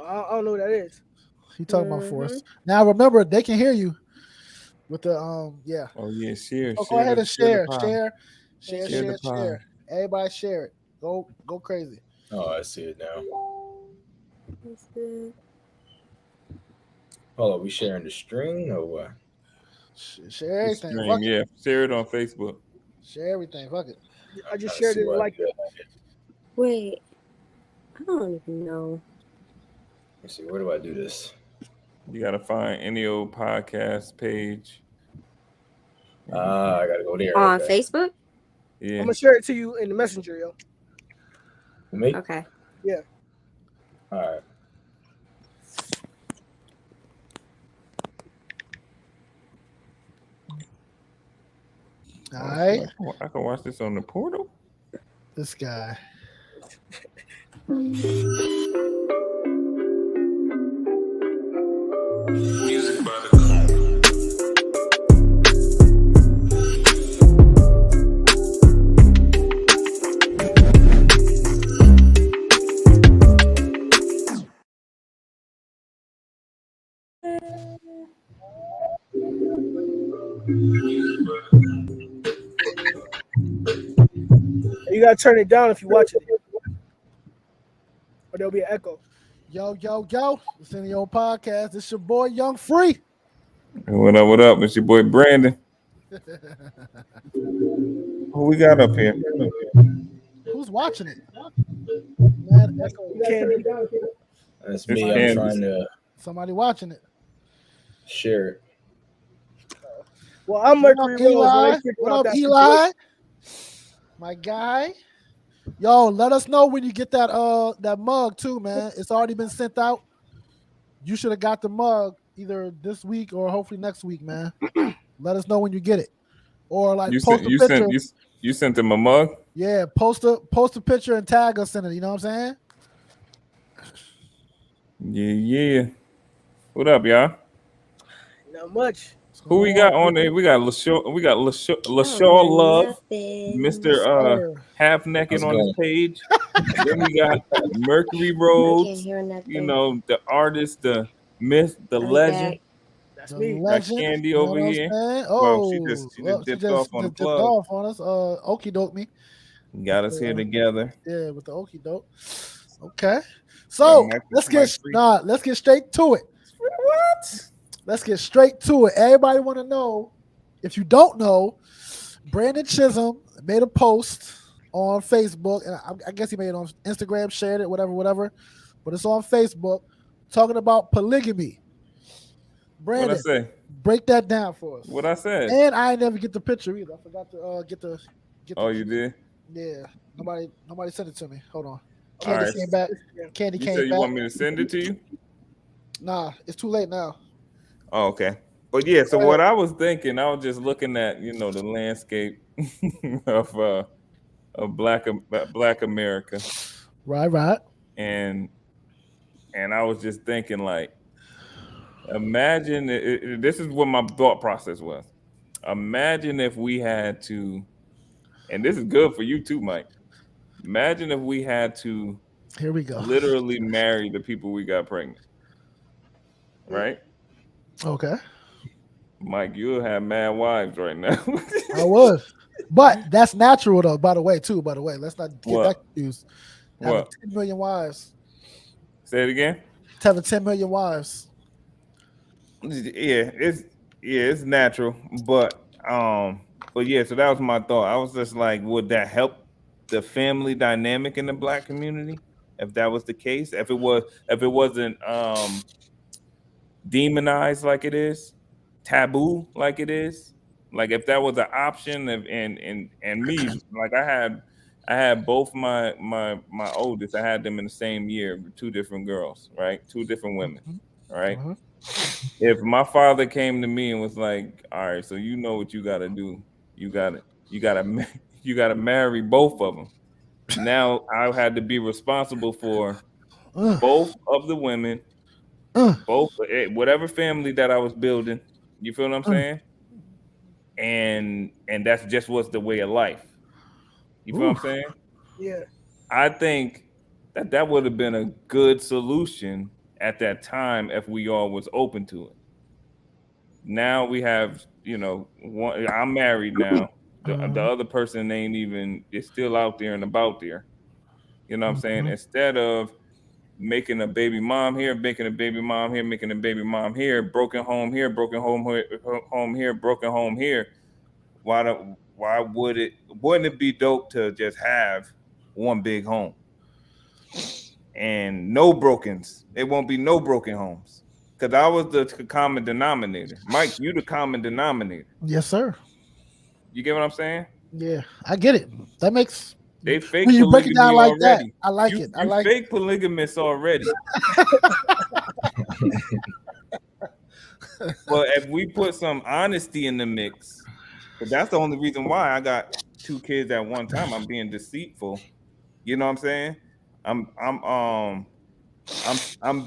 I don't know what that is. He talking about force. Now remember, they can hear you with the yeah. Oh yeah, share, So go share ahead the and share the share, pod. Share the pod. share. Everybody share it. Go crazy. Oh, I see it now. That's good. Hold on, we sharing the string or what? Share The everything. stream, Fuck it. yeah. Share it on Facebook. Share everything. Fuck it. I I'm just trying to shared see it and what I liked do. it. Wait, I don't even know. Let's see, where do I do this? You gotta find any old podcast page. I gotta go there. On Okay. Facebook? Yeah. I'm gonna share it to you in the messenger, yo. Me? Okay. Yeah. All right. All Oh, right. shit, I can watch this on the portal. This guy. Music by the cone. Music by the cone. You gotta turn it down if you're watching it, or there'll be an echo. Yo. Listen to your podcast. It's your boy Young Free. What up? What up? It's your boy Brandon. Who we got up here? Who's watching it? Mad echo. Candy. That's It's me. I'm Candace. trying to Somebody watching it. share it. Well, I'm What Mercury up, Rose. I Eli? ain't figuring What out up, that Eli? My guy. Yo, let us know when you get that mug too, man. It's already been sent out. You should have got the mug either this week or hopefully next week, man. Let us know when you get it. Or like You post sent a you picture. sent you sent him a mug. Yeah, post a picture and tag us in it. You know what I'm saying? Yeah. What up, y'all? Not much. What's Who we going got on? on there? We got LaShaw. We got I LaShaw don't hear Love, nothing. Mr. Sir. Half Naked How's it on his going? page. Then we got Mercury I can't Rhodes. hear You nothing. know, the artist, the myth, the I'll be legend. back. That's The me. Got legend. Candy You know over what I'm here. saying? Well, Oh, she well, just she dipped off on the dipped plug. off on us. Okie doke me. Got us here together. Yeah, with the okie doke. Okay. So Mike- let's Mike Free. get straight to it. What? Let's get straight to it. Everybody want to know. If you don't know, Brandon Chisholm made a post on Facebook, and I guess he made it on Instagram, shared it, whatever. But it's on Facebook talking about polygamy. What I Brandon, say? break that down for us. What I said? And I never get the picture either. I forgot to get the. Oh, you did? Yeah, nobody sent it to me. Hold on. All Candy right. came back. Candy You came said you back. want me to send it to you? Nah, it's too late now. Oh, okay. But yeah, so Go what ahead. I was thinking, I was just looking at, the landscape of Black America, Right. and I was just thinking, like, imagine this is what my thought process was. Imagine if we had to, and this is good for you too, Mike. Imagine if we had to Here we go. literally marry the people we got pregnant, right? Okay. Mike, you'll have mad wives right now. I was. But that's natural though, by the way, too. By the way, let's not get What? that confused. Having What? 10 million wives. Say it again. Having 10 million wives. Yeah, it's natural, but yeah. So that was my thought. I was just like, would that help the family dynamic in the Black community if that was the case? If it wasn't demonized like it is, taboo like it is, like if that was an option, and me, like I had both my oldest. I had them in the same year, two different girls, right? Two different women, right? Uh-huh. If my father came to me and was like, "All right, so you know what you got to do. You got to you got to marry both of them." Now I had to be responsible for Uh, both of the women, uh, both whatever family that I was building. You feel what I'm uh. saying? And that's just what's the way of life. You feel what I'm Ooh. saying? Yeah. I think that would have been a good solution at that time if we all was open to it. Now we have, one. I'm married now. The other person ain't even. It's still out there and about there. You know what I'm saying? Instead of making a baby mom here, making a baby mom here, making a baby mom here, broken home here, broken home here, broken home here. Why wouldn't it be dope to just have one big home and no brokens? It won't be no broken homes. Because I was the common denominator. Mike, you the common denominator. Yes, sir. You get what I'm saying? Yeah, I get it. That makes They fake when you break it down polygamy like that. already. I like You it. I like it. fake polygamists already. But if we put some honesty in the mix, but that's the only reason why I got 2 kids at one time. I'm being deceitful. You know what I'm saying? I'm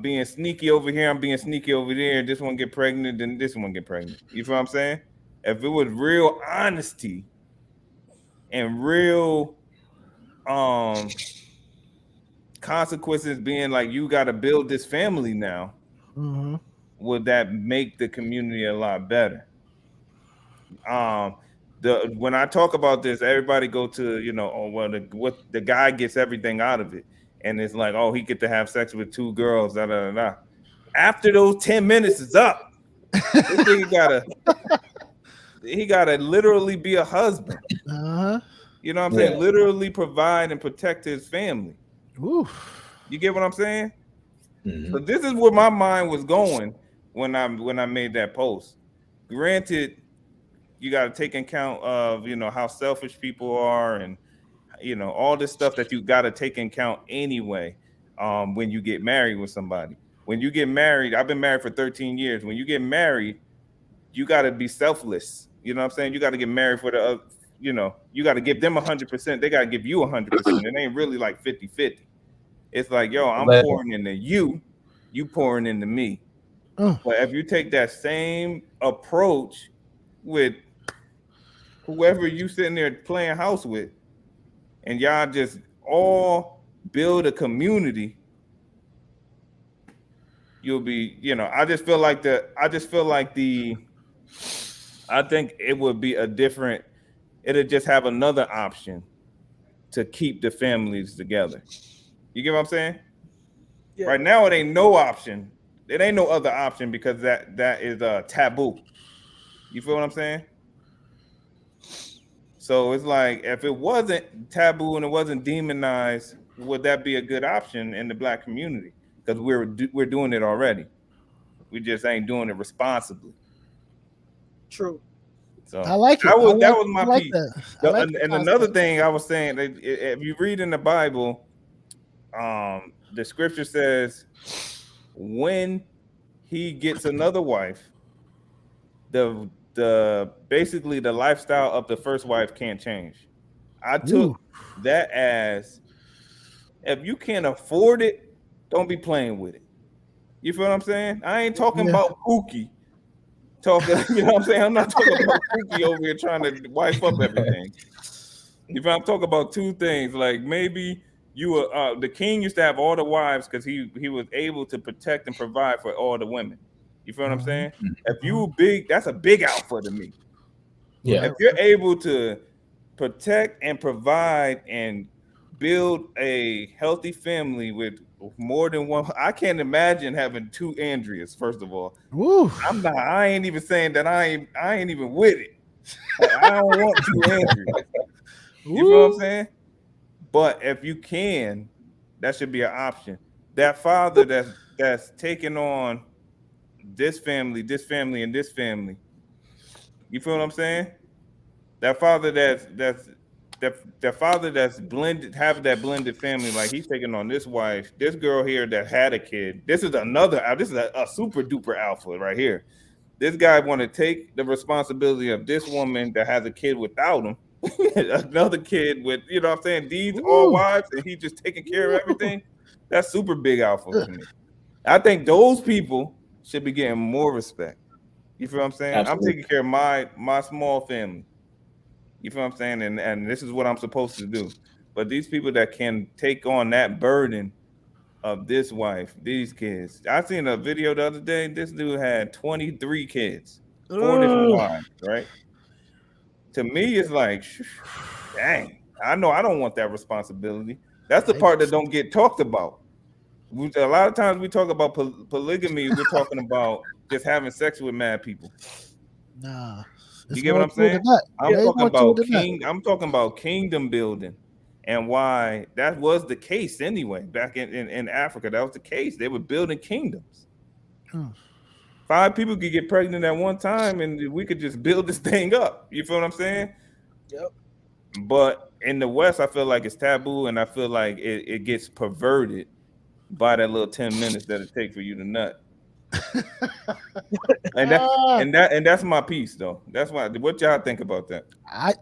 being sneaky over here. I'm being sneaky over there. This one get pregnant, then this one get pregnant. You feel what I'm saying? If it was real honesty and real consequences being like you got to build this family now, would that make the community a lot better? When I talk about this, everybody go to the guy gets everything out of it, and it's like, oh, he get to have sex with 2 girls, da da da. After those 10 minutes is up, this nigga gotta literally be a husband. You know what I'm saying? Literally provide and protect his family. You get what I'm saying? So this is where my mind was going when I made that post. Granted, you got to take in account of how selfish people are, and all this stuff that you got to take in account anyway. When you get married with somebody, when you get married, I've been married for 13 years. When you get married, you got to be selfless. You know what I'm saying? You got to get married for the you got to give them 100%. They got to give you 100%. It ain't really like 50-50. It's like, yo, I'm pouring into you, you pouring into me. But if you take that same approach with whoever you sitting there playing house with, and y'all just all build a community, you'll be, I think it would be it'll just have another option to keep the families together. You get what I'm saying? Yeah. Right now, it ain't no option. It ain't no other option because that is taboo. You feel what I'm saying? So it's like, if it wasn't taboo and it wasn't demonized, would that be a good option in the Black community? Because we're doing it already. We just ain't doing it responsibly. True. So I like it. That was my piece. And another thing I was saying, if you read in the Bible, the scripture says when he gets another wife, basically the lifestyle of the first wife can't change. I took that as, if you can't afford it, don't be playing with it. You feel what I'm saying? I ain't talking about Pookie. You know what I'm saying? I'm not talking about Pookie over here trying to wife up everything. If I'm talking about 2 things, like maybe the king used to have all the wives because he was able to protect and provide for all the women. You feel what I'm saying? If you big, that's a big alpha to me. Yeah. If you're able to protect and provide and build a healthy family with more than one, I can't imagine having 2 Andreas. First of all, I ain't even saying that I ain't even with it. I don't want 2 Andreas. You know what I'm saying? But if you can, that should be an option. That father that's taking on this family, and this family. You feel what I'm saying? That father that's blended, having that blended family, like he's taking on this wife, this girl here that had a kid. This is a super duper alpha right here. This guy want to take the responsibility of this woman that has a kid without him, another kid with, you know what I'm saying, these all wives, and he just taking care of everything. That's super big alpha to me. I think those people should be getting more respect. You feel what I'm saying? Absolutely. I'm taking care of my small family. You feel what I'm saying? And this is what I'm supposed to do. But these people that can take on that burden of this wife, these kids. I seen a video the other day. This dude had 23 kids, 4 different wives, right? To me, it's like, dang, I know I don't want that responsibility. That's the part that don't get talked about. A lot of times we talk about polygamy, we're talking about just having sex with mad people. Nah, You get what I'm saying? I'm talking about kingdom building, and why that was the case anyway. Back in Africa, that was the case. They were building kingdoms. 5 people could get pregnant at one time, and we could just build this thing up. You feel what I'm saying? Yep. But in the West, I feel like it's taboo, and I feel like it gets perverted by that little 10 minutes that it takes for you to nut. and that's my piece, though. That's why. What y'all think about that? I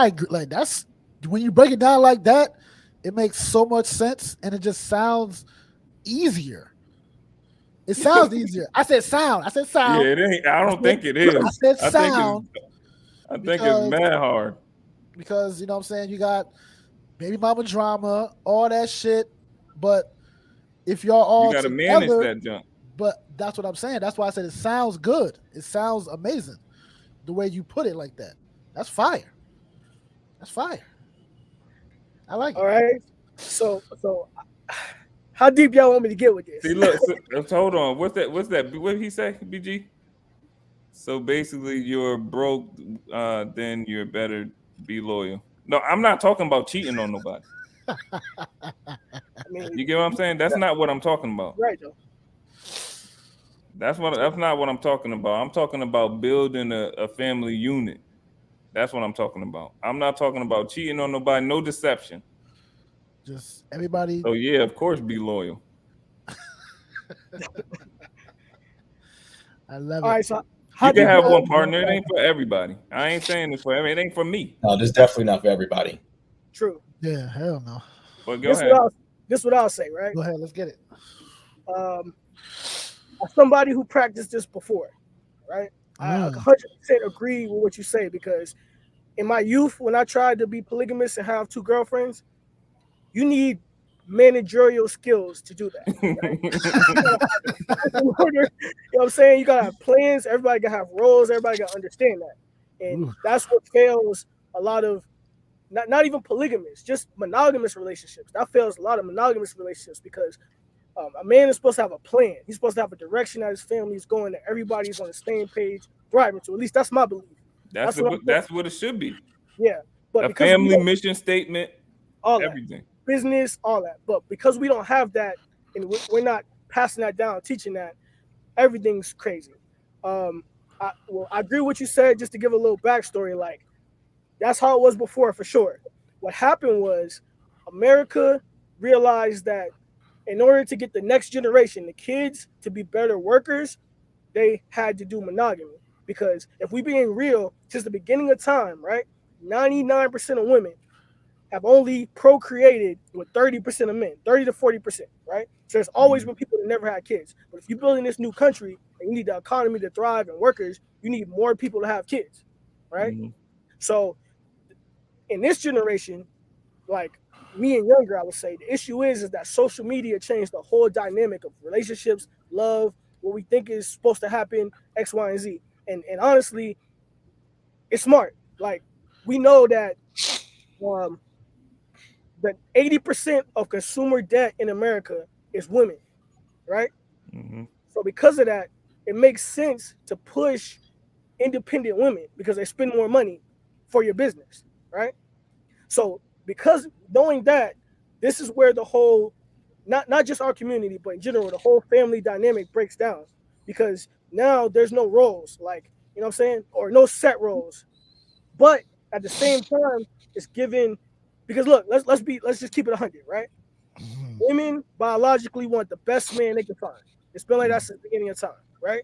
agree. Like, that's when you break it down like that, it makes so much sense, and it just sounds easier. It sounds easier. I said sound. Yeah, it ain't. I don't think it is. I said sound. I think it's mad hard. Because, you know what I'm saying, you got baby mama drama, all that shit. But if y'all all you gotta together, manage that junk. But that's what I'm saying. That's why I said it sounds good. It sounds amazing. The way you put it like that. That's fire. That's fire. I like it. All right. So how deep y'all want me to get with this? See, look, hold on. What's that? What did he say, BG? So basically, you're broke, then you're better be loyal. No, I'm not talking about cheating on nobody. You get what I'm saying? That's not what I'm talking about. Right, though. That's not what I'm talking about. I'm talking about building a family unit. That's what I'm talking about. I'm not talking about cheating on nobody. No deception. Just everybody. Oh yeah, of course, be loyal. I love it. All right, so you can have one partner. It ain't for everybody. I ain't saying it's for everybody. It ain't for me. No, this is definitely not for everybody. True. Yeah, hell no. But go ahead. This is what I'll say, right? Go ahead, let's get it. As somebody who practiced this before, right? I 100% agree with what you say, because in my youth, when I tried to be polygamous and have 2 girlfriends, you need managerial skills to do that. Right? You know what I'm saying? You gotta have plans. Everybody gotta have roles. Everybody gotta understand that, and that's what fails a lot of not even polygamous, just monogamous relationships. That fails a lot of monogamous relationships because a man is supposed to have a plan. He's supposed to have a direction that his family is going, that everybody's on the same page, driving to. At least that's my belief. That's what it should be. Yeah, but a family mission statement, all everything. Business, all that. But because we don't have that, and we're not passing that down, teaching that, everything's crazy. I agree with what you said. Just to give a little backstory, like that's how it was before, for sure. What happened was America realized that in order to get the next generation, the kids, to be better workers, they had to do monogamy. Because if we being real, since the beginning of time, right, 99% of women have only procreated with 30% of men, 30 to 40%, right? So there's always been people that never had kids. But if you're building this new country and you need the economy to thrive and workers, you need more people to have kids, right? Mm-hmm. So in this generation, like me and younger, I would say the issue is that social media changed the whole dynamic of relationships, love, what we think is supposed to happen, X, Y, and Z. And honestly, it's smart. Like we know that that 80% of consumer debt in America is women, right? Mm-hmm. So because of that, it makes sense to push independent women because they spend more money for your business, right? So because knowing that, this is where the whole, not just our community, but in general, the whole family dynamic breaks down, because now there's no roles, like, you know what I'm saying? Or no set roles. But at the same time, it's given, because look, let's just keep it 100, right? Mm-hmm. Women biologically want the best man they can find. It's been like that since the beginning of time, right?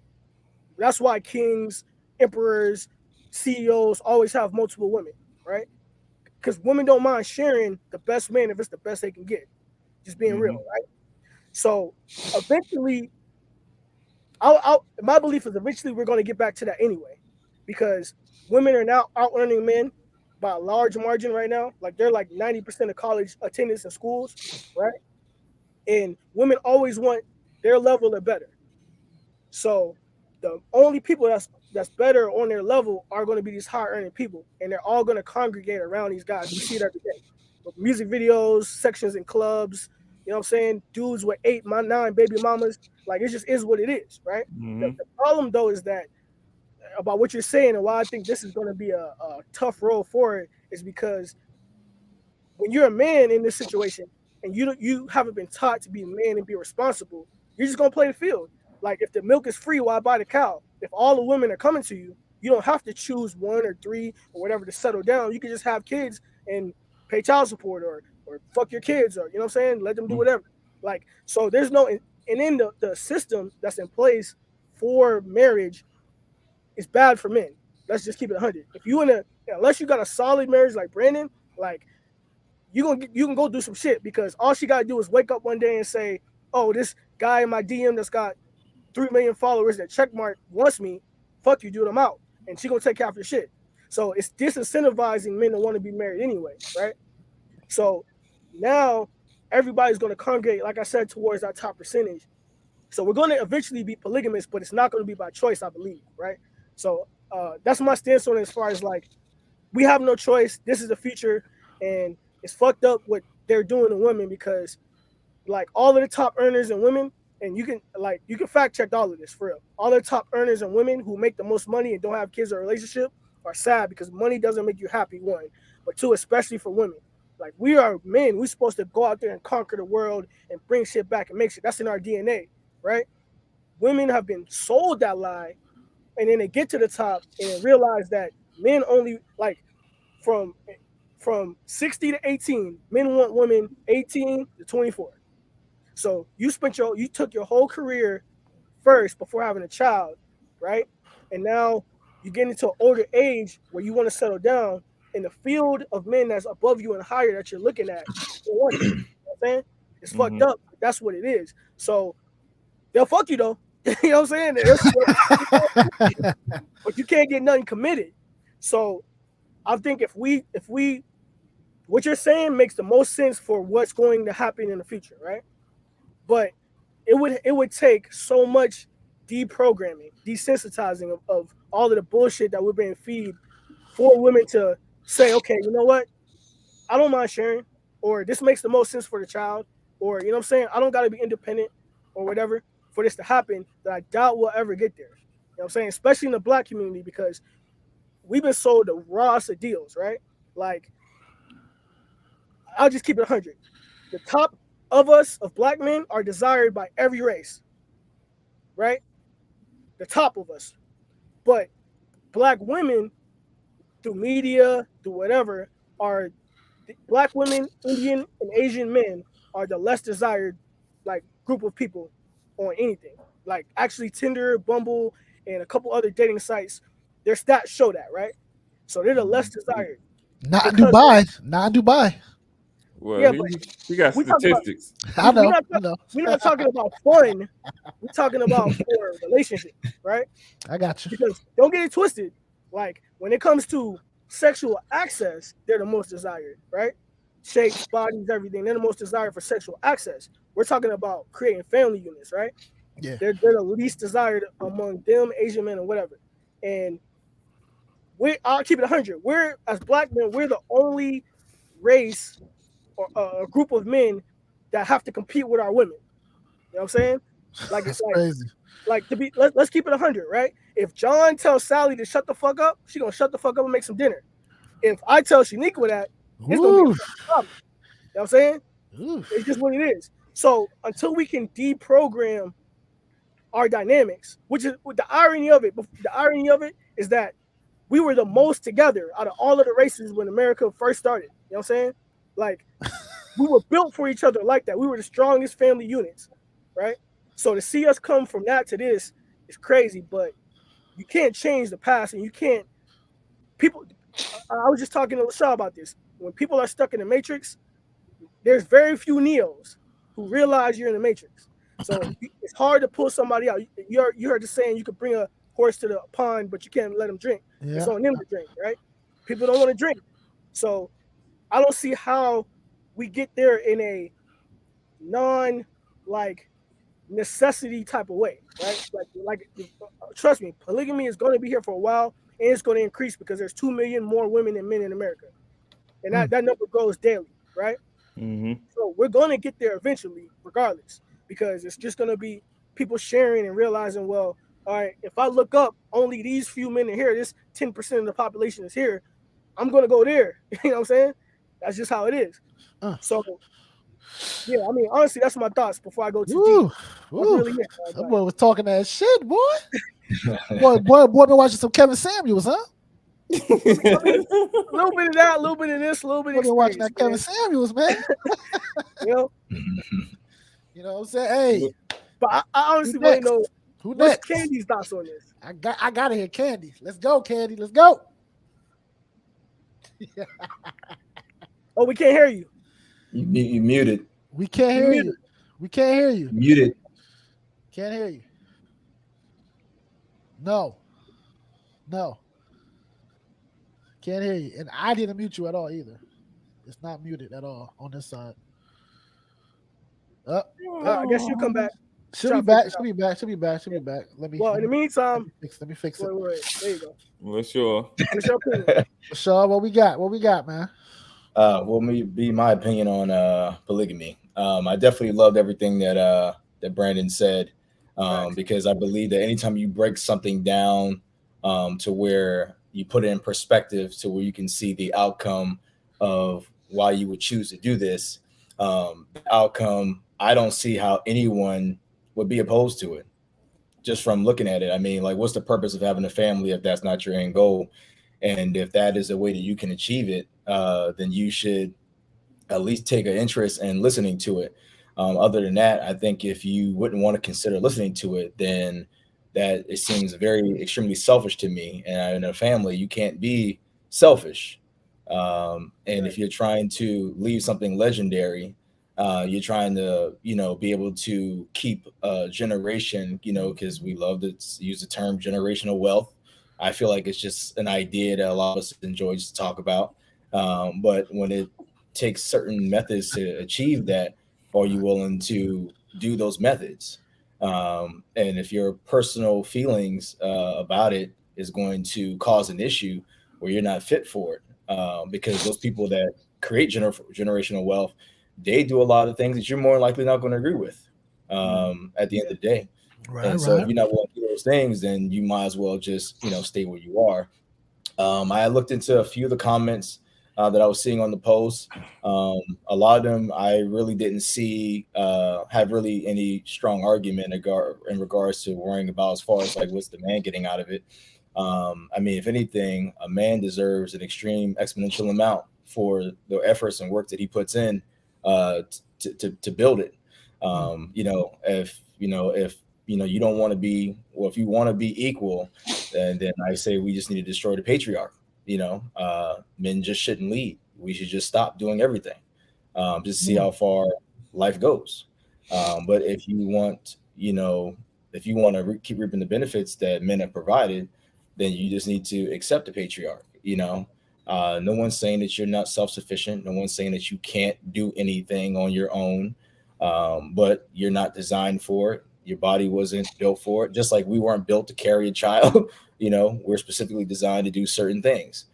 That's why kings, emperors, CEOs always have multiple women, right? Because women don't mind sharing the best man if it's the best they can get. Just being real, right? So eventually, my belief is eventually we're going to get back to that anyway, because women are now out earning men by a large margin right now. Like they're like 90% of college attendance in schools, right? and women always want their level or better. So the only people that's better on their level are going to be these high earning people, and they're all going to congregate around these guys. We see it every day with music videos, sections in clubs. You know what I'm saying? Dudes with 9 baby mamas. Like it just is what it is, right? The, Mm-hmm. the problem though is that about what you're saying and why I think this is going to be a tough role for it is because when you're a man in this situation and you haven't been taught to be a man and be responsible, you're just gonna play the field. Like if the milk is free, why buy the cow? If all the women are coming to you, you don't have to choose one or three or whatever to settle down. You can just have kids and pay child support or fuck your kids or you know what I'm saying, let them do whatever. Like so there's no and in the system that's in place for marriage is bad for men. Let's just keep it 100. If you in a unless you got a solid marriage like Brandon, like you can go do some shit because all she gotta do is wake up one day and say, "Oh, this guy in my DM that's got 3 million followers that checkmark wants me. Fuck you, dude. I'm out." And she gonna take care of your shit. So it's disincentivizing men to want to be married anyway, right? So now everybody's gonna congregate, like I said, towards that top percentage. So we're gonna eventually be polygamous, but it's not gonna be by choice, I believe, right? So that's my stance on it as far as like we have no choice. This is the future, and it's fucked up what they're doing to women because like all of the top earners and women, and you can fact check all of this for real. All the top earners and women who make the most money and don't have kids or relationship are sad because money doesn't make you happy. One, but two, especially for women. Like we are men, we're supposed to go out there and conquer the world and bring shit back and make shit. That's in our DNA, right? Women have been sold that lie, and then they get to the top and then realize that men only like from from 60 to 18, men want women 18 to 24. So you took your whole career first before having a child, right? And now you get into an older age where you want to settle down in the field of men that's above you and higher that you're looking at. They want that. You know what I'm saying? It's fucked Mm-hmm. up. But that's what it is. So they'll fuck you though. You know what I'm saying? But you can't get nothing committed. So I think if we what you're saying makes the most sense for what's going to happen in the future, right? But it would take so much deprogramming, desensitizing of all of the bullshit that we're being feed for women to say, okay, you know what? I don't mind sharing, or this makes the most sense for the child, or you know what I'm saying? I don't gotta be independent or whatever for this to happen that I doubt we'll ever get there. You know what I'm saying? Especially in the black community, because we've been sold the rawest of deals, right? Like, I'll just keep it 100. The top of us, of black men, are desired by every race, right? The top of us. But black women, through media, through whatever, are black women, Indian, and Asian men are the less desired, like, group of people on anything. Like, actually, Tinder, Bumble, and a couple other dating sites, their stats show that, right? So they're the less desired Not in because, Dubai. Not in Dubai. Well, yeah, but he got we talk about statistics. I we know. not I know. we're not talking about fun. We're talking about for relationships, right? I got you. Because don't get it twisted. Like when it comes to sexual access, they're the most desired, right? Shapes, bodies, everything. They're the most desired for sexual access. We're talking about creating family units, right? Yeah. They're the least desired among them, Asian men, or whatever. And I'll keep it 100. We're as black men, we're the only race or a group of men that have to compete with our women. You know what I'm saying? Like That's like crazy. like to be let's keep it 100, right? If John tells Sally to shut the fuck up, she gonna shut the fuck up and make some dinner. If I tell Shaniqua that, it's gonna be a Ooh. fucking problem. You know what I'm saying? Ooh. It's just what it is. So until we can deprogram our dynamics, which is the irony of it is that we were the most together out of all of the races when America first started. You know what I'm saying? Like we were built for each other like that. We were the strongest family units, right? So to see us come from that to this is crazy, but you can't change the past, and you can't. People, I was just talking to LaShaw about this. When people are stuck in the matrix, there's very few Neos who realize you're in the matrix. So it's hard to pull somebody out. You heard the saying, you could bring a horse to the pond, but you can't let them drink. It's Yeah. on them to drink, right? People don't want to drink. So I don't see how we get there in a non like necessity type of way, right? Trust me, polygamy is going to be here for a while, and it's going to increase because there's 2 million more women than men in America, and that number grows daily, right? Mm-hmm. So we're going to get there eventually, regardless, because it's just going to be people sharing and realizing, well, all right, if I look up, only these few men are here. This 10% of the population is here. I'm going to go there. You know what I'm saying? That's just how it is. Uh. So yeah, I mean, honestly, that's my thoughts before I go too deep. Woo, That's woo. really it. That boy was talking that shit, boy. boy, been watching some Kevin Samuels, huh? I mean, a little bit of that, a little bit of this, a little bit Boy, of been watching experience, that Kevin man. Samuels, man. You know, You know what I'm saying? Hey, but I who honestly want to next? know Who what's next? Candy's thoughts on this. I gotta hear Candy. Let's go, Candy. Let's go. Oh, we can't hear you. You muted. We can't You hear muted. you. We can't hear you. Muted. Can't hear you. No. No. Can't hear you. And I didn't mute you at all either. It's not muted at all on this side. I guess you'll come back. She'll Try be to fix back. it She'll out. be back. She'll be back. She'll be back. Well, in the meantime, let me fix it. wait, there you go. Well, sure. What's your opinion? Shaw, what we got? What we got, man? What may be my opinion on polygamy? I definitely loved everything that Brandon said, Facts. because I believe that anytime you break something down to where you put it in perspective to where you can see the outcome of why you would choose to do this, the outcome, I don't see how anyone would be opposed to it. Just from looking at it, I mean, like, what's the purpose of having a family if that's not your end goal? And if that is a way that you can achieve it, then you should at least take an interest in listening to it. Other than that, I think if you wouldn't want to consider listening to it, then that it seems very extremely selfish to me. And in a family, you can't be selfish. And Right. if you're trying to leave something legendary, you're trying to, be able to keep a generation, because we love to use the term generational wealth. I feel like it's just an idea that a lot of us enjoy to talk about. But when it takes certain methods to achieve that, are you willing to do those methods? And if your personal feelings about it is going to cause an issue where you're not fit for it, because those people that create generational wealth, they do a lot of things that you're more likely not going to agree with at the end of the day. And so if you're not willing to do those things, then you might as well just, stay where you are. I looked into a few of the comments that I was seeing on the post. A lot of them I really didn't see have really any strong argument in regards to worrying about as far as like what's the man getting out of it. I mean, if anything, a man deserves an extreme exponential amount for the efforts and work that he puts in to build it. If you don't want to be, well, if you want to be equal, then I say we just need to destroy the patriarch. Men just shouldn't lead. We should just stop doing everything, just see how far life goes. But if you want to keep reaping the benefits that men have provided, then you just need to accept the patriarch. No one's saying that you're not self-sufficient. No one's saying that you can't do anything on your own, but you're not designed for it. Your body wasn't built for it. Just like we weren't built to carry a child, we're specifically designed to do certain things.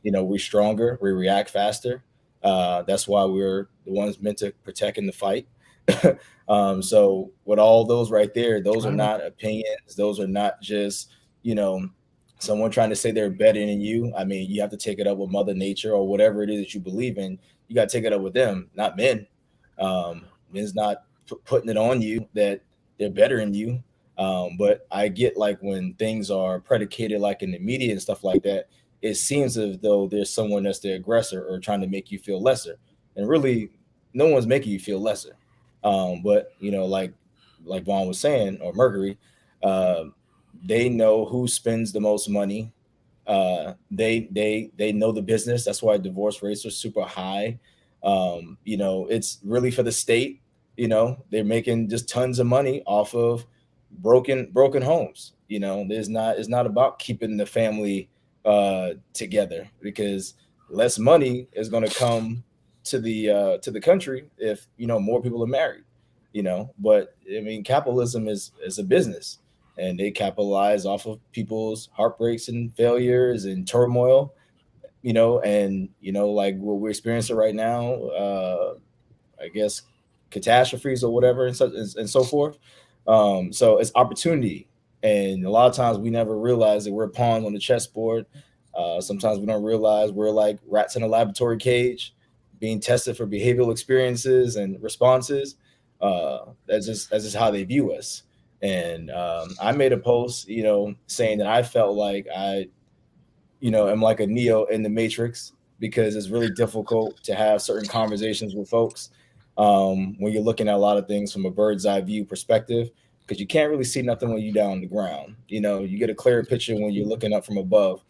We're stronger. We react faster. That's why we're the ones meant to protect in the fight. So with all those right there, those are not opinions. Those are not just, someone trying to say they're better than you. I mean, you have to take it up with Mother Nature or whatever it is that you believe in. You got to take it up with them, not men. Men's not putting it on you that they're better than you. But I get like when things are predicated like in the media and stuff like that, it seems as though there's someone that's the aggressor or trying to make you feel lesser. And really, no one's making you feel lesser. But like Vaughn was saying, or Mercury, uh, they know who spends the most money. They know the business. That's why divorce rates are super high. It's really for the state. They're making just tons of money off of broken homes. It's not about keeping the family together, because less money is going to come to the country if more people are married. But I mean, capitalism is a business, and they capitalize off of people's heartbreaks and failures and turmoil, and like what we're experiencing right now, I guess catastrophes or whatever, and so forth. So it's opportunity, and a lot of times we never realize that we're pawns on the chessboard. Sometimes we don't realize we're like rats in a laboratory cage, being tested for behavioral experiences and responses. That's just how they view us. And I made a post, saying that I felt like am like a Neo in the Matrix, because it's really difficult to have certain conversations with folks when you're looking at a lot of things from a bird's eye view perspective, because you can't really see nothing when you're down on the ground. You get a clearer picture when you're looking up from above.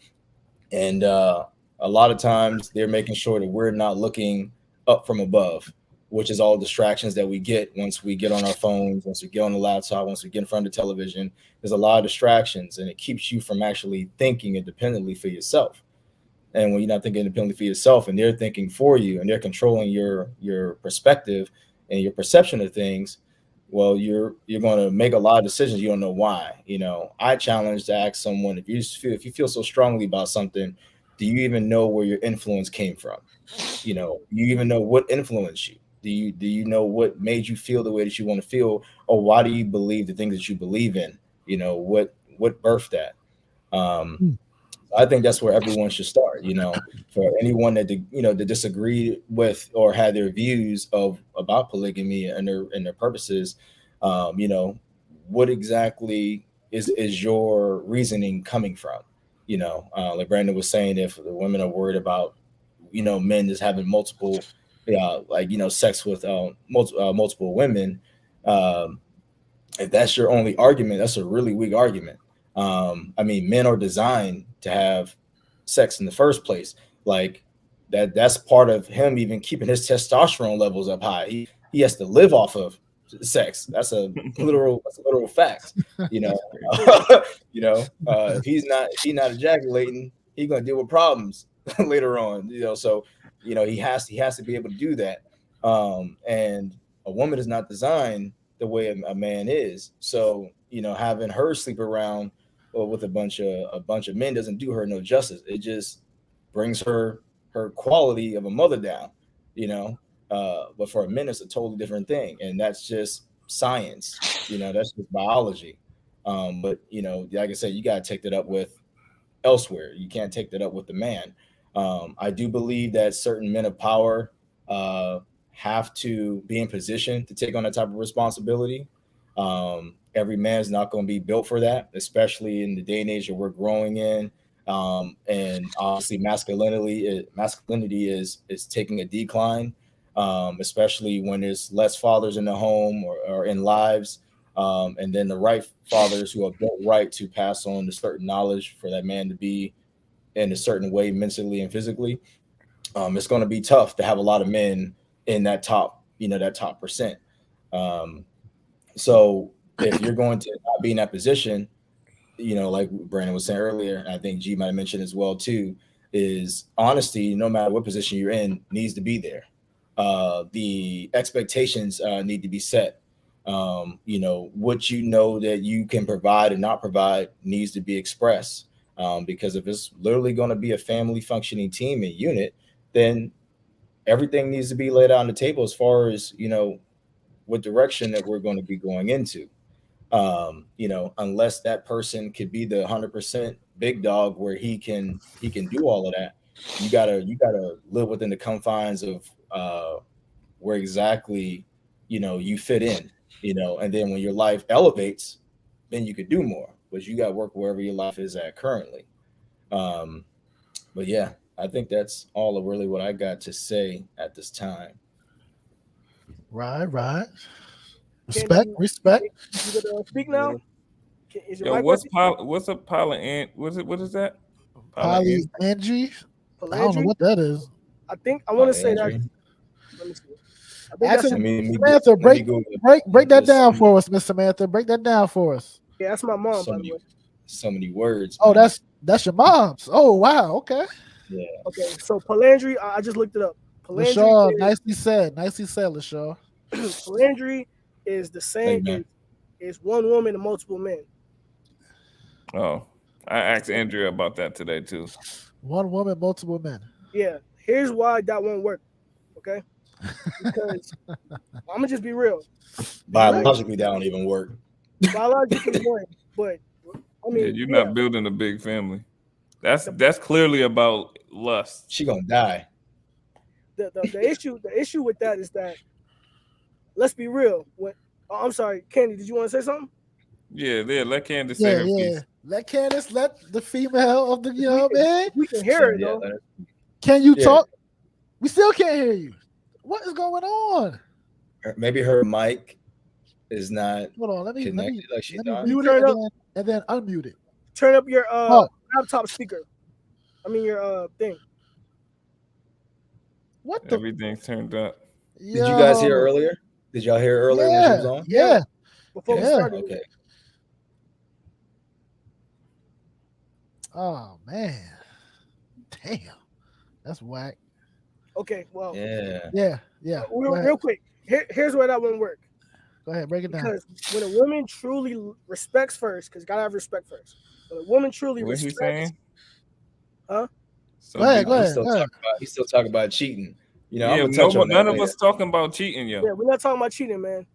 And a lot of times they're making sure that we're not looking up from above, which is all distractions that we get once we get on our phones, once we get on the laptop, once we get in front of the television. There's a lot of distractions, and it keeps you from actually thinking independently for yourself. And when you're not thinking independently for yourself, and they're thinking for you, and they're controlling your perspective and your perception of things, well, you're going to make a lot of decisions you don't know why. I challenge to ask someone, if you feel so strongly about something, do you even know where your influence came from? You even know what influenced you? Do you know what made you feel the way that you want to feel, or why do you believe the things that you believe in? What birthed that? Um, I think that's where everyone should start. For anyone that disagree with or had their views of about polygamy and their purposes, you know, what exactly is your reasoning coming from? Like Brandon was saying, if the women are worried about men just having multiple, sex with multiple women, um, if that's your only argument, that's a really weak argument. I mean, men are designed to have sex in the first place. Like that's part of him even keeping his testosterone levels up high. He has to live off of sex. That's a literal fact. You know, if he's not ejaculating, he's gonna deal with problems later on. So he has to be able to do that. And a woman is not designed the way a man is. So having her sleep around with a bunch of men doesn't do her no justice. It just brings her quality of a mother down. You know, but for a men, it's a totally different thing, and that's just science. That's just biology. But like I said, you gotta take that up with elsewhere. You can't take that up with the man. I do believe that certain men of power uh, have to be in position to take on that type of responsibility. Every man's not going to be built for that, especially in the day and age that we're growing in. And obviously, masculinity is taking a decline, especially when there's less fathers in the home or in lives, and then the right fathers who are built right to pass on the certain knowledge for that man to be in a certain way mentally and physically. It's going to be tough to have a lot of men in that top percent. Um, so if you're going to not be in that position, like Brandon was saying earlier, and I think G might have mentioned as well too, is honesty, no matter what position you're in, needs to be there. The expectations need to be set. What that you can provide and not provide needs to be expressed. Because if it's literally going to be a family functioning team and unit, then everything needs to be laid out on the table as far as what direction that we're going to be going into. Unless that person could be the 100% big dog where he can do all of that, you gotta live within the confines of where exactly you fit in. And then when your life elevates, then you could do more, but you got to work wherever your life is at currently. um but yeah, I think that's all of really what I got to say at this time. Right, right. Respect, Can respect. you gonna speak now? Is your Yo, mic what's working? what's a pilot and what is that? Pilot and Polyandry. I don't know Palandry? what that is. I think I want to say that. Polyandry. Let me see. I think Ask that's him, Let me Samantha. let me Break, go break that there's down for us, Miss Samantha. Break that down for us. yeah, that's my mom, so by the many way. so many words, Oh, man. that's your mom's. Oh, wow. Okay. Yeah. Okay, so Palandry, I just looked it up. Palandry LaShaw, is nicely said. Nicely said, LaShaw. Palandry. is the Thank same you, man. is one woman and multiple men. Oh, I asked Andrea about that today too. One woman, multiple men. Yeah. Here's why that won't work. Okay. Because I'm gonna just be real. Biologically, that don't even work. Biologically, one, but I Yeah, mean, you're yeah. not building a big family. That's The, that's clearly about lust. She gonna die. the issue with that is that let's be real. When I'm sorry, Candy, did you want to say something? Yeah. Let Candace say Yeah, her yeah. piece. Let Candace, let the female of the, If we can, man. if we can hear it Yeah, though. Can you Yeah. talk? We still can't hear you. What is going on? maybe her mic is not Hold on. Let me connected like she let me thought. mute it Turn up, and then unmute it. turn up your Oh, laptop speaker. I mean your thing. what the? Everything's turned up. Did you guys hear Yo. earlier? Did y'all hear earlier when she was on? Yeah. Before we Yeah. started. Okay. Oh man. Damn. That's whack. Okay, well, Yeah. Yeah. Yeah. Go ahead. real quick. Here's where that won't work. Go ahead. Break it down. Because when a woman truly respects first, because you gotta have respect first. When a woman truly What he respects, saying? huh? So Go ahead. big- Go ahead. He's still talking about cheating. You know, I'm Yeah, gonna touch on that none of later. us talking about cheating, yo. Yeah, we're not talking about cheating, man.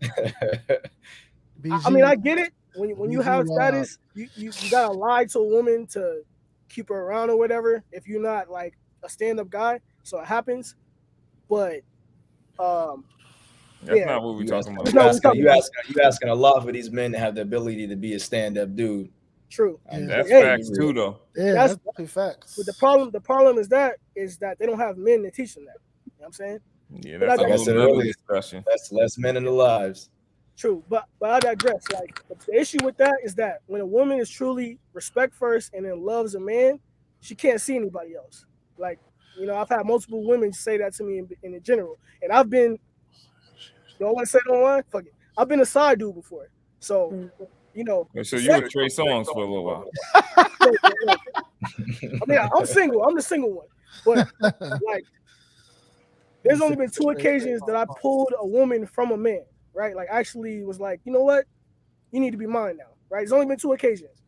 BG. I mean, I get it. When you BG have wild. status, you gotta lie to a woman to keep her around or whatever. If you're not like a stand-up guy, so it happens. But That's yeah, not what we You talking asking, about. that's you not what we're asking, talking you about. asking, you asking a lot for these men to have the ability to be a stand-up dude. True. Yeah. That's Hey, facts too, though. Yeah, that's that's pretty facts. but the problem is that they don't have men to teach them that. You know what I'm saying? Yeah, But that's a Like I whole said nother earlier, discussion. that's less men in the lives. True, but I digress. Like the issue with that is that when a woman is truly respect first and then loves a man, she can't see anybody else. Like I've had multiple women say that to me in general, and I've been. Don't want to say it online. Fuck it. I've been a side dude before, so So you sex. were Trey Songz for a little while. I mean, I'm single. I'm the single one, but like, there's only been two occasions that I pulled a woman from a man. Right, like actually was like, you know what, you need to be mine now. Right, it's only been two occasions,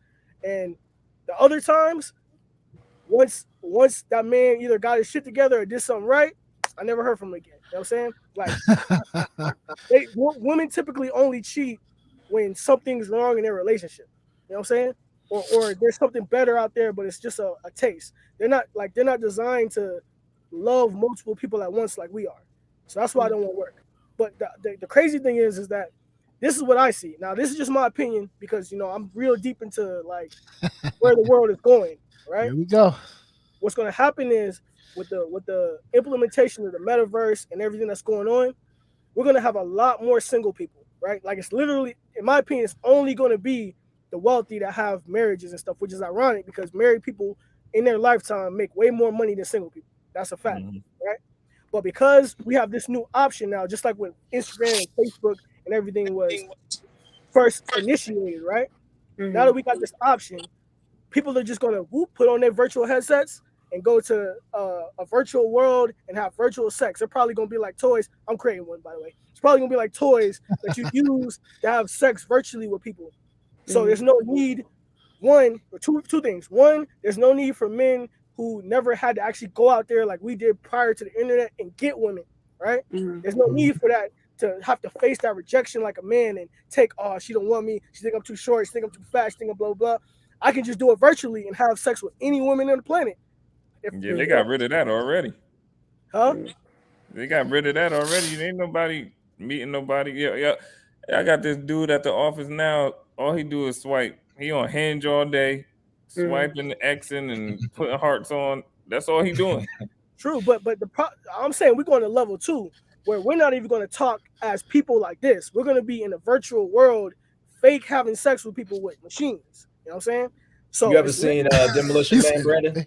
and the other times, once that man either got his shit together or did something right, I never heard from him again. You know what I'm saying? Like, women typically only cheat when something's wrong in their relationship. You know what I'm saying? Or there's something better out there, but it's just a taste. They're not designed to love multiple people at once like we are. So that's why it don't work. But the crazy thing is that this is what I see. Now this is just my opinion because I'm real deep into like where the world is going. Right? Here we go. What's going to happen is with the implementation of the metaverse and everything that's going on, we're going to have a lot more single people, right? Like it's literally, in my opinion, it's only going to be the wealthy that have marriages and stuff, which is ironic because married people in their lifetime make way more money than single people. That's a fact, right? But because we have this new option now, just like when Instagram and Facebook and everything was first initiated, right? Now that we got this option, people are just gonna put on their virtual headsets and go to a virtual world and have virtual sex. They're probably gonna be like toys. I'm creating one, by the way. It's probably gonna be like toys that you use to have sex virtually with people. So there's no need. Two things. One, there's no need for men who never had to actually go out there like we did prior to the internet and get women. Right? There's no need for that to have to face that rejection like a man and take, oh, she don't want me. She think I'm too short. She think I'm too fat. She think I'm blah blah. I can just do it virtually and have sex with any woman on the planet. Yeah, they got rid of that already. Huh? They got rid of that already. Ain't nobody meeting nobody. Yeah. I got this dude at the office now. All he do is swipe. He on Hinge all day, swiping, Xing, and putting hearts on. That's all he doing. True, but I'm saying we're going to level 2, where we're not even going to talk as people like this. We're going to be in a virtual world, fake having sex with people with machines. You know what I'm saying? So You ever seen Demolition Man, Brandon?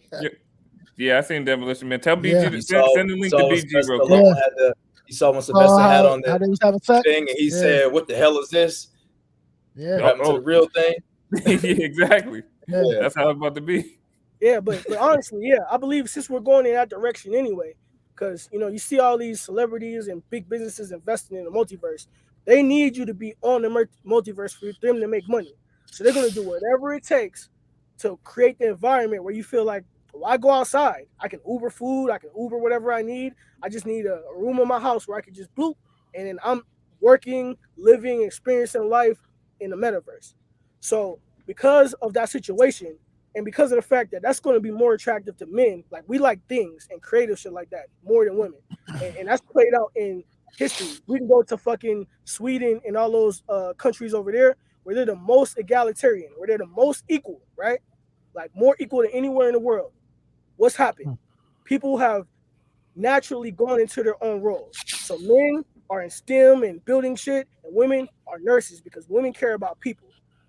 Yeah, I seen Demolition Man. Tell Yeah. BG send the link to BG real quick. You saw when Sylvester had on how the they was having sex? thing, and he said, "What the hell is this? Yeah. What happened to the real thing?" Yeah, exactly. Yeah. That's how it's about to be. Yeah, but honestly, yeah, I believe since we're going in that direction anyway, because you see all these celebrities and big businesses investing in the multiverse, They need you to be on the multiverse for them to make money. So they're gonna do whatever it takes to create the environment where you feel like, well, I go outside, I can Uber food, I can Uber whatever I need. I just need a room in my house where I can just bloop, and then I'm working, living, experiencing life in the metaverse. So because of that situation, and because of the fact that that's going to be more attractive to men, like we like things and creative shit like that more than women, and that's played out in history. We can go to fucking Sweden and all those countries over there where they're the most egalitarian, where they're the most equal, right? Like more equal than anywhere in the world. What's happened? People have naturally gone into their own roles. So men are in STEM and building shit, and women are nurses because women care about people.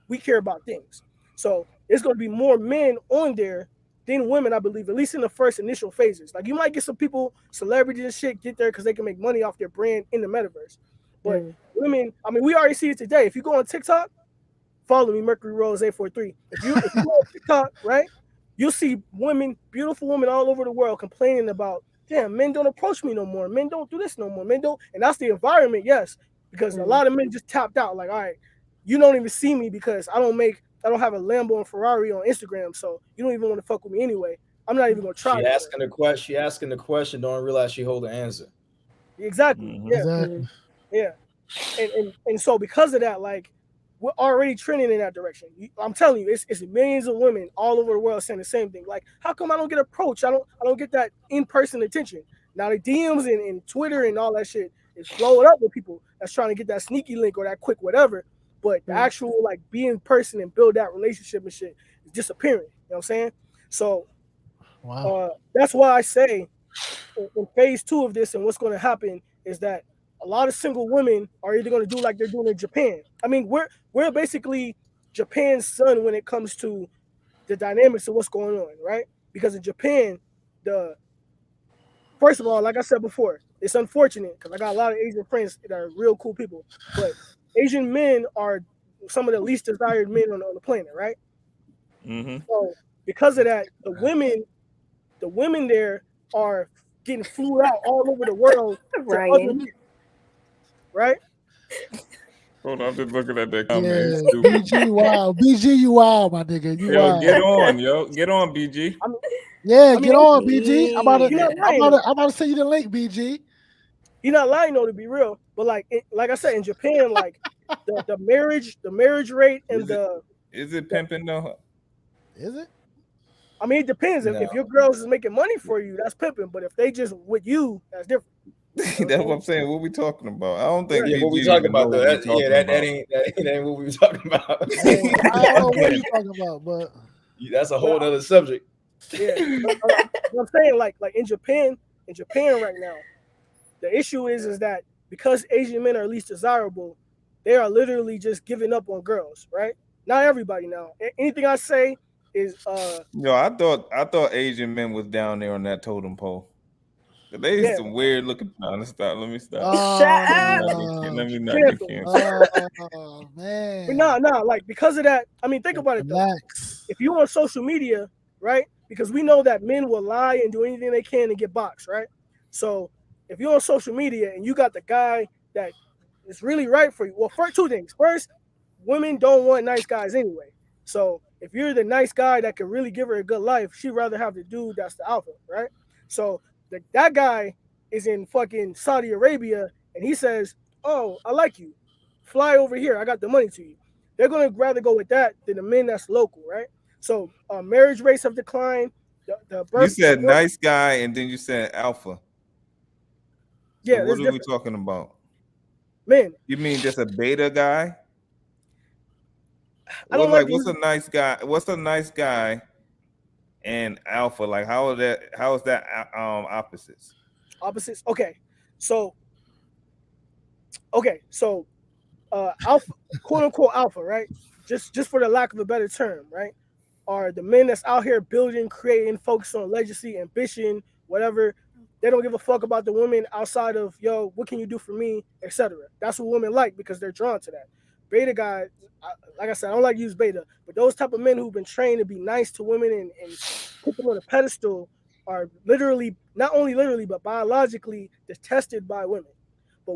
We care about things. So there's going to be more men on there than women, I believe, at least in the first initial phases. Like you might get some people, celebrities and shit, get there because they can make money off their brand in the metaverse. But women, I mean, we already see it today. If you go on TikTok, follow me, Mercury Rose 843. If you go on TikTok, right, you'll see women, beautiful women all over the world complaining about, damn, men don't approach me no more. Men don't do this no more. Men don't, and that's the environment, yes, because a lot of men just tapped out. Like, all right, you don't even see me because I don't have a Lambo and Ferrari on Instagram, so you don't even want to fuck with me anyway. I'm not even gonna try. She asking the question, don't realize she hold the answer. Exactly. Mhm. Yeah. Exactly. Yeah. And so because of that, like we're already trending in that direction. I'm telling you, it's millions of women all over the world saying the same thing. Like, how come I don't get approached? I don't get that in person attention. Now the DMs and Twitter and all that shit is blowing up with people that's trying to get that sneaky link or that quick whatever. But the actual like be in person and build that relationship and shit is disappearing. You know what I'm saying? So Wow. that's why I say in phase two of this and what's going to happen is that a lot of single women are either going to do like they're doing in Japan. I mean, we're basically Japan's son when it comes to the dynamics of what's going on, right? Because in Japan, the first of all, like I said before, it's unfortunate because I got a lot of Asian friends that are real cool people, but Asian men are some of the least desired men on the planet, right? Mm-hmm. So because of that, the women there are getting flew out all over the world to other Ryan. men, right? Hold on, I'm just looking at that comment. Yeah, It's stupid. BG, wow. BG, you wow, my nigga. You Yo, wow. get on, yo. Get on, BG. I mean, Yeah, I mean, get on, BG. you're not lying though. I'm about to send you the link, BG. You're not lying though, to be real. But like I said, in Japan, like the marriage rate and Is it the, is it the pimping though? Is it? I mean, it depends. If No. your girls is making money for you, that's pimping. But if they just with you, that's different. You know That's what what I'm I'm saying. What we talking about? I don't think saying? Yeah, what we BG talking even know about though? what we Yeah, talking about. that ain't what we was talking about. Yeah, I don't know what Yeah. you talking about, but That's a But whole other subject. yeah, but I'm saying like in Japan right now, the issue is that because Asian men are least desirable, they are literally just giving up on girls, right? Not everybody now. Anything I say is Yo, I thought Asian men was down there on that totem pole. They yeah, some weird looking. No, let's stop. Let me stop. Shut up. Let me not get cancel. canceled. oh But man. nah, like because of that, I mean think about it though. Relax. If you on social media, right? Because we know that men will lie and do anything they can to get boxed, right? So if you're on social media and you got the guy that is really right for you, well, first two things. First, women don't want nice guys anyway. So if you're the nice guy that can really give her a good life, she'd rather have the dude that's the alpha, right? So that guy is in fucking Saudi Arabia and he says, "Oh, I like you. Fly over here. I got the money to you." They're gonna rather go with that than the men that's local, right? So marriage rates have declined. The You birth, said nice guy, and then you said alpha. So yeah, what there's are we different talking about? men. You mean just a beta guy? I What don't like like to what's use a nice guy? What's a nice guy and alpha? Like how is that opposites? opposites. So alpha, quote unquote alpha, right? Just for the lack of a better term, right? Are the men that's out here building, creating, focused on legacy, ambition, whatever. They don't give a fuck about the women outside of yo, what can you do for me, etc. That's what women like because they're drawn to that. Beta guys, like I said, I don't like to use beta, but those type of men who've been trained to be nice to women and put them on a pedestal are literally, not only literally, but biologically detested by women. But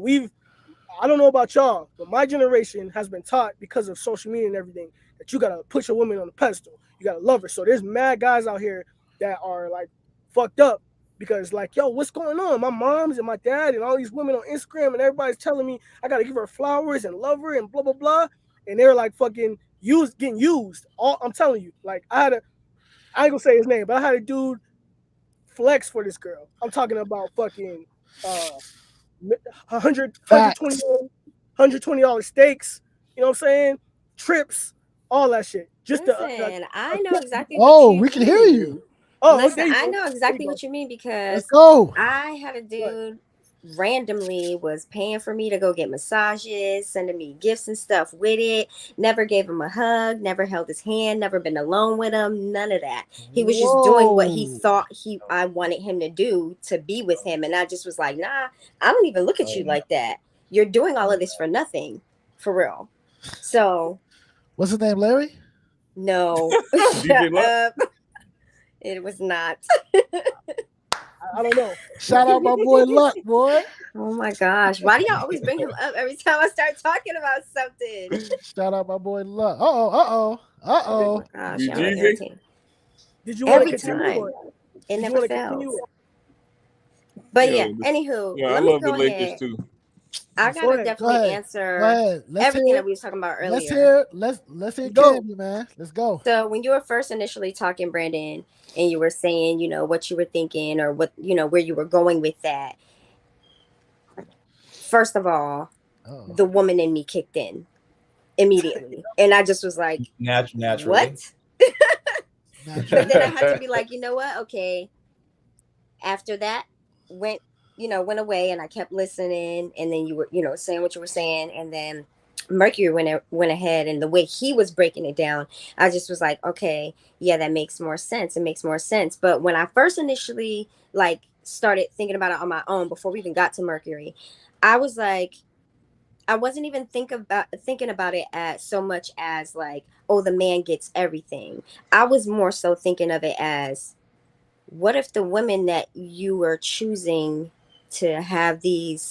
I don't know about y'all, but my generation has been taught because of social media and everything that you gotta put your woman on a pedestal. You gotta love her. So there's mad guys out here that are like fucked up because like, yo, what's going on? My mom's and my dad and all these women on Instagram and everybody's telling me I gotta give her flowers and love her and blah blah blah. And they're like fucking getting used. All I'm telling you, like I ain't gonna say his name, but I had a dude flex for this girl. I'm talking about fucking uh 120 Facts. $120 steaks, you know what I'm saying? Trips, all that shit. Just Listen, I know exactly what Oh, you we can hear you. mean. oh, Listen, there you I go. know There exactly you go. what you mean Let's because go. I had a dude randomly was paying for me to go get massages, sending me gifts and stuff with it. Never gave him a hug, never held his hand, never been alone with him, none of that. He was just doing what he Whoa. thought I wanted him to do to be with him. And I just was like, nah, I don't even look at you like that. You're doing all of this for nothing. For real. So What's his name, Larry? no. DJ Shut Luck? up. It was not. I don't know. Shout out my boy Luck, boy. Oh my gosh. Why do y'all always bring him up every time I start talking about something? Shout out my boy Luck. Uh Oh my oh. gosh, You y'all are Jeezy? irritating. Did you want to Every continue time. or It did you never want to continue? fails. Or? But Yo, yeah, anywho, yeah, I let me love the go Lakers ahead. too. I Go gotta ahead. Go definitely ahead. Go answer ahead. everything that we was talking about Let's earlier. hear let's hear Go. Candy, man. Let's go. So when you were first initially talking, Brandon, and you were saying, what you were thinking or what, where you were going with that, first of all, Oh. the woman in me kicked in immediately. And I just was like, Naturally. what? But then I Naturally. had to be like, you know what? Okay. After that went, went away and I kept listening. And then you were, saying what you were saying. And then Mercury went ahead and the way he was breaking it down, I just was like, okay, yeah, that makes more sense. It makes more sense. But when I first initially like started thinking about it on my own before we even got to Mercury, I was like, I wasn't even thinking about it as so much as like, oh, the man gets everything. I was more so thinking of it as, what if the women that you were choosing to have to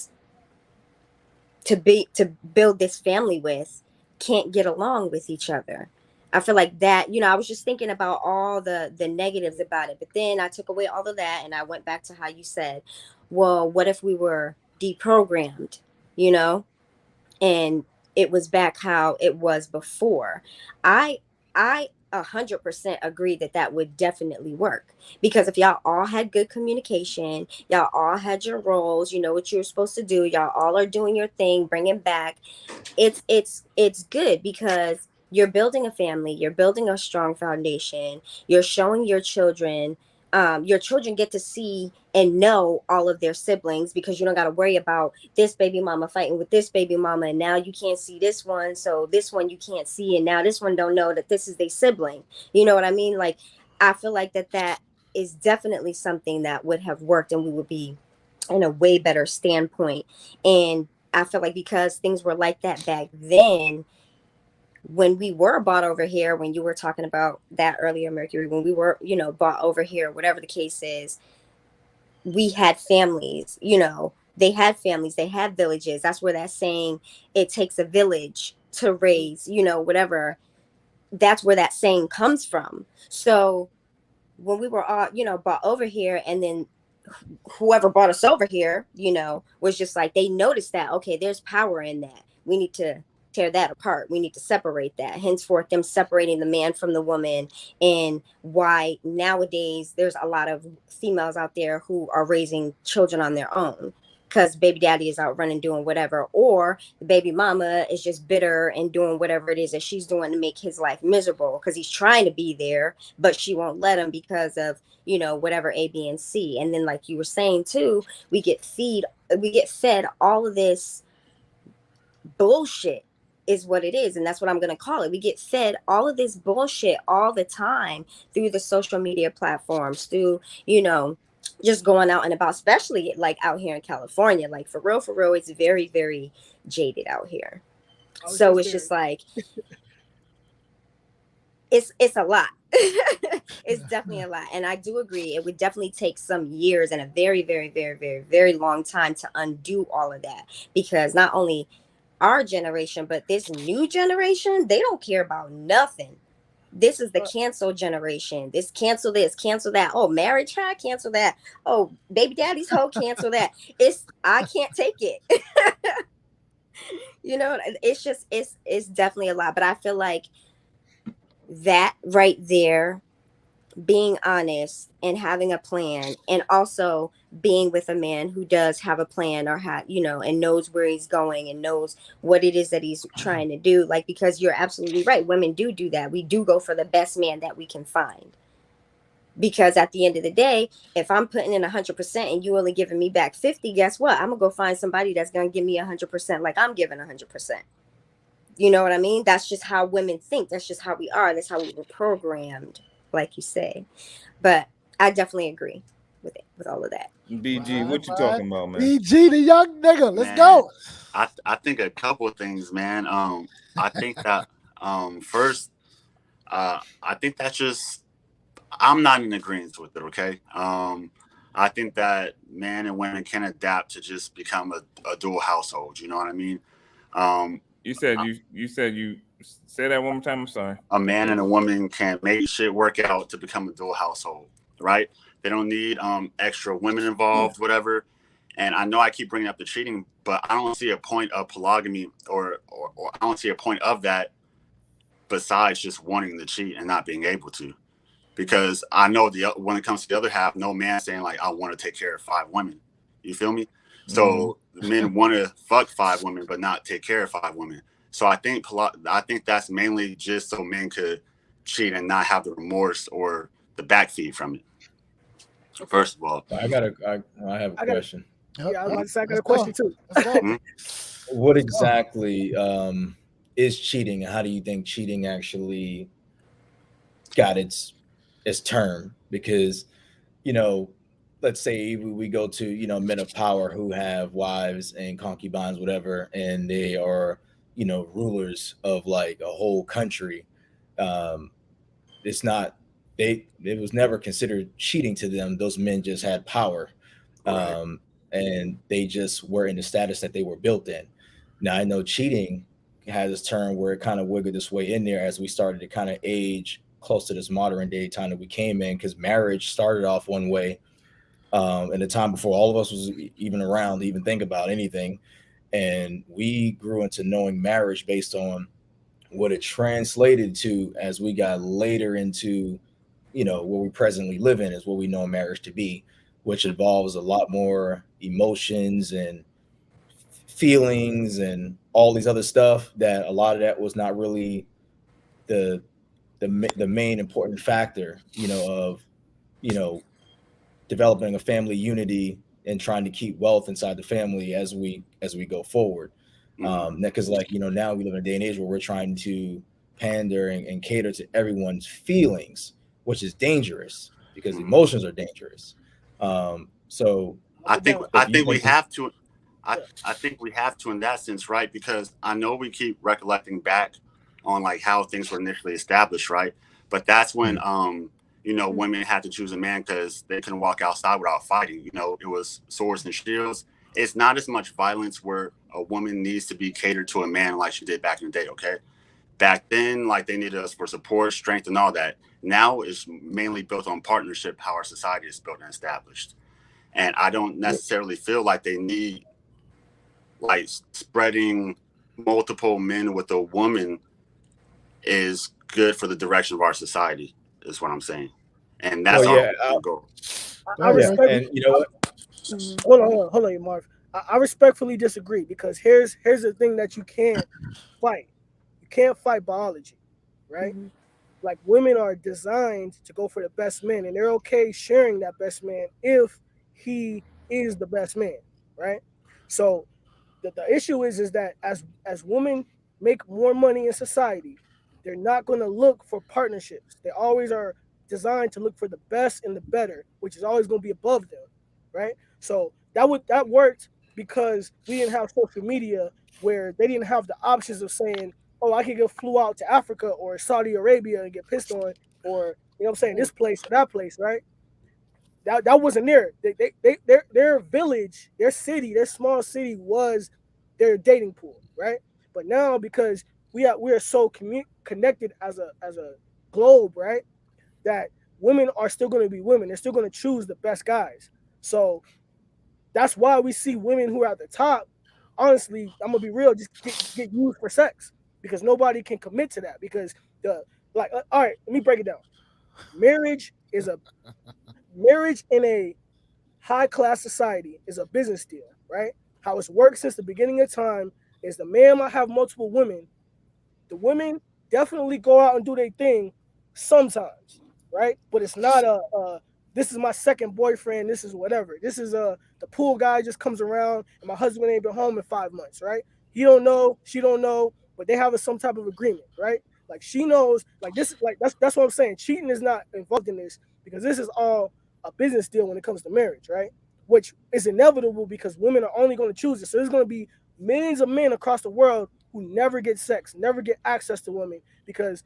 build this family with can't get along with each other? I feel like that, I was just thinking about all the negatives about it. But then I took away all of that and I went back to how you said, well, what if we were deprogrammed, you know? And it was back how it was before. I 100% agree that that would definitely work, because if y'all all had good communication, y'all all had your roles, you know what you're supposed to do, y'all all are doing your thing, bringing back, it's good, because you're building a family, you're building a strong foundation, you're showing your children get to see and know all of their siblings, because you don't got to worry about this baby mama fighting with this baby mama, and now you can't see this one, so this one you can't see, and now this one don't know that this is their sibling. You know what I mean? Like, I feel like that is definitely something that would have worked, and we would be in a way better standpoint. And I feel like because things were like that back then, when we were bought over here, when you were talking about that earlier, Mercury, when we were, bought over here, whatever the case is, we had families, they had families, they had villages. That's where that saying, it takes a village to raise, whatever, that's where that saying comes from. So when we were all, bought over here, and then whoever brought us over here, was just like, they noticed that, okay, there's power in that. We need to tear that apart. We need to separate that. Henceforth, them separating the man from the woman, and why nowadays there's a lot of females out there who are raising children on their own, because baby daddy is out running doing whatever, or the baby mama is just bitter and doing whatever it is that she's doing to make his life miserable, because he's trying to be there, but she won't let him because of whatever A, B, and C. And then, like you were saying too, we get fed all of this bullshit, is what it is. And that's what I'm going to call it. We get fed all of this bullshit all the time through the social media platforms, through, just going out and about, especially like out here in California. Like, for real, it's very, very jaded out here. So it's just like, it's a lot. It's definitely a lot. And I do agree. It would definitely take some years and a very, very, very, very, very long time to undo all of that. Because not only our generation, but this new generation, they don't care about nothing. This is the cancel generation. This, cancel that. Oh, marriage, huh? Cancel that. Oh, baby daddy's hoe, cancel that. I can't take it. It's just it's definitely a lot. But I feel like that right there, being honest and having a plan, and also being with a man who does have a plan, or and knows where he's going and knows what it is that he's trying to do, like, because you're absolutely right, women do that. We do go for the best man that we can find, because at the end of the day, if I'm putting in 100% and you only giving me back 50, guess what? I'm gonna go find somebody that's gonna give me 100%, like I'm giving 100%. You know what I mean? That's just how women think. That's just how we are. That's how we were programmed, like you say. But I definitely agree with it, with all of that. BG, what you Right. talking about, man? BG, the young nigga. Let's Man, go. I think a couple of things, man. I think that first, I think that's just I'm not in agreement with it. Okay. I think that men and women can adapt to just become a dual household. You know what I mean? Um, You said you say that one more time. I'm sorry. a man and a woman can make shit work out to become a dual household, right? They don't need extra women involved, whatever. And I know I keep bringing up the cheating, but I don't see a point of polygamy, or I don't see a point of that besides just wanting to cheat and not being able to. Because I know when it comes to the other half, no man saying like I want to take care of 5 women. You feel me? So men want to fuck 5 women, but not take care of 5 women. So I think that's mainly just so men could cheat and not have the remorse or the backfeed from it. First of all, I have a I got question. Yep, Yeah, I was yep. about to say I got a Let's question go. too. Let's go. What exactly is cheating, and how do you think cheating actually got its term? Because let's say we go to men of power who have wives and concubines, whatever, and they are rulers of like a whole country. Um, it's not it was never considered cheating to them. Those men just had power, right. and they just were in the status that they were built in. Now I know cheating has this term where it kind of wiggled its way in there as we started to kind of age close to this modern day time that we came in, because marriage started off one way in the time before all of us was even around to even think about anything, and we grew into knowing marriage based on what it translated to as we got later into what we presently live in, is what we know marriage to be, which involves a lot more emotions and feelings and all these other stuff, that a lot of that was not really the the main important factor of you know developing a family unity and trying to keep wealth inside the family as we go forward. Because like now we live in a day and age where we're trying to pander and cater to everyone's feelings, which is dangerous because emotions are dangerous. So I think if you we think have to. I think we have to in that sense, right? Because I know we keep recollecting back on like how things were initially established, right? But that's when women had to choose a man because they couldn't walk outside without fighting. It was swords and shields. It's not as much violence where a woman needs to be catered to a man like she did back in the day. Okay, back then, like they needed us for support, strength, and all that. Now it's mainly built on partnership, how our society is built and established. And I don't necessarily feel like they need like spreading multiple men with a woman is good for the direction of our society, is what I'm saying. And that's well, our yeah, goal. I Go yeah, ahead, respect. and you know what? Hold on, Marv. I respectfully disagree, because here's the thing that you can't fight. You can't fight biology, right? Like, women are designed to go for the best man, and they're okay sharing that best man if he is the best man, right? So the issue is that as women make more money in society, they're not going to look for partnerships. They always are designed to look for the best and the better, which is always going to be above them, right? So that worked because we didn't have social media, where they didn't have the options of saying, "Oh, I could get flew out to Africa or Saudi Arabia and get pissed on," or You know what I'm saying? This place or that place, right? That wasn't there. Their village, their city, their small city was their dating pool, right? But now because we are so connected as a globe, right? That women are still going to be women. They're still going to choose the best guys. So that's why we see women who are at the top. Honestly, I'm gonna be real. Just get used for sex because nobody can commit to that because the all right. Let me break it down. Marriage is a marriage in a high class society is a business deal, right? How it's worked since the beginning of time is the man might have multiple women. The women definitely go out and do their thing sometimes, right? But it's not this is my second boyfriend. This is whatever. This is the pool guy just comes around and my husband ain't been home in 5 months, right? He don't know, she don't know, but they have some type of agreement, right? Like she knows, like this, like that's what I'm saying. Cheating is not involved in this because this is all a business deal when it comes to marriage, right? Which is inevitable because women are only going to choose it. So there's going to be millions of men across the world who never get sex, never get access to women because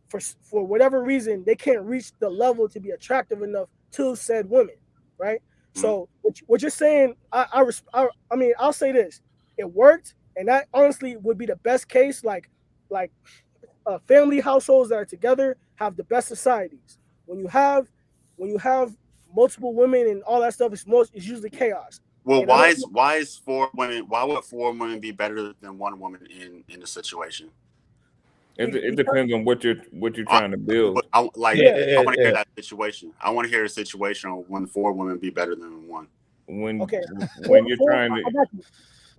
for whatever reason they can't reach the level to be attractive enough to said women, right? So what you're saying, I mean, I'll say this: it worked, and that honestly would be the best case. Like family households that are together have the best societies. When you have when you have multiple women and all that stuff, it's usually chaos. Well, And I don't. why is four women? Why would four women be better than one woman in a situation? It Because, depends on what you're I, trying to build. like yeah. I want to hear that situation. I want to hear a situation when four women be better than one. When Okay. when you're trying I to, got you.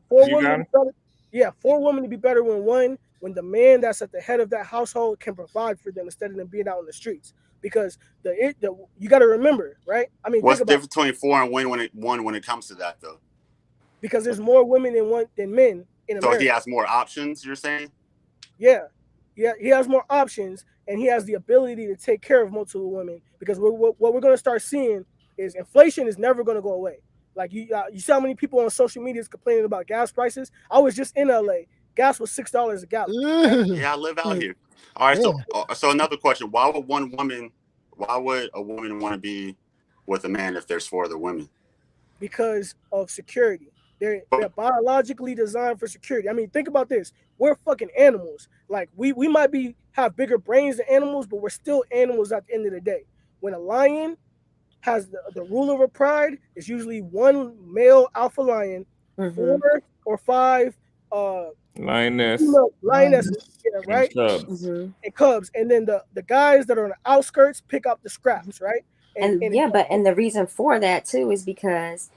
Four you women got to it. be better. Yeah, four women to be better when one, when the man that's at the head of that household can provide for them instead of them being out on the streets. Because the you got to remember, right? I mean, What's think the about it, difference between four and one when it comes to that though? because there's more women than men in So he America. has more options. You're saying? Yeah, yeah, he has more options and he has the ability to take care of multiple women. Because what we're going to start seeing is inflation is never going to go away. Like you see how many people on social media is complaining about gas prices. I was just in LA. Gas was $6 a gallon. Right? Yeah, I live out here. All right. Yeah. So another question: Why would a woman want to be with a man if there's four other women? Because of security. They're But biologically designed for security. I mean, think about this. We're fucking animals. Like we might be have bigger brains than animals, but we're still animals at the end of the day. When a lion has the ruler of pride, it's usually one male alpha lion, four Mm-hmm. or five uh Lioness female lionesses, yeah, and right? cubs. Mm-hmm. And cubs. And then the guys that are on the outskirts pick up the scraps, right? And And yeah, but and the reason for that too is because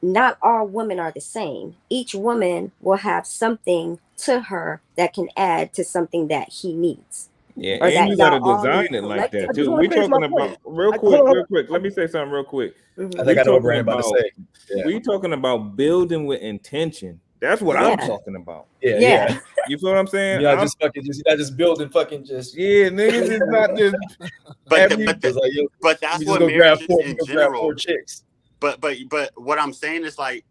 not all women are the same. Each woman will have something to her that can add to something that he needs, Yeah, or and that you got y'all to all design need it like that I just too. want We to finish my talking point. about real Hold quick, on, hold real quick. on. Let me say something real quick. I Mm-hmm. We think I know what talking Brandon about to about say. Yeah, we talking about building with intention. That's what I'm Yeah, talking about. yeah, yeah. yeah. You feel what I'm saying? You're not just fucking just you're not just building fucking just Yeah, niggas is not just but every. just like yo, but let me that's just what go grab marriage is four, let me in go grab four general. chicks. But what I'm saying is like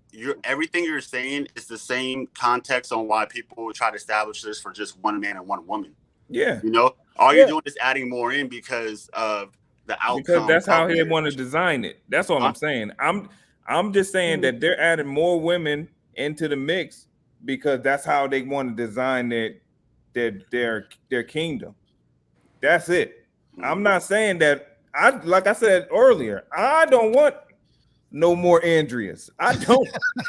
everything you're saying is the same context on why people try to establish this for just one man and one woman. Yeah, You know, all you're Yeah, doing is adding more in because of the because outcome that's how of they want to marriage. design it. That's all Huh? I'm saying. I'm just saying Mhm. that they're adding more women into the mix because that's how they want to design their kingdom. That's it. I'm Mm-hmm. not saying that like I said earlier, I don't want no more Andreas. I don't.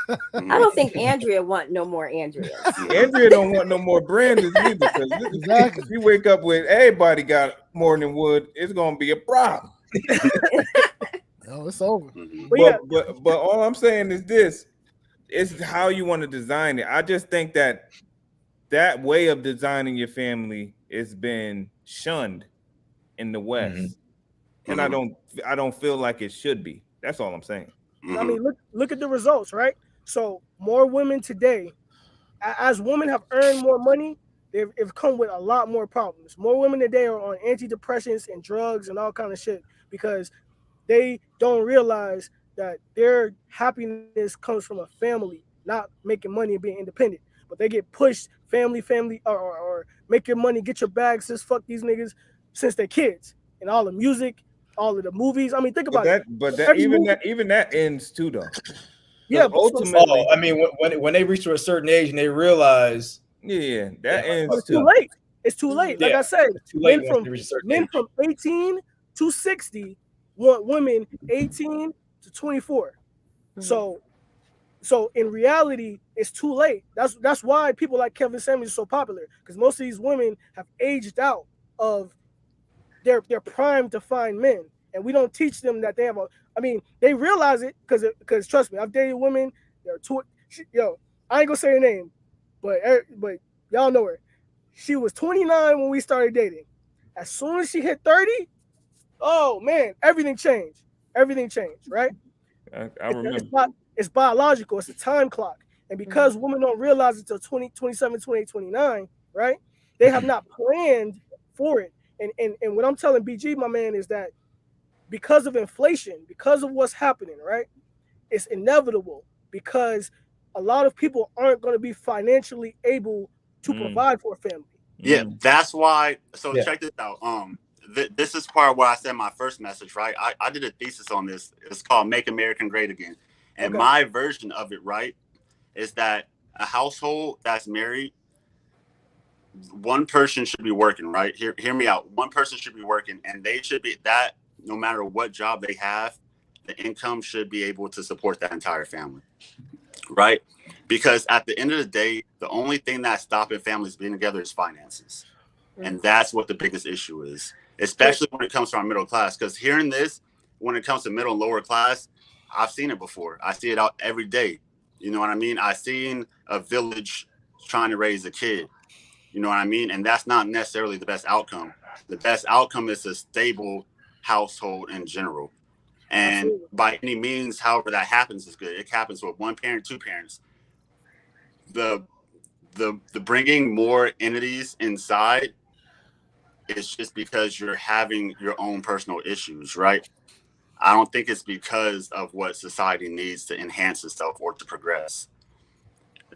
I Mm-hmm. don't think Andrea want no more Andreas. Mm-hmm. Andrea don't want no more Brandons neither. Because Exactly. you wake up with everybody got more than wood, it's gonna be a problem. Oh, it's over. Mm-hmm. but yeah, But all I'm saying is this: it's how you want to design it. I just think that way of designing your family has been shunned in the Mm-hmm. West, and I Mm-hmm. don't feel like it should be. That's all I'm saying. I Mm-hmm. mean, look at the results, right? So more women today, as women have earned more money, they've come with a lot more problems. More women today are on antidepressants and drugs and all kind of shit because they don't realize that their happiness comes from a family, not making money and being independent. But they get pushed family, or make your money, get your bags, just fuck these niggas since they're kids. and all the music, all of the movies. I mean, think But about it. that Every movie, even that ends too though. yeah, Because but ultimately, I mean, when they reach to a certain age and they realize, yeah, yeah, that ends it's too too. late. It's too late. Like yeah, I said, it's too late men once from they reach a certain men age. from 18 to 60 want women 18 to 24. So in reality, it's too late. That's why people like Kevin Samuels are so popular, because most of these women have aged out of their prime to find men, and we don't teach them that they have a. I mean, they realize it because trust me, I've dated women. They're two. Yo, I ain't gonna say her name, but y'all know her. She was 29 when we started dating. As soon as she hit 30, oh man, everything changed. Everything changed, right? I It's remember. not, it's biological. It's a time clock. And because women don't realize it until 20, 27, 28, 29, right? They have not planned for it. And what I'm telling BG, my man, is that because of inflation, because of what's happening, right? It's inevitable because a lot of people aren't going to be financially able to Mm, provide for a family. Yeah, mm, that's why. So Yeah. check this out. This is part where I said my first message, right? I did a thesis on this. It's called "Make American Great Again," and Okay. my version of it, right, is that a household that's married, one person should be working, right? Hear me out. One person should be working, and they should be that. No matter what job they have, the income should be able to support that entire family, right? Because at the end of the day, the only thing that's stopping families being together is finances. And that's what the biggest issue is, So especially when it comes to our middle class. Because hearing this, when it comes to middle and lower class, I've seen it before. I see it out every day. You know what I mean? I've seen a village trying to raise a kid. You know what I mean? And that's not necessarily the best outcome. The best outcome is a stable household in general. And absolutely. by any means, however that happens is good. It happens with one parent, two parents. The the bringing more entities inside, it's just because you're having your own personal issues, right? I don't think it's because of what society needs to enhance itself or to progress.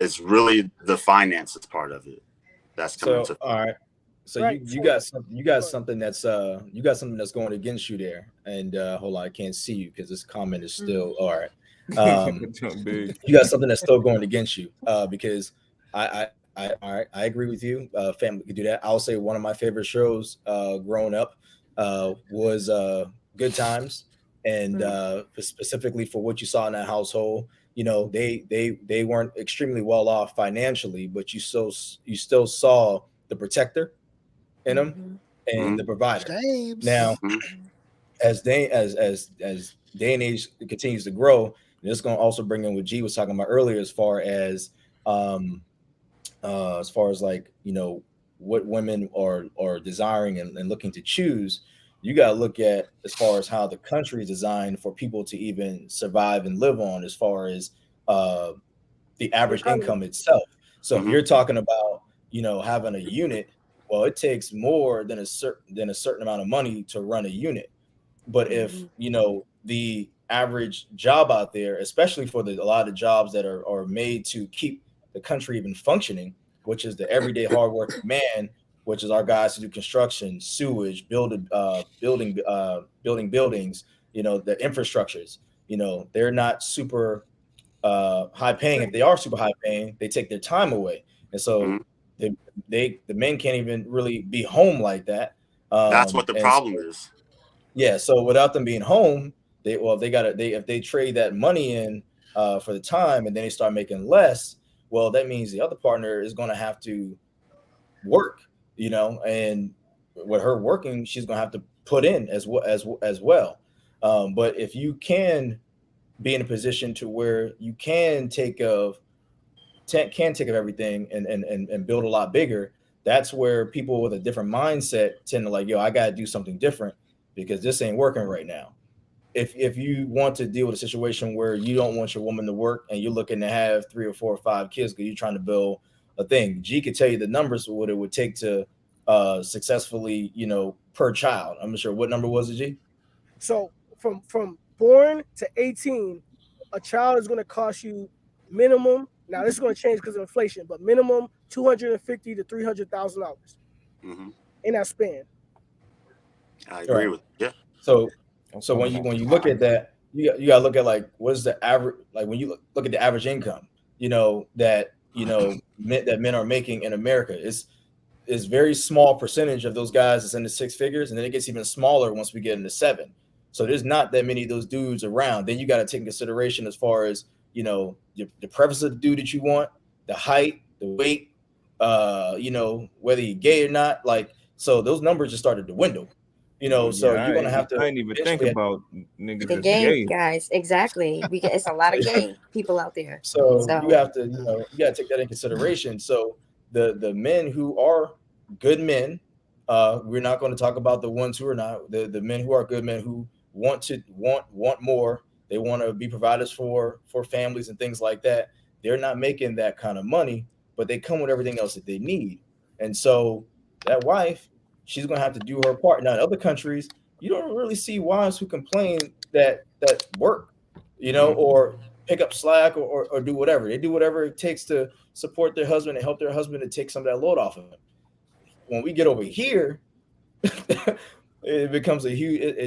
It's really the finances part of it that's coming So into. all right. So Right. you So got something you got go ahead. something that's you got something that's going against you there. And hold on, I can't see you because this comment is still all right. Jump big. You got something that's still going against you because all right, I agree with you. Family could do that. I'll say one of my favorite shows growing up was Good Times, and specifically for what you saw in that household. You know, they weren't extremely well off financially, but you still saw the protector in them and the Mhm. provider. Now, James. Mhm. as day and age continues to grow, and it's going to also bring in what G was talking about earlier, um, as far as like what women are desiring and looking to choose. You got to look at as far as how the country is designed for people to even survive and live on, as far as uh, the The average economy. income itself. So if Mhm. you're talking about having a unit, well, it takes more than a certain amount of money to run a unit. But if the average job out there, especially for a lot of jobs that are made to keep the country even functioning, which is the everyday hardworking man, which is our guys who do construction, sewage, building buildings, the infrastructures, they're not super high paying. If they are super high paying, they take their time away, and so Mhm. the men can't even really be home like that. That's what the And so problem is. yeah, so without them being home, if they trade that money in for the time, and then they start making less, well, that means the other partner is going to have to work, and with her working, she's going to have to put in as well. But if you can be in a position to where you can take of everything and build a lot bigger, that's where people with a different mindset tend to like, yo, I got to do something different because this ain't working right now. If you want to deal with a situation where you don't want your woman to work and you're looking to have 3 or 4 or 5 kids because you're trying to build a thing, G could tell you the numbers of what it would take to successfully, per child. I'm not sure what number was it, G. So from born to 18, a child is going to cost you minimum. Now this is going to change because of inflation, but minimum $250 to $300,000 Mhm. in that span. I agree Right. with yeah. So I'm so coming when off you the look high. at that, you got to look at like what is the average, like when you look at the average income, that men are making in America is very small percentage of those guys is in the six figures, and then it gets even smaller once we get into seven. So there's not that many of those dudes around. Then you got to take in consideration as far as the preference of the dude that you want, the height, the weight, whether you're gay or not. Like, so those numbers just started to dwindle. Oh So yeah, you're gonna have I to ain't even think eventually. about niggas The that's gay gay. guys, exactly. It's a lot of gay people out there. So you So have to, you got to take that in consideration. So the men who are good men, we're not going to talk about the ones who are not. The men who are good men who want more. They want to be providers for families and things like that. They're not making that kind of money, but they come with everything else that they need. And so that wife, she's going to have to do her part. Now in other countries, you don't really see wives who complain that work, or pick up slack or do whatever. They do whatever it takes to support their husband and help their husband to take some of that load off of them. When we get over here, it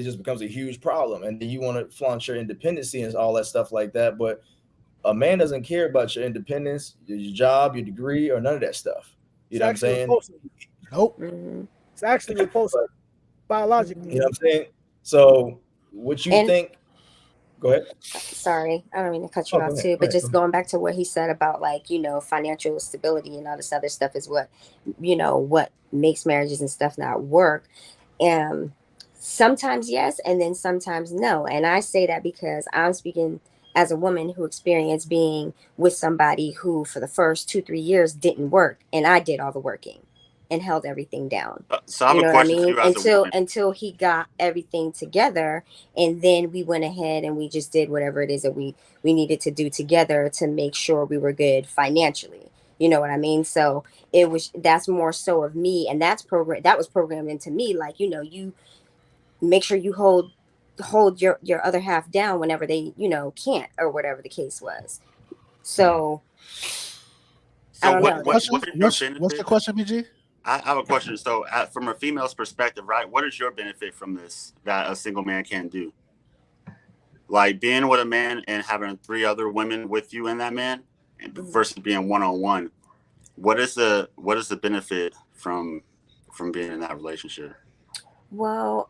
just becomes a huge problem. And then you want to flaunt your independency and all that stuff like that. But a man doesn't care about your independence, your job, your degree, or none of that stuff. You It's know what I'm actually saying? repulsive. Nope. mhm, It's actually repulsive But biologically. you know what I'm saying? So what you and think? Go ahead. sorry, I don't mean to cut you Oh, go off ahead. too, Go but ahead. Go just ahead. going back to what he said about, like, financial stability and all this other stuff is what, what makes marriages and stuff not work. Um, Sometimes yes, and then sometimes no. And I say that because I'm speaking as a woman who experienced being with somebody who, for the first 2, 3 years, didn't work, and I did all the working and held everything down. So I have You a know what I question for mean? you as a Until woman. until he got everything together, and then we went ahead and we just did whatever it is that we needed to do together to make sure we were good financially. You know what I mean? So that's more so of me, and that was programmed into me, like, you make sure you hold your other half down whenever they can't, or whatever the case was. So I So don't know. Question? what is your What's your benefit? question, BG? I have a question. So from a female's perspective, right? What is your benefit from this that a single man can't do? Like being with a man and having three other women with you and that man, versus being one on one. What is the benefit from being in that relationship? Well,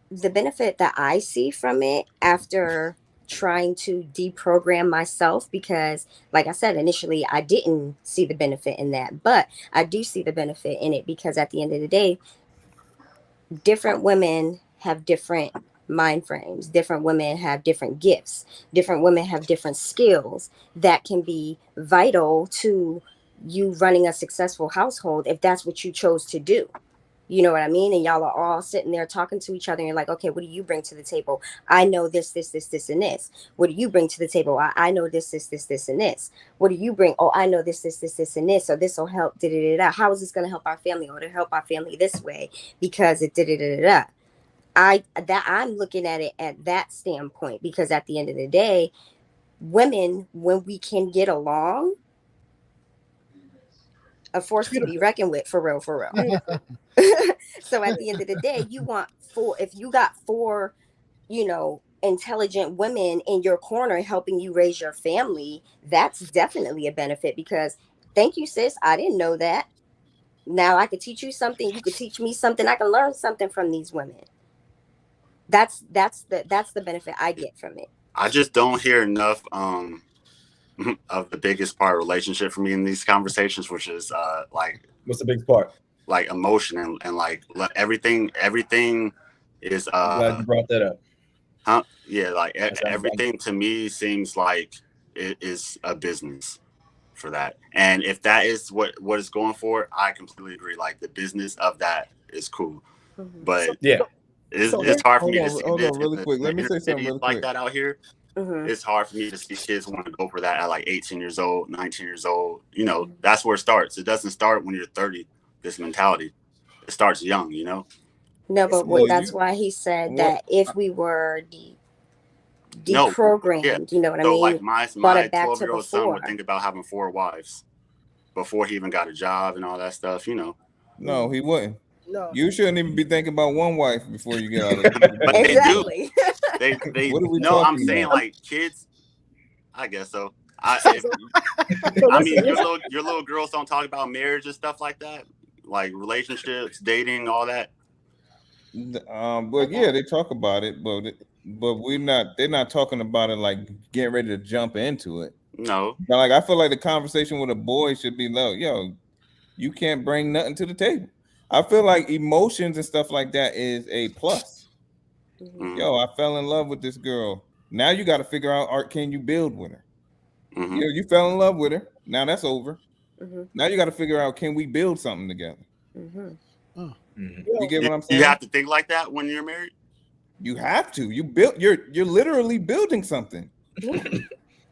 the benefit that I see from it after trying to deprogram myself, because, like I said, initially I didn't see the benefit in that, but I do see the benefit in it, because at the end of the day, different women have different mind frames, different women have different gifts, different women have different skills that can be vital to you running a successful household, if that's what you chose to do. You know what I mean? And y'all are all sitting there talking to each other, and you're like, okay, what do you bring to the table? I know this, and this. What do you bring to the table? I know this, and this. What do you bring? Oh, I know this, and this. So this will help. Da, da, da, da. How is this going to help our family? Or to help our family this way, because it da, da, da, da, da. I'm looking at it at that standpoint, because at the end of the day, women, when we can get along, a It's force to be beautiful. reckoned with, for real, for real. Beautiful. So at the end of the day, you want four, if you got four, intelligent women in your corner helping you raise your family, that's definitely a benefit, because thank you, sis, I didn't know that. Now I could teach you something, you could teach me something, I can learn something from these women. That's the benefit I get from it. I just don't hear enough of the biggest part of relationship for me in these conversations, which is What's the big part? like emotion and everything is I'm glad you brought that up. huh, yeah, like I'm everything to me seems like it is a business for that. And if that is what it's going for, I completely agree. Like the business of that is cool, Mm-hmm. but Yeah. So it's here's hard for Hold me to on, see hold this on, in really the, quick. in the Let me inner say something cities really like quick. that out here. Mm-hmm. It's hard for me to see kids want to go for that at like 18 years old, 19 years old. That's where it starts. It doesn't start when you're 30. This mentality, it starts young. No, it's but Yeah, that's you why he said what? that if we were No, yeah. deprogrammed, you know what I So like mean, my brought my it back to 12-year-old son would before. think about having four wives before he even got a job and all that stuff. No, he wouldn't. No. You shouldn't even be thinking about one wife before you get out of it. But they do. Exactly. They What are we no, I'm talking saying about? like kids. I guess so. So, so, so I listen, mean, listen. your little girls don't talk about marriage and stuff like that, like relationships, dating, all that. But yeah, they talk about it, but we're not. They're not talking about it like getting ready to jump into it. No. Now, like I feel like the conversation with a boy should be like, yo, you can't bring nothing to the table. I feel like emotions and stuff like that is a plus. Mhm. Yo, I fell in love with this girl. Now you got to figure out, art, can you build with her? Mm-hmm. You fell in love with her. Now that's over. Mhm. Now you got to figure out, can we build something together? Mhm. Mhm. You get Yo, what I'm You saying? have to think like that when you're married. You have to. You're literally building something. Yeah.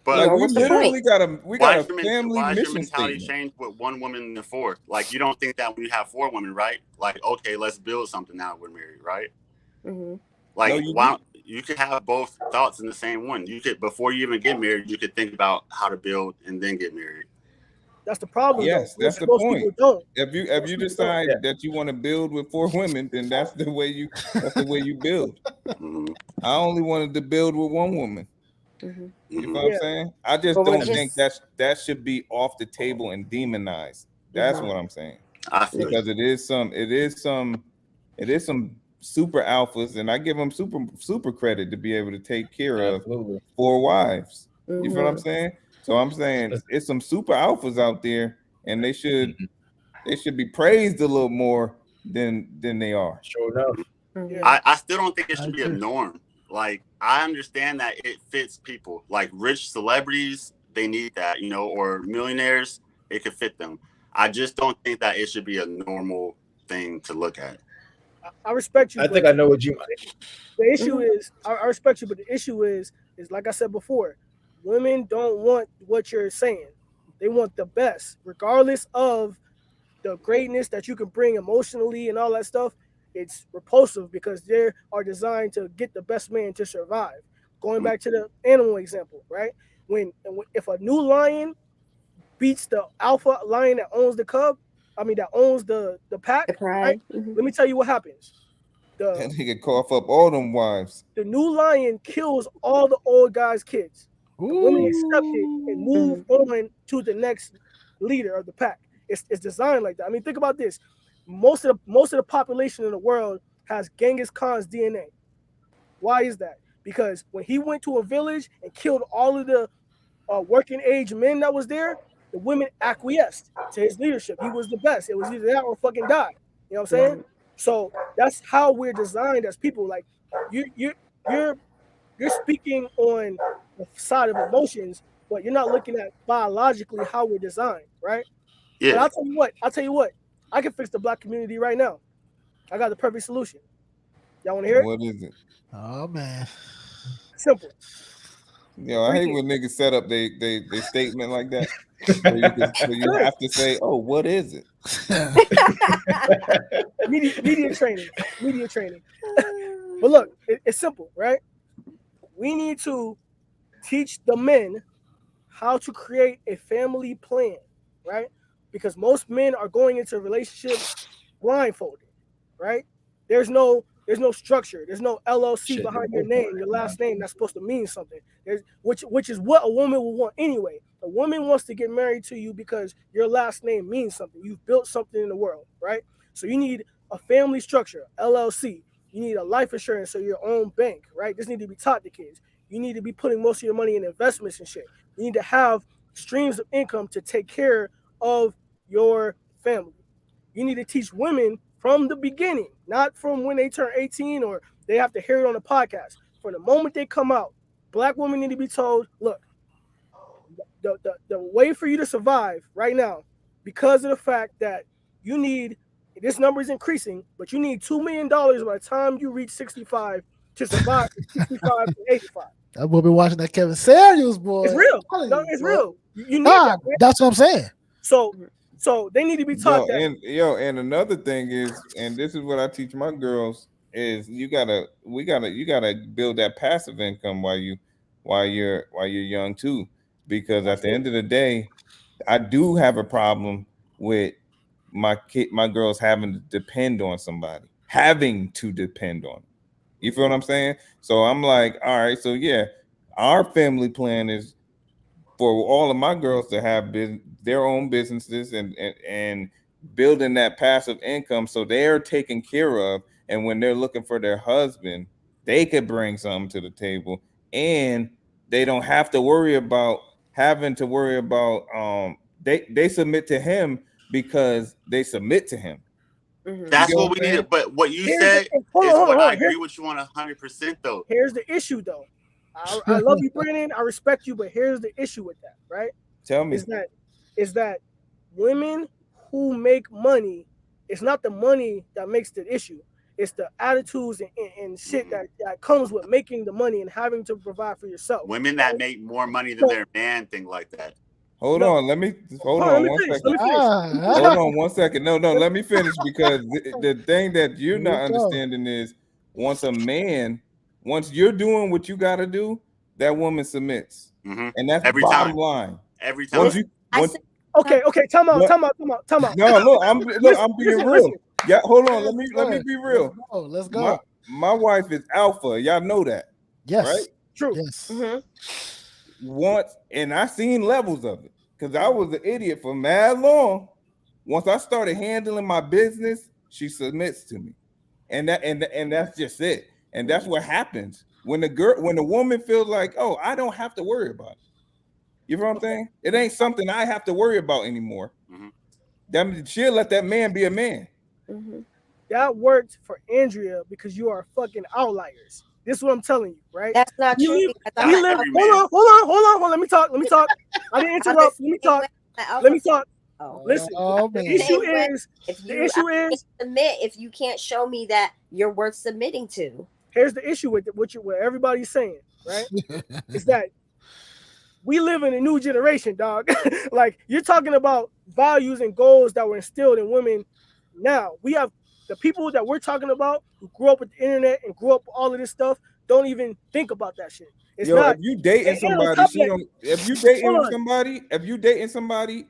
But Like Or we what's the point? literally got a family why is your mission mentality statement. changed with one woman than four? Like you don't think that when you have four women, right? Like okay, let's build something now we're married, right? Mhm. No, Like you why do. don't you could have both thoughts in the same one. You could before you even get married, you could think about how to build and then get married. that's the problem though. Yes, that's the Most point. people don't. If Most you people don't. decide Yeah. that you want to build with four women, then that's the way you build. Mm-hmm. I only wanted to build with one woman. Mhm. You feel Mm-hmm. what I'm Yeah. saying? I just But we're don't think just. that should be off the table and demonized. That's Mhm. what I'm saying. I feel you. Because it is some super alphas, and I give them super credit to be able to take care of Absolutely. four wives. You feel what I'm Mhm. saying? So I'm saying it's some super alphas out there, and Mhm. they should be praised a little more than they are. Sure enough. Yeah. Mhm. I still don't think it I should be a agree. norm. Like I understand that it fits people. Like rich celebrities, they need that, or millionaires, it could fit them. I just don't think that it should be a normal thing to look at. I respect you, I think but I know what you. the issue Mhm. is, I respect you, but the issue is like I said before, women don't want what you're saying. They want the best, regardless of the greatness that you can bring emotionally and all that stuff. It's repulsive because they are designed to get the best man to survive. Going back to the animal example, right? If a new lion beats the alpha lion that owns the cub, I mean that owns the The pack, right? pride. Mhm. Let me tell you what happens. The That nigga cough up all them wives. the new lion kills all the old guy's kids. The women accept it and Ooh. move Mhm. on to the next leader of the pack. It's designed like that. I mean, think about this. Most of the population in the world has Genghis Khan's DNA. Why is that? Because when he went to a village and killed all of the working age men that was there, the women acquiesced to his leadership. He was the best. It was either that or fucking die. You know what I'm saying? Mhm. So that's how we're designed as people. Like you you're you're speaking on the side of emotions, but you're not looking at biologically how we're designed, right? And Yeah. I'll tell you what, I can fix the black community right now. I got the perfect solution. Y'all want to hear it? What is it? Oh man. Simple. Yo, I Three hate things. when niggas set up they statement like that. So you Good. have to say, oh, what is it? Media training. Media training. But look, it's simple, right? We need to teach the men how to create a family plan, right? Because most men are going into relationships blindfolded, right? There's no structure. There's no LLC Shit, they're behind your both name, blind. your last name that's supposed to mean something. There's which is what a woman will want anyway. A woman wants to get married to you because your last name means something. You've built something in the world, right? So you need a family structure, LLC. You need a life insurance or your own bank, right? This need to be taught to kids. You need to be putting most of your money in investments and shit. You need to have streams of income to take care of your family. You need to teach women from the beginning, not from when they turn 18 or they have to hear it on a podcast. From the moment they come out, black women need to be told, look, the way for you to survive right now, because of the fact that you need, this number is increasing, but you need $2 million by the time you reach 65 to survive from 65 to 85. That boy been watching that Kevin Samuels, boy. It's I'm real. telling No, you, it's bro. real. You need Nah, that, man. that's what I'm saying. So they need to be taught that. And another thing is, and this is what I teach my girls is you gotta build that passive income while you're young too, because at the end of the day, I do have a problem with my girls having to depend on somebody, having to depend on. You feel what I'm saying? So I'm like, all right, so yeah, our family plan is for all of my girls to have their own businesses and building that passive income so they're taken care of, and when they're looking for their husband they could bring something to the table, and they don't have to worry about having to worry about they submit to him because they submit to him. You That's get what what I'm we saying? needed. But what you Here's the said hold on, is hold on, what hold I on. Here, agree with you on 100% though. here's the issue though. I love you, Brandon. I respect you, but here's the issue with that, right? Tell me. Is that women who make money, it's not the money that makes the issue. It's the attitudes and shit that comes with making the money and having to provide for yourself. Women that Right? make more money than So their man think like that. Hold no, on, hold hold on, let on me one finish. Let second. me finish. Hold on one second. No, let me finish because the thing that you're Here we not go. understanding is once you're doing what you got to do, that woman submits, Hmm. and that's Every bottom time. line. Every Once time. Listen, you I once said, okay, time out, what? time out, time out, time out. No, I'm being Listen, real. listen. Yeah, hold on. Yes, Let me sir. be Let's real. go. Let's My go. my wife is alpha. Y'all know that, right? Yes. True. Yes. Once, and I seen levels of it because I was an idiot for mad long. Once I started handling my business, she submits to me, and that's just it. And that's what happens when the woman feels like, oh, I don't have to worry about it. You know what I'm saying? It ain't something I have to worry about anymore. Hmm. That she'll let that man be a man. That worked for Andrea because you are fucking outliers. This is what I'm telling you, right? that's not We true live, because I'm we an Not live. every Hold man. on, hold on, hold on, hold on. Let me talk. Let me talk. I didn't I'm the interrupt. Let me same talk. way. I'm an Let alpha. me talk. Oh, Listen. Oh The the man. issue same way. is. If The you, I issue can't is. submit if you can't show me that you're worth submitting to. Here's the issue with what everybody's saying, right? Is that we live in a new generation, dog. Like you're talking about values and goals that were instilled in women. Now we have the people that we're talking about who grew up with the internet and grew up with all of this stuff don't even think about that shit. It's Yo, if not. you dating And on somebody, top of she that, don't. hold on. If you dating somebody,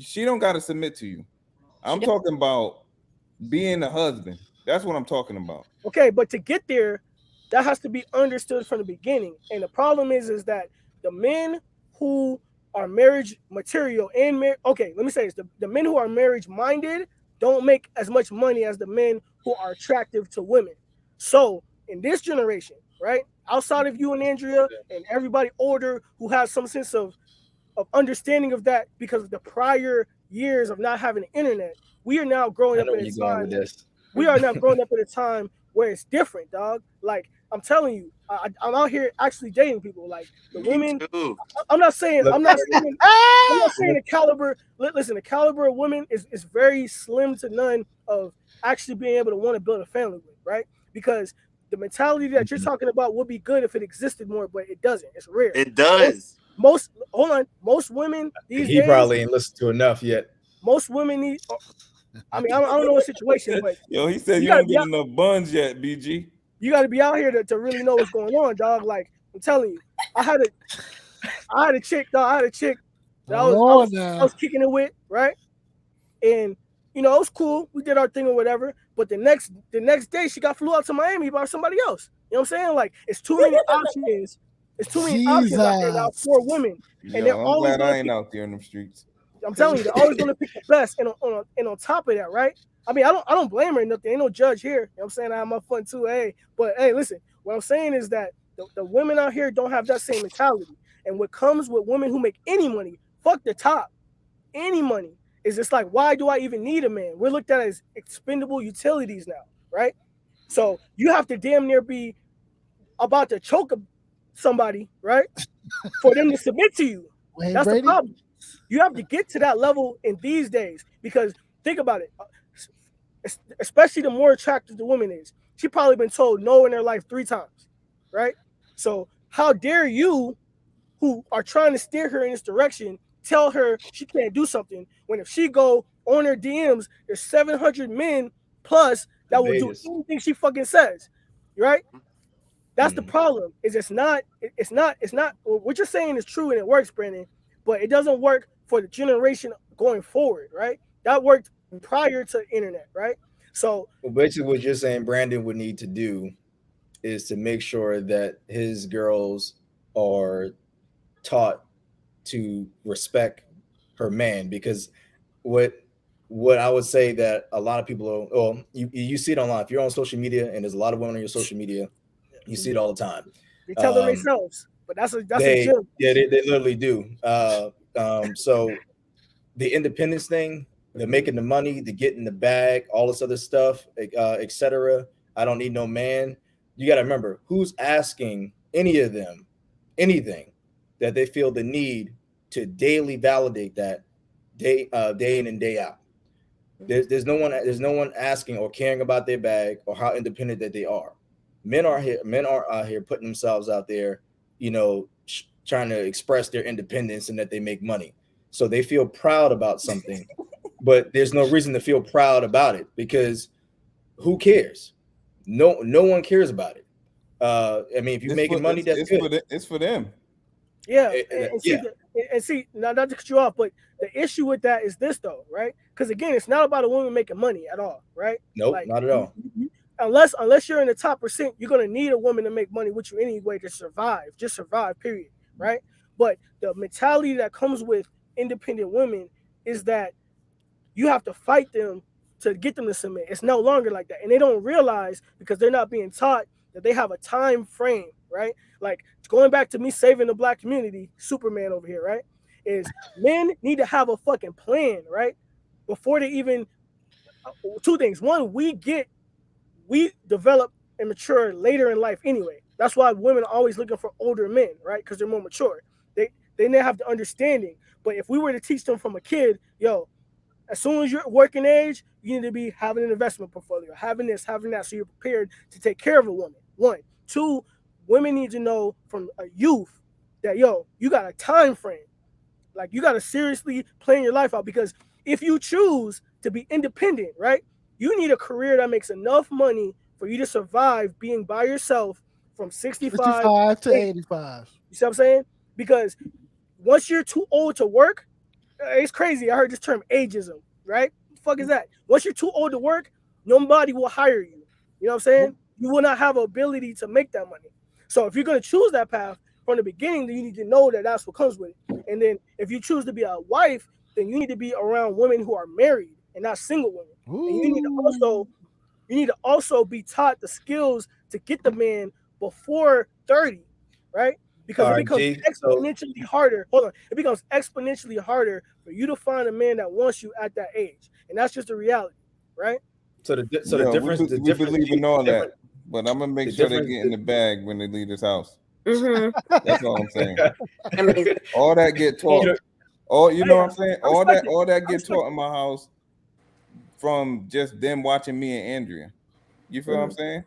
she don't got to submit to you. She I'm don't. talking about being a husband. That's what I'm talking about. Okay, but to get there, that has to be understood from the beginning. And the problem is that the men who are marriage material and okay, let me say this: the men who are marriage minded don't make as much money as the men who are attractive to women. So in this generation, right, outside of you and Andrea and everybody older who has some sense of understanding of that because of the prior years of not having the internet, we are now growing I up know in where a you're going time with this. we are now growing up at a time where it's different, dog. Like I'm telling you, I'm out here actually dating people. Like the Me women, too. I'm not saying, Look, I'm not saying, I'm not saying look, the caliber. Listen, the caliber of women is very slim to none of actually being able to want to build a family with, right? Because the mentality that you're talking about would be good if it existed more, but it doesn't. It's rare. It Most, does. hold on, most women these he days, probably ain't listened to enough yet. most women need. I mean, I don't know what situation, but Yo, he said you you gotta don't be get out. enough buns yet, BG. You got to be out here to really know what's going on, dog. Like I'm telling you, I had a I had a chick, dog. I had a chick that I was Hold I on was I now. was kicking it with, right? And it was cool. We did our thing or whatever. But the next day, she got flew out to Miami by somebody else. You know what I'm saying? Like it's too many options. It's too many options out there now Jesus. for women, and they're Yo, I'm always glad gonna I ain't pick. out there in them streets. I'm telling you, they're always gonna pick the best. And on top of that, right? I mean, I don't blame her or nothing. Ain't no judge here. You know what I'm saying? I have my fun too. Hey, but hey, listen, what I'm saying is that the women out here don't have that same mentality. And what comes with women who make any money, fuck the top, any money, is just like, why do I even need a man? We're looked at as expendable utilities now, right? So you have to damn near be about to choke somebody, right? For them to submit to you. Wayne That's the Brady? problem. You have to get to that level in these days because think about it. Especially the more attractive the woman is, she probably been told no in her life 3 times, right? So how dare you, who are trying to steer her in this direction, tell her she can't do something when if she go on her DMs, there's 700 men plus The that will do betas. anything she fucking says, right? That's the Mm. problem. Is it's not what you're saying is true and it works, Brandon, but it doesn't work for the generation going forward, right? That worked prior to internet, right? So Well, basically, what you're saying, Brandon would need to do is to make sure that his girls are taught to respect her man, because what what I would say that a lot of people are, well, you see it online. If you're on social media and there's a lot of women on your social media, you see it all the time. they tell them themselves, but that's a gym. They literally do. So the independence thing, the making the money, the getting the bag, all this other stuff, etc. I don't need no man. You got to remember who's asking any of them anything that they feel the need to daily validate that day in and day out. There's no one asking or caring about their bag or how independent that they are. Men are out here putting themselves out there, trying to express their independence and that they make money. So they feel proud about something, but there's no reason to feel proud about it because who cares? No one cares about it. I mean, if you're making money, that's good. It's for them. Yeah, and see, not to cut you off, but the issue with that is this though, right? Because again, it's not about a woman making money at all, right? Nope, like, not at all. Unless you're in the top percent, you're gonna need a woman to make money with you anyway to survive, just survive, period, right? But the mentality that comes with independent women is that you have to fight them to get them to submit. It's no longer like that, and they don't realize because they're not being taught that they have a time frame, right? Like going back to me saving the black community, Superman over here, right? Is men need to have a fucking plan, right? Before they even two things. One, we develop and mature later in life anyway. That's why women are always looking for older men, right? Because they're more mature. They now have the understanding. But if we were to teach them from a kid, yo, as soon as you're working age, you need to be having an investment portfolio, having this, having that, so you're prepared to take care of a woman. One. Two, women need to know from a youth that, yo, you got a time frame. Like, you got to seriously plan your life out because if you choose to be independent, right, you need a career that makes enough money for you to survive being by yourself from 65 to 85. You see what I'm saying? Because once you're too old to work, it's crazy. I heard this term ageism, right? What the fuck is that? Once you're too old to work, nobody will hire you. You know what I'm saying? You will not have ability to make that money. So if you're going to choose that path from the beginning, then you need to know that that's what comes with it. And then if you choose to be a wife, then you need to be around women who are married and not single women. Ooh. And you need to also be taught the skills to get the man before 30, right? Because it becomes exponentially harder. Hold on. It becomes exponentially harder for you to find a man that wants you at that age. And that's just the reality, right? So the difference, we believe in all that, but I'm gonna make sure they get in the bag when they leave this house. Mm-hmm. That's all I'm saying. I mean, All that get taught. You know what I'm saying? All that get taught in my house from just them watching me and Andrea. You feel what I'm saying?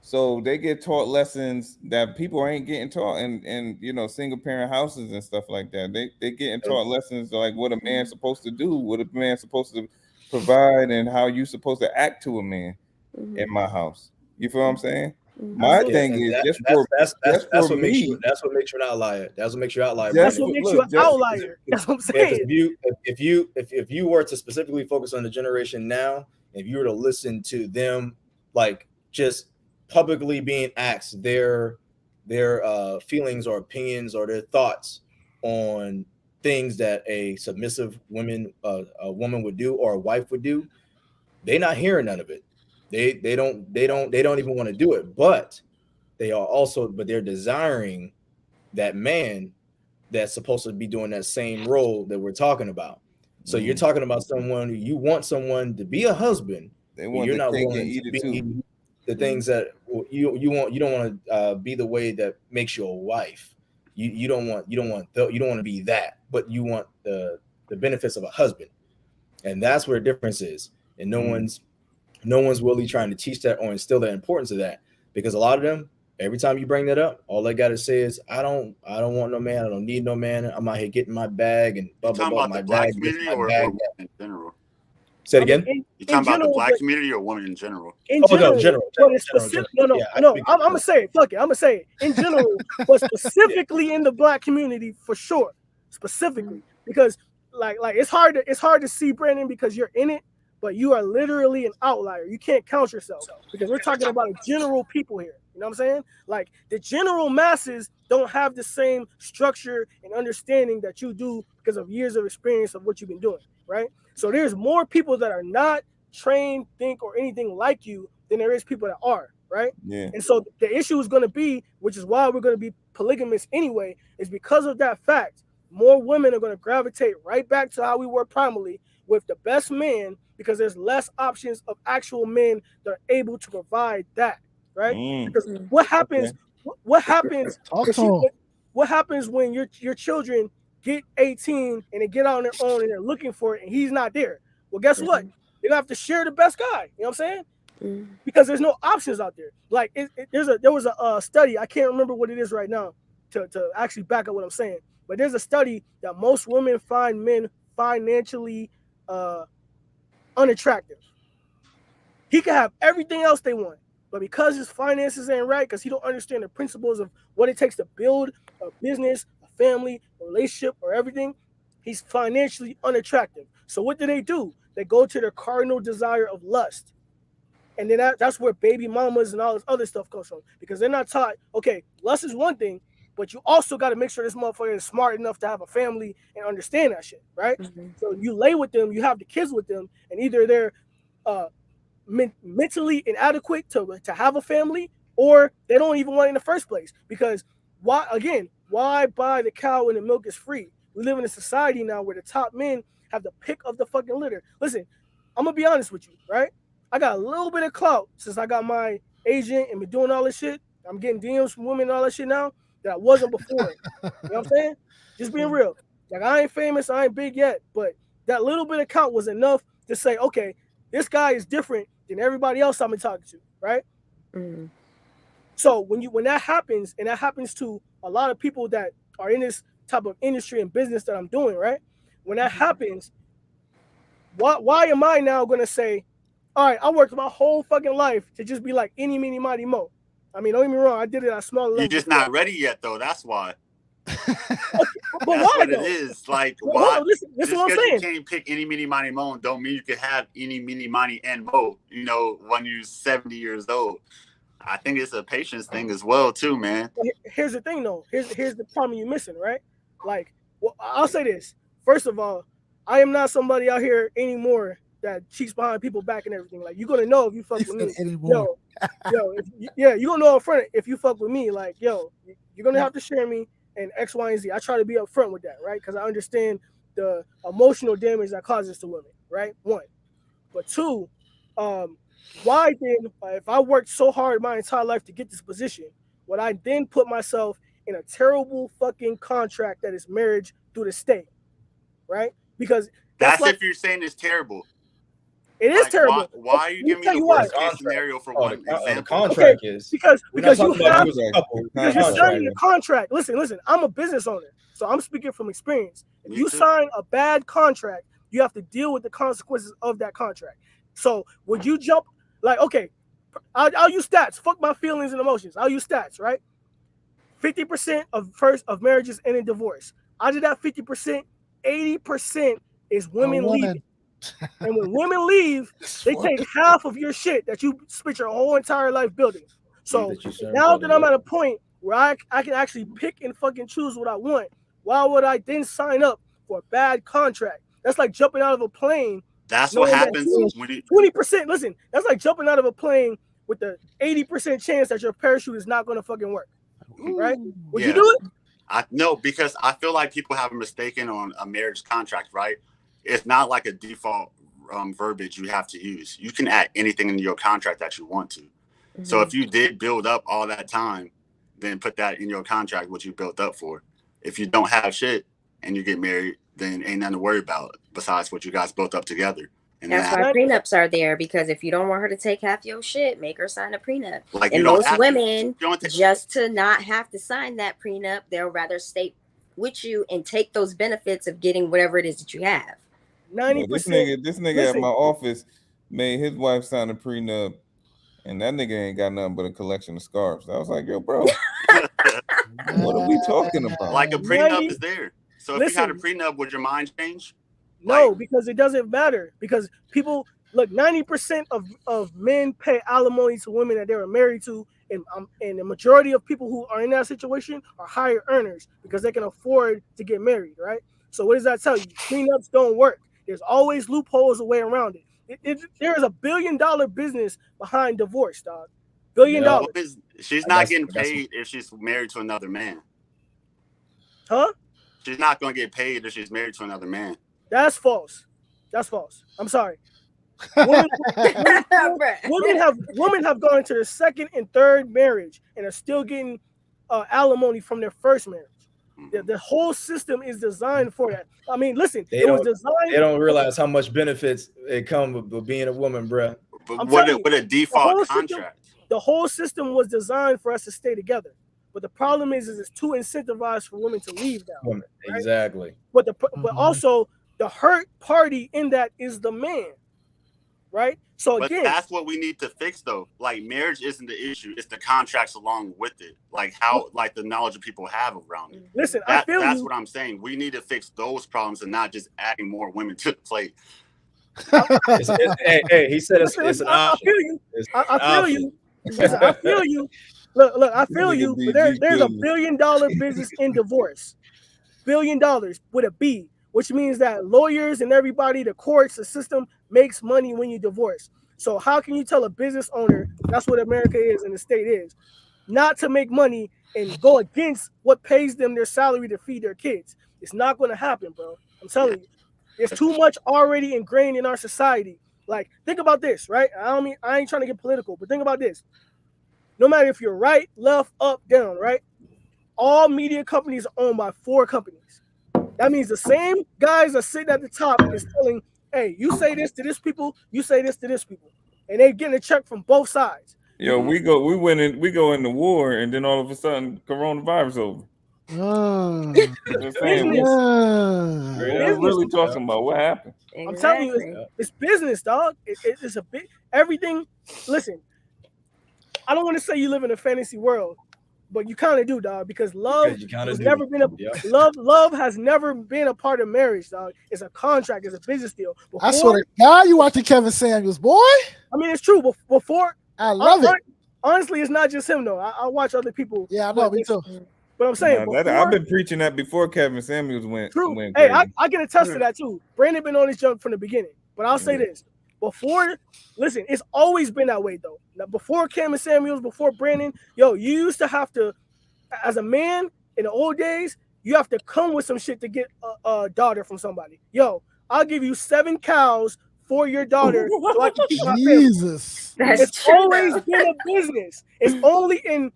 So they get taught lessons that people ain't getting taught in single parent houses and stuff like that. They getting taught lessons like what a man's supposed to do, what a man's supposed to provide, and how you supposed to act to a man in my house. You feel what I'm saying? My thing is that's what makes you an outlier. That's what makes you an outlier. That's what makes you an outlier. That's what I'm saying. If you were to specifically focus on the generation now, if you were to listen to them, like just publicly being asked their feelings or opinions or their thoughts on things that a submissive woman would do or a wife would do, they're not hearing none of it. They don't even want to do it, but they're desiring that man that's supposed to be doing that same role that we're talking about. So you're talking about someone you want someone to be a husband. You're not willing to be the things that you want. You don't want to be the way that makes you a wife. You don't want to be that, but you want the benefits of a husband, and that's where the difference is. And no one's really trying to teach that or instill the importance of that, because a lot of them, every time you bring that up, all they got to say is, I don't want no man. I don't need no man. I'm out here getting my bag and blah, blah, blah. My bag, in general. Say it again. You talking about the black community or women in general? In general. But it's specific. No. I'm gonna say it. Fuck it. I'm gonna say it in general, but specifically in the black community for sure. Specifically, because like it's hard to see, Brandon, because you're in it, but you are literally an outlier. You can't count yourself because we're talking about general people here. You know what I'm saying? Like the general masses don't have the same structure and understanding that you do because of years of experience of what you've been doing, right? So there's more people that are not trained, think, or anything like you than there is people that are, right? Yeah. And so the issue is going to be, which is why we're going to be polygamous anyway, is because of that fact. More women are going to gravitate right back to how we were primarily with the best men because there's less options of actual men that are able to provide that, right? Because what happens? Okay. What happens? Talk to him. What happens when your children get 18 and they get out on their own and they're looking for it and he's not there? Well, guess what? They're gonna have to share the best guy. You know what I'm saying? Because there's no options out there. Like there was a study. I can't remember what it is right now to actually back up what I'm saying. But there's a study that most women find men financially unattractive. He can have everything else they want, but because his finances ain't right, because he don't understand the principles of what it takes to build a business, a family, a relationship, or everything, he's financially unattractive. So what do? They go to their cardinal desire of lust. And then that's where baby mamas and all this other stuff comes from. Because they're not taught, okay, lust is one thing, but you also got to make sure this motherfucker is smart enough to have a family and understand that shit, right? So you lay with them, you have the kids with them, and either they're mentally inadequate to have a family, or they don't even want it in the first place. Because why buy the cow when the milk is free? We live in a society now where the top men have the pick of the fucking litter. Listen, I'm gonna be honest with you, right? I got a little bit of clout since I got my agent and been doing all this shit. I'm getting DMs from women and all that shit now that I wasn't before. You know what I'm saying? Just being real. Like I ain't famous, I ain't big yet, but that little bit of clout was enough to say, okay, this guy is different than everybody else I've been talking to, right? So when that happens, and that happens to a lot of people that are in this type of industry and business that I'm doing, right? When that happens, why am I now gonna say, all right, I worked my whole fucking life to just be like any, mini, mighty, mo? I mean, don't get me wrong, I did it at a small level. You're just not ready yet, though. That's why. Okay, but That's why what though? it is. Like, Well, why? listen, this is Just what I'm because you saying. can't pick any, mini, money, mo, don't mean you can have any, mini, money, and mo. You know, when you're 70 years old. I think it's a patience thing as well, too, man. Here's the thing, though. Here's the problem you're missing, right? Like, well, I'll say this. First of all, I am not somebody out here anymore that cheats behind people back and everything. Like, you're gonna know if you fuck with me. Anymore. You're gonna know up front if you fuck with me. Like, you're gonna have to share me and X, Y, and Z. I try to be upfront with that, right? Because I understand the emotional damage that causes to women, right? One, but two, why then, if I worked so hard my entire life to get this position, would I then put myself in a terrible fucking contract that is marriage through the state, right? Because That's like, if you're saying it's terrible. It is terrible. Why are you giving me the worst case scenario for one example? The contract is because you have because you're signing a contract. Listen. I'm a business owner, so I'm speaking from experience. If you sign a bad contract, you have to deal with the consequences of that contract. So would you jump like, okay, I'll use stats. Fuck my feelings and emotions. I'll use stats, right? 50% of marriages end in divorce. Out of that 50%, 80% is women leaving. And when women leave, they take half of your shit that you spent your whole entire life building. So now that I'm at a point where I can actually pick and fucking choose what I want, why would I then sign up for a bad contract? That's like jumping out of a plane. That's what happens when you 20%. Listen, that's like jumping out of a plane with the 80% chance that your parachute is not going to fucking work. Right? Would you do it? No, because I feel like people have a mistaken on a marriage contract, right? It's not like a default verbiage you have to use. You can add anything in your contract that you want to. So if you did build up all that time, then put that in your contract, what you built up for. If you don't have shit and you get married, then ain't nothing to worry about besides what you guys built up together. And that's why prenups are there, because if you don't want her to take half your shit, make her sign a prenup. Like, and most women, just to not have to sign that prenup, they'll rather stay with you and take those benefits of getting whatever it is that you have. 90%. This nigga at my office made his wife sign a prenup, and that nigga ain't got nothing but a collection of scarves. I was like, yo, bro, what are we talking about? Like, a prenup is there. So if you had a prenup, would your mind change? No, Like, because it doesn't matter. Because people look, 90% of men pay alimony to women that they were married to, and the majority of people who are in that situation are higher earners because they can afford to get married, right? So what does that tell you? Prenups don't work. There's always loopholes a way around it. There is $1 billion business behind divorce, dog. Billion Yeah. dollars, she's not That's getting that's paid if she's married to another man. huh? She's not going to get paid if she's married to another man. That's false. That's false. I'm sorry. Women, women have gone into their second and third marriage and are still getting alimony from their first marriage. The whole system is designed for that. I mean, listen, they it was don't designed. they don't realize how much benefits it come with being a woman, bruh. But I'm with telling you, a the default whole system, contract. the whole system was designed for us to stay together. But the problem is it's too incentivized for women to leave now. Right? Exactly. But also the hurt party in that is the man. Right? So But again, that's what we need to fix, though. Like, marriage isn't the issue; it's the contracts along with it. Like how, like the knowledge that people have around it. listen, I feel That's you. what I'm saying. We need to fix those problems and not just adding more women to the plate. Hey, he said it's Listen, an I option. feel you. It's I an feel option. you. Listen, I feel you. Look, I feel Nigga you. be But there's a GP. $1 billion business in divorce. $1 billion with a B, which means that lawyers and everybody, the courts, the system makes money when you divorce. So how can you tell a business owner that's what America is and the state is, not to make money and go against what pays them their salary to feed their kids? It's not going to happen, bro. I'm telling you. There's too much already ingrained in our society. Like, think about this, right? I ain't trying to get political, but think about this. No matter if you're right, left, up, down, right? All media companies are owned by 4 companies. That means the same guys are sitting at the top is telling, hey, you say this to this people, you say this to this people. And they're getting a check from both sides. Yo, we go into war, and then all of a sudden, coronavirus over. They're saying Business. they're really talking about what happened. I'm telling you, it's business, dog. It's a big everything. Listen, I don't want to say you live in a fantasy world, but you kind of do, dog. Because love has never been love has never been a part of marriage, dog. It's a contract. It's a business deal. I swear to God, you watching Kevin Samuels, boy. I mean, it's true. Before, I love it. Honestly, it's not just him though. I watch other people. Yeah, I know, me too. But I'm saying, I've been preaching that before Kevin Samuels went. True. Went hey, crazy. I can attest to that too. Brandon been on this jump from the beginning. But I'll say this. Listen, it's always been that way though. Now, before Kevin Samuels, before Brandon, you used to have to, as a man in the old days, you have to come with some shit to get a daughter from somebody. Yo, I'll give you 7 cows for your daughter so I can keep my family. Jesus. It's always been a business. It's only in,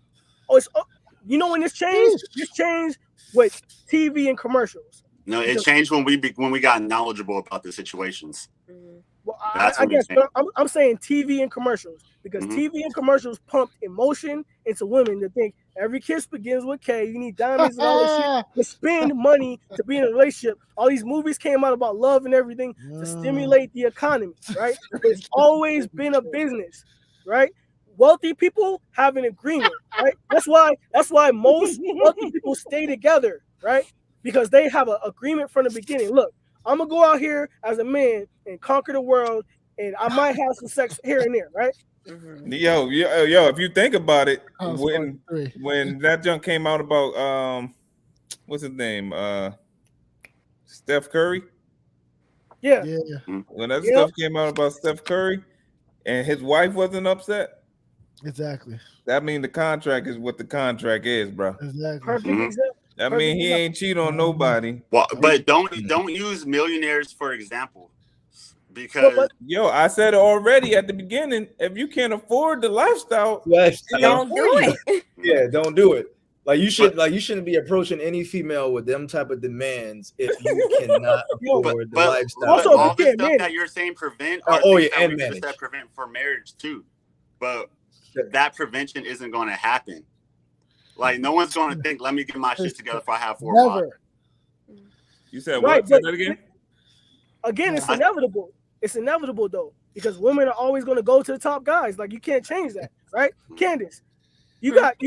you know when this changed? This changed with TV and commercials. No, it changed when we got knowledgeable about the situations. Well, I guess I'm saying TV and commercials because TV and commercials pumped emotion into women to think every kiss begins with K. You need diamonds and all this shit to spend money to be in a relationship. All these movies came out about love and everything to stimulate the economy, right? It's always been a business, right? Wealthy people have an agreement, right? That's why most wealthy people stay together, right? Because they have an agreement from the beginning. Look, I'm gonna go out here as a man and conquer the world, and I might have some sex here and there, right? Yo, if you think about it, when that junk came out about what's his name? Steph Curry. Yeah. When that stuff came out about Steph Curry and his wife wasn't upset. Exactly. That means the contract is what the contract is, bro. Exactly. Perfect example. I mean, he ain't cheat on nobody. Well, but don't use millionaires for example, because yo, I said it already at the beginning. If you can't afford the lifestyle, don't do it. Yeah, don't do it. Like you shouldn't be approaching any female with them type of demands if you cannot afford the lifestyle. Also, all the stuff that you're saying prevent are things that we just that prevent for marriage too. But that prevention isn't going to happen. Like no one's going to think, let me get my shit together if I have 4 wives. You said what? Say that again? Again, it's inevitable. It's inevitable though, because women are always going to go to the top guys. Like you can't change that, right? Candace, you got.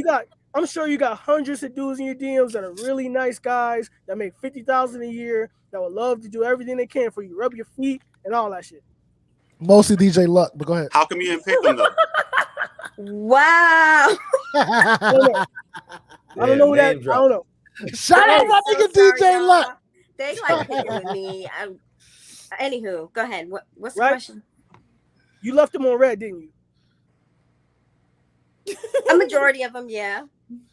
I'm sure you got hundreds of dudes in your DMs that are really nice guys that make $50,000 a year that would love to do everything they can for you, rub your feet and all that shit. Mostly DJ Luck, but go ahead. How come you didn't pick them though? Wow. I don't know. I don't know who that. I don't know. Shout out my nigga DJ Luck. They like picking with me. Anywho, go ahead. What's the Right? question? You left them on red, didn't you? A majority of them, yeah.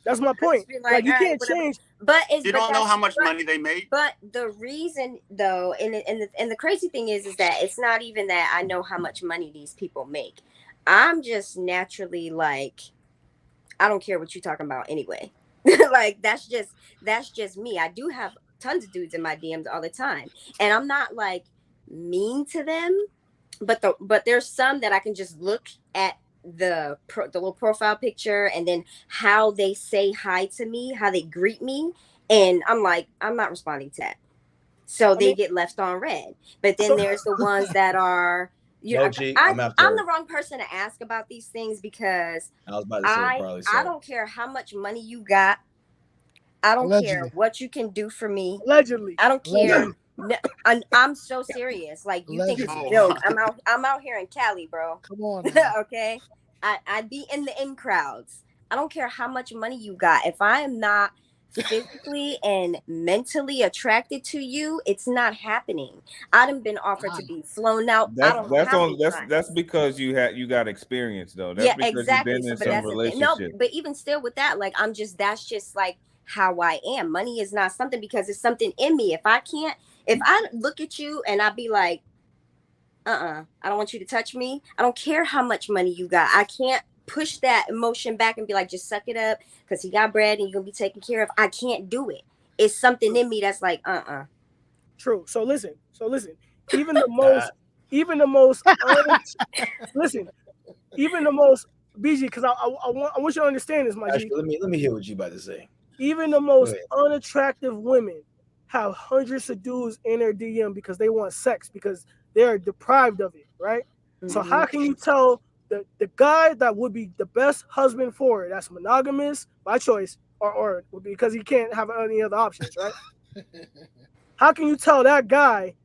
That's my point. Like, you all right, can't whatever. change. But it's You but don't know that's- how much but- money they made. But the reason, though, and the crazy thing is that it's not even that I know how much money these people make. I'm just naturally like, I don't care what you're talking about anyway. Like that's just me. I do have tons of dudes in my DMs all the time, and I'm not like mean to them, but there's some that I can just look at the little profile picture and then how they say hi to me, how they greet me, and I'm like, I'm not responding to that. So they get left on red. But then there's the ones that are, you know, I'm the wrong person to ask about these things because I was about to say probably so. I don't care how much money you got. I don't care what you can do for me. Allegedly. I don't care. No, I'm so serious. Like you think it's a joke. I'm out here in Cali, bro. Come on. Okay. I'd be in the in crowds. I don't care how much money you got. If I am not physically and mentally attracted to you, it's not happening. I done been offered to be flown out. That's because you got experience though. That's because exactly. You've been in some relationship. No, but even still with that, like that's just like how I am. Money is not something because it's something in me. If I look at you and I be like, I don't want you to touch me. I don't care how much money you got. I can't push that emotion back and be like, just suck it up because he got bread and you're gonna be taken care of. I can't do it. It's something in me that's like, True. So listen. Even the most listen, even the most BG, because I want you to understand this, my G. Actually, let me hear what you about to say. Even the most unattractive women have hundreds of dudes in their DM because they want sex because they're deprived of it, right? Mm-hmm. So how can you tell the guy that would be the best husband for her, that's monogamous by choice, or because he can't have any other options, right? How can you tell that guy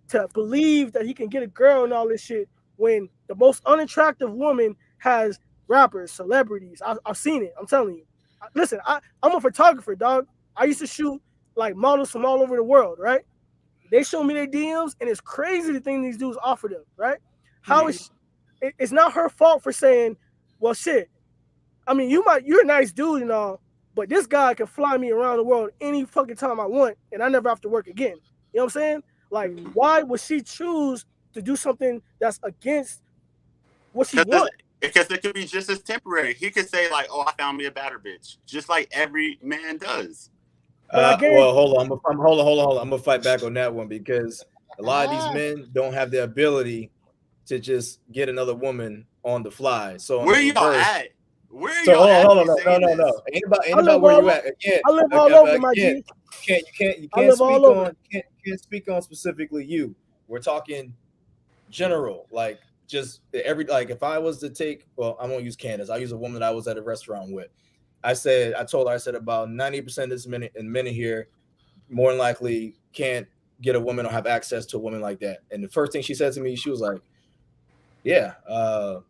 to believe that he can get a girl and all this shit when the most unattractive woman has rappers, celebrities? I've seen it. I'm telling you. Listen, I'm a photographer, dog. I used to shoot like models from all over the world, right? They show me their DMs, and it's crazy the thing these dudes offer them, right? It's not her fault for saying, well, shit. I mean, you're a nice dude and all, but this guy can fly me around the world any fucking time I want, and I never have to work again. You know what I'm saying? Like, why would she choose to do something that's against what she wants? Because it could be just as temporary. He could say like, "Oh, I found me a better bitch," just like every man does. Well, hold on. I'm gonna fight back on that one because a lot of these men don't have the ability to just get another woman on the fly. So where y'all at? Hold on. No. Ain't about where you at. Again, I live all over, my G. You can't speak on specifically you. We're talking general, like just if I was to take, well, I won't use Candace. I'll use a woman that I was at a restaurant with. I told her about 90% of this men here more than likely can't get a woman or have access to a woman like that. And the first thing she said to me, she was like, yeah, I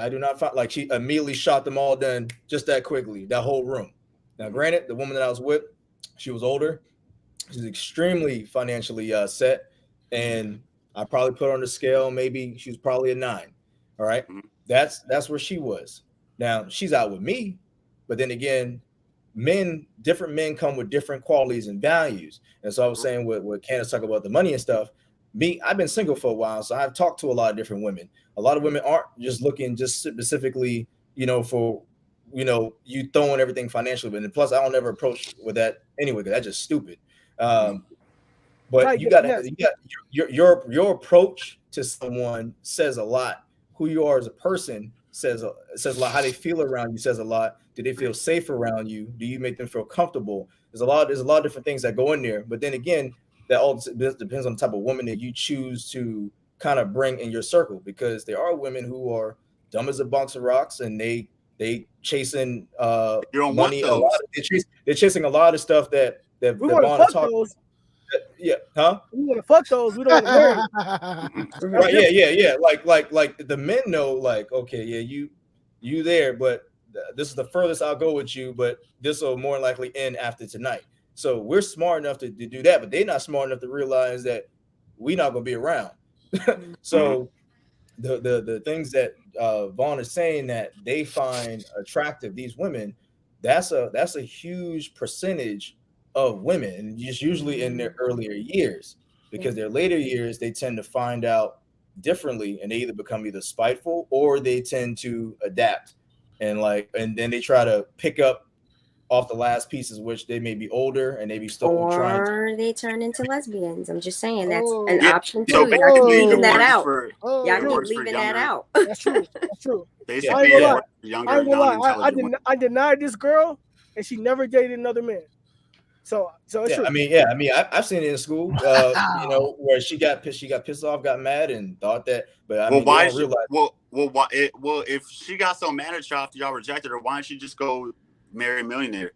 do not find, like, she immediately shot them all done just that quickly, that whole room. Now, granted, the woman that I was with, she was older. She's extremely financially set. And I probably put her on the scale. Maybe she was probably a 9. All right. That's where she was. Now she's out with me. But then again, different men come with different qualities and values. And so I was saying what Candace talk about the money and stuff. I've been single for a while, so I've talked to a lot of different women. A lot of women aren't just looking just specifically, for, you throwing everything financially. And plus, I don't ever approach with that anyway, because that's just stupid. But you got your approach to someone says a lot. Who you are as a person says a lot. How they feel around you says a lot. Do they feel safe around you? Do you make them feel comfortable? There's a lot of different things that go in there. But then again, that all depends on the type of woman that you choose to kind of bring in your circle, because there are women who are dumb as a box of rocks and they chasing money. They're chasing a lot of stuff that they want to talk. yeah, huh? We want to fuck those. We don't want to marry them. That's Right, different. yeah. Like the men know, like, okay, yeah, you there, but this is the furthest I'll go with you, but this will more likely end after tonight. So we're smart enough to do that, but they're not smart enough to realize that we're not gonna be around. Mhm. So the things that Vaughn is saying that they find attractive, these women, that's a huge percentage of women, and just usually in their earlier years, because their later years they tend to find out differently, and they either become either spiteful or they tend to adapt, and then they try to pick up off the last pieces, which they may be older and they be still trying to. Or they turn into lesbians. I'm just saying that's an Oh, Yeah. option So too. Y'all keep basically, leaving it that oh, works out. for Y'all it keep works oh. for leaving that younger. out. That's true. That's true. I ain't Basically, gonna it lie. Yeah, works for I younger, ain't gonna young, lie. intelligent women. I denied this girl, and she never dated another man. So it's yeah. true. I've seen it in school. Wow. Where she got pissed off, got mad, and thought that. But I Well, mean, they why don't is she? realize. Well, if she got so mad at y'all after y'all rejected her, why didn't she just go marry a millionaire?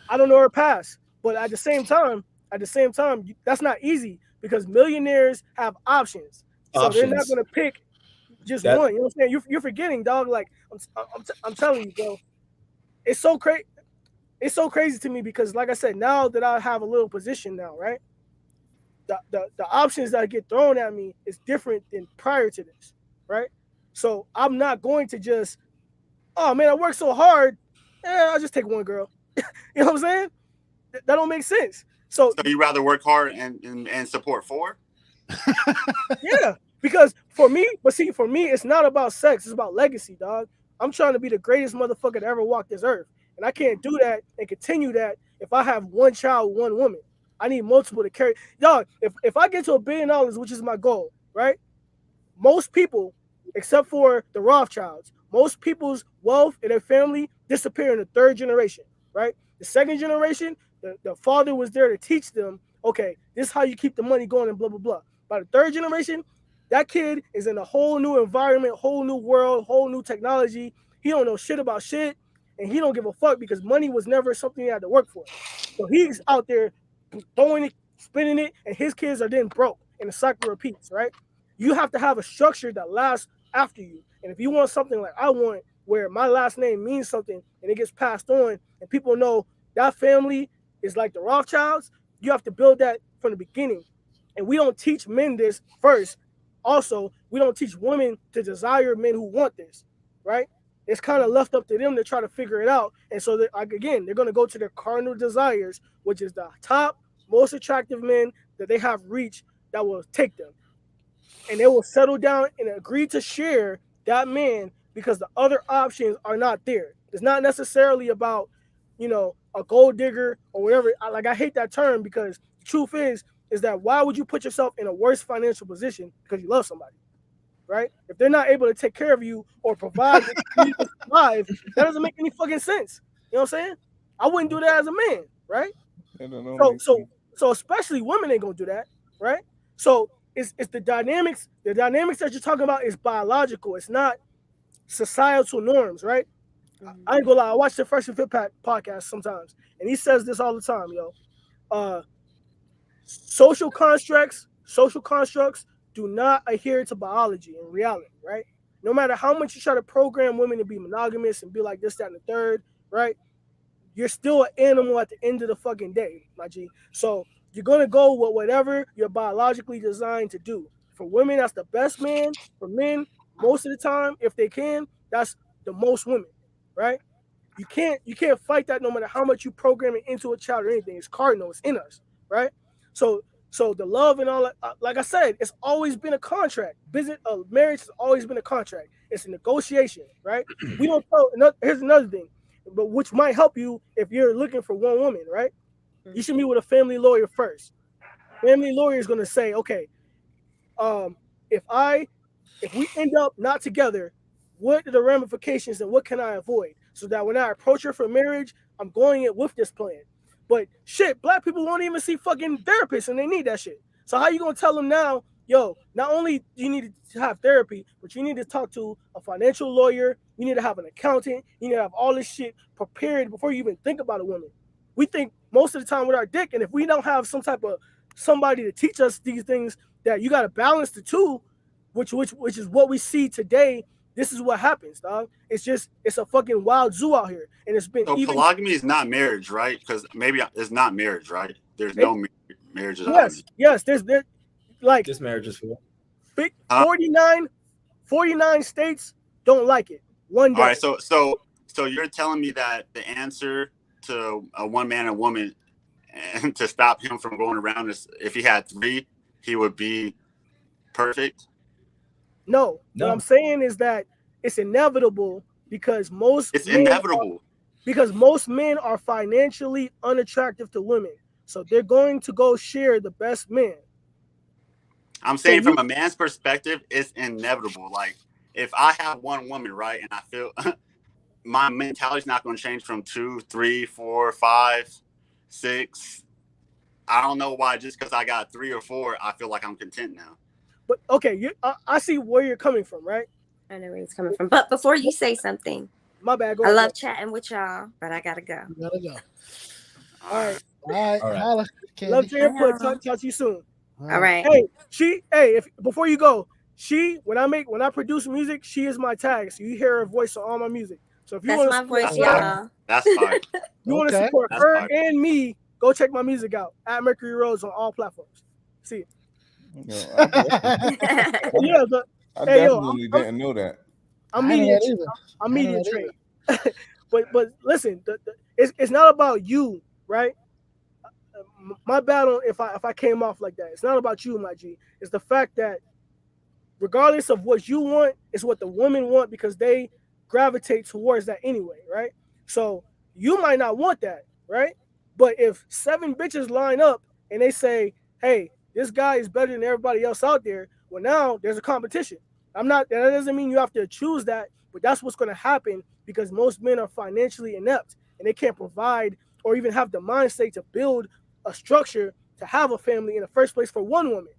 I don't know her past, but at the same time, that's not easy because millionaires have options, so they're not Options. gonna pick just That one. You know what I'm saying? You're forgetting, dog. Like I'm telling you, bro. It's so crazy. It's so crazy to me because, like I said, now that I have a little position now, right? The options that get thrown at me is different than prior to this, right? So I'm not going to just, oh man, I worked so hard. I'll just take one girl. You know what I'm saying? That don't make sense. So So you rather work hard and support four? yeah, because for me, but see, for me, it's not about sex. It's about legacy, dog. I'm trying to be the greatest motherfucker to ever walk this earth, and I can't do that and continue that if I have one child, one woman. I need multiple to carry. Dog, if I get to $1 billion, which is my goal, right? Most people, except for the Rothschilds, most people's wealth and their family disappear in the third generation, right? The second generation, the father was there to teach them, okay, this is how you keep the money going and blah, blah, blah. By the third generation, that kid is in a whole new environment, whole new world, whole new technology. He don't know shit about shit, and he don't give a fuck because money was never something he had to work for. So he's out there throwing it, spending it, and his kids are then broke, and the cycle repeats, right? You have to have a structure that lasts after you. And if you want something like I want, where my last name means something and it gets passed on, and people know that family is like the Rothschilds, you have to build that from the beginning. And we don't teach men this first. Also, we don't teach women to desire men who want this, right? It's kind of left up to them to try to figure it out. And so, like again, they're going to go to their cardinal desires, which is the top, most attractive men that they have reached that will take them, and they will settle down and agree to share that man because the other options are not there. It's not necessarily about, a gold digger or whatever. I hate that term because the truth is that why would you put yourself in a worse financial position because you love somebody, right? If they're not able to take care of you or provide what you need to survive, that doesn't make any fucking sense. You know what I'm saying? I wouldn't do that as a man, right? That don't So make so sense. so especially women ain't gonna do that, right? So it's the dynamics. The dynamics that you're talking about is biological. It's not societal norms, right? I ain't gonna lie. I watch the Fresh and Fit podcast sometimes, and he says this all the time, yo. Uh, social constructs do not adhere to biology in reality, right? No matter how much you try to program women to be monogamous and be like this, that, and the third, right? You're still an animal at the end of the fucking day, my G. So you're gonna go with whatever you're biologically designed to do. For women, that's the best man. For men, most of the time, if they can, that's the most women, right? You can't fight that no matter how much you program it into a child or anything. It's cardinal, it's in us, right? So so the love and all that, like I said, it's always been a contract. Business, marriage has always been a contract. It's a negotiation, right? We don't tell. Here's another thing, but which might help you if you're looking for one woman, right? You should meet with a family lawyer first. Family lawyer is going to say, okay, um, if I if we end up not together, what are the ramifications and what can I avoid? So that when I approach her for marriage, I'm going in with this plan. But shit, black people won't even see fucking therapists and they need that shit. So how you gonna tell them now, yo, not only do you need to have therapy, but you need to talk to a financial lawyer, you need to have an accountant, you need to have all this shit prepared before you even think about a woman. We think most of the time with our dick, and if we don't have some type of somebody to teach us these things, that you got to balance the two, which is what we see today. This is what happens, dog. It's a fucking wild zoo out here, and it's been So even. polygamy is not marriage, right? Because maybe it's not marriage, right? There's It, no marriages out of yes. There's like This marriage is for. big Huh? 49 states don't like it. One day. All right, so you're telling me that the answer to a one man and woman, and to stop him from going around is if he had 3, he would be perfect. No, No. what I'm saying is that it's inevitable because It's inevitable. most men are financially unattractive to women, so they're going to go share the best men. I'm saying from a man's perspective, it's inevitable. Like if I have one woman, right, and I feel my mentality's not going to change from 2, 3, 4, 5, 6. I don't know why. Just because I got 3 or 4, I feel like I'm content now. But okay, I see where you're coming from, right? I know where he's coming from. But before you say something, My bad. Go I ahead. love chatting with y'all, but I gotta go. You gotta go. All right. All right. All right. Holla, Candy. Love your input. Bye. Talk to you soon. All right. Hey, if before you go, when I produce music, she is my tag. So you hear her voice on all my music. So if you That's want my to voice, That's y'all. That's fine. you want to Okay. support That's her fine. and me, go check my music out at Mercury Roads on all platforms. See it. Yeah, but I hey, yo, definitely didn't know that. I'm I didn't know media. that either. I'm I didn't media know that trained. but listen, it's not about you, right? My battle, if I came off like that, it's not about you, my G. It's the fact that regardless of what you want, it's what the women want because they gravitate towards that anyway, right? So you might not want that, right? But if 7 bitches line up and they say, "Hey, this guy is better than everybody else out there," well, now there's a competition. That doesn't mean you have to choose that, but that's what's going to happen because most men are financially inept and they can't provide or even have the mindset to build a structure to have a family in the first place for one woman.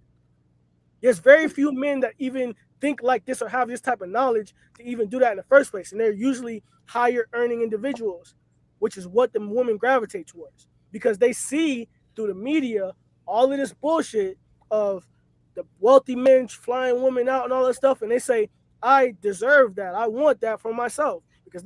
There's very few men that even think like this or have this type of knowledge to even do that in the first place. And they're usually higher earning individuals, which is what the women gravitate towards because they see through the media all of this bullshit of the wealthy men flying women out and all that stuff. And they say, I deserve that. I want that for myself because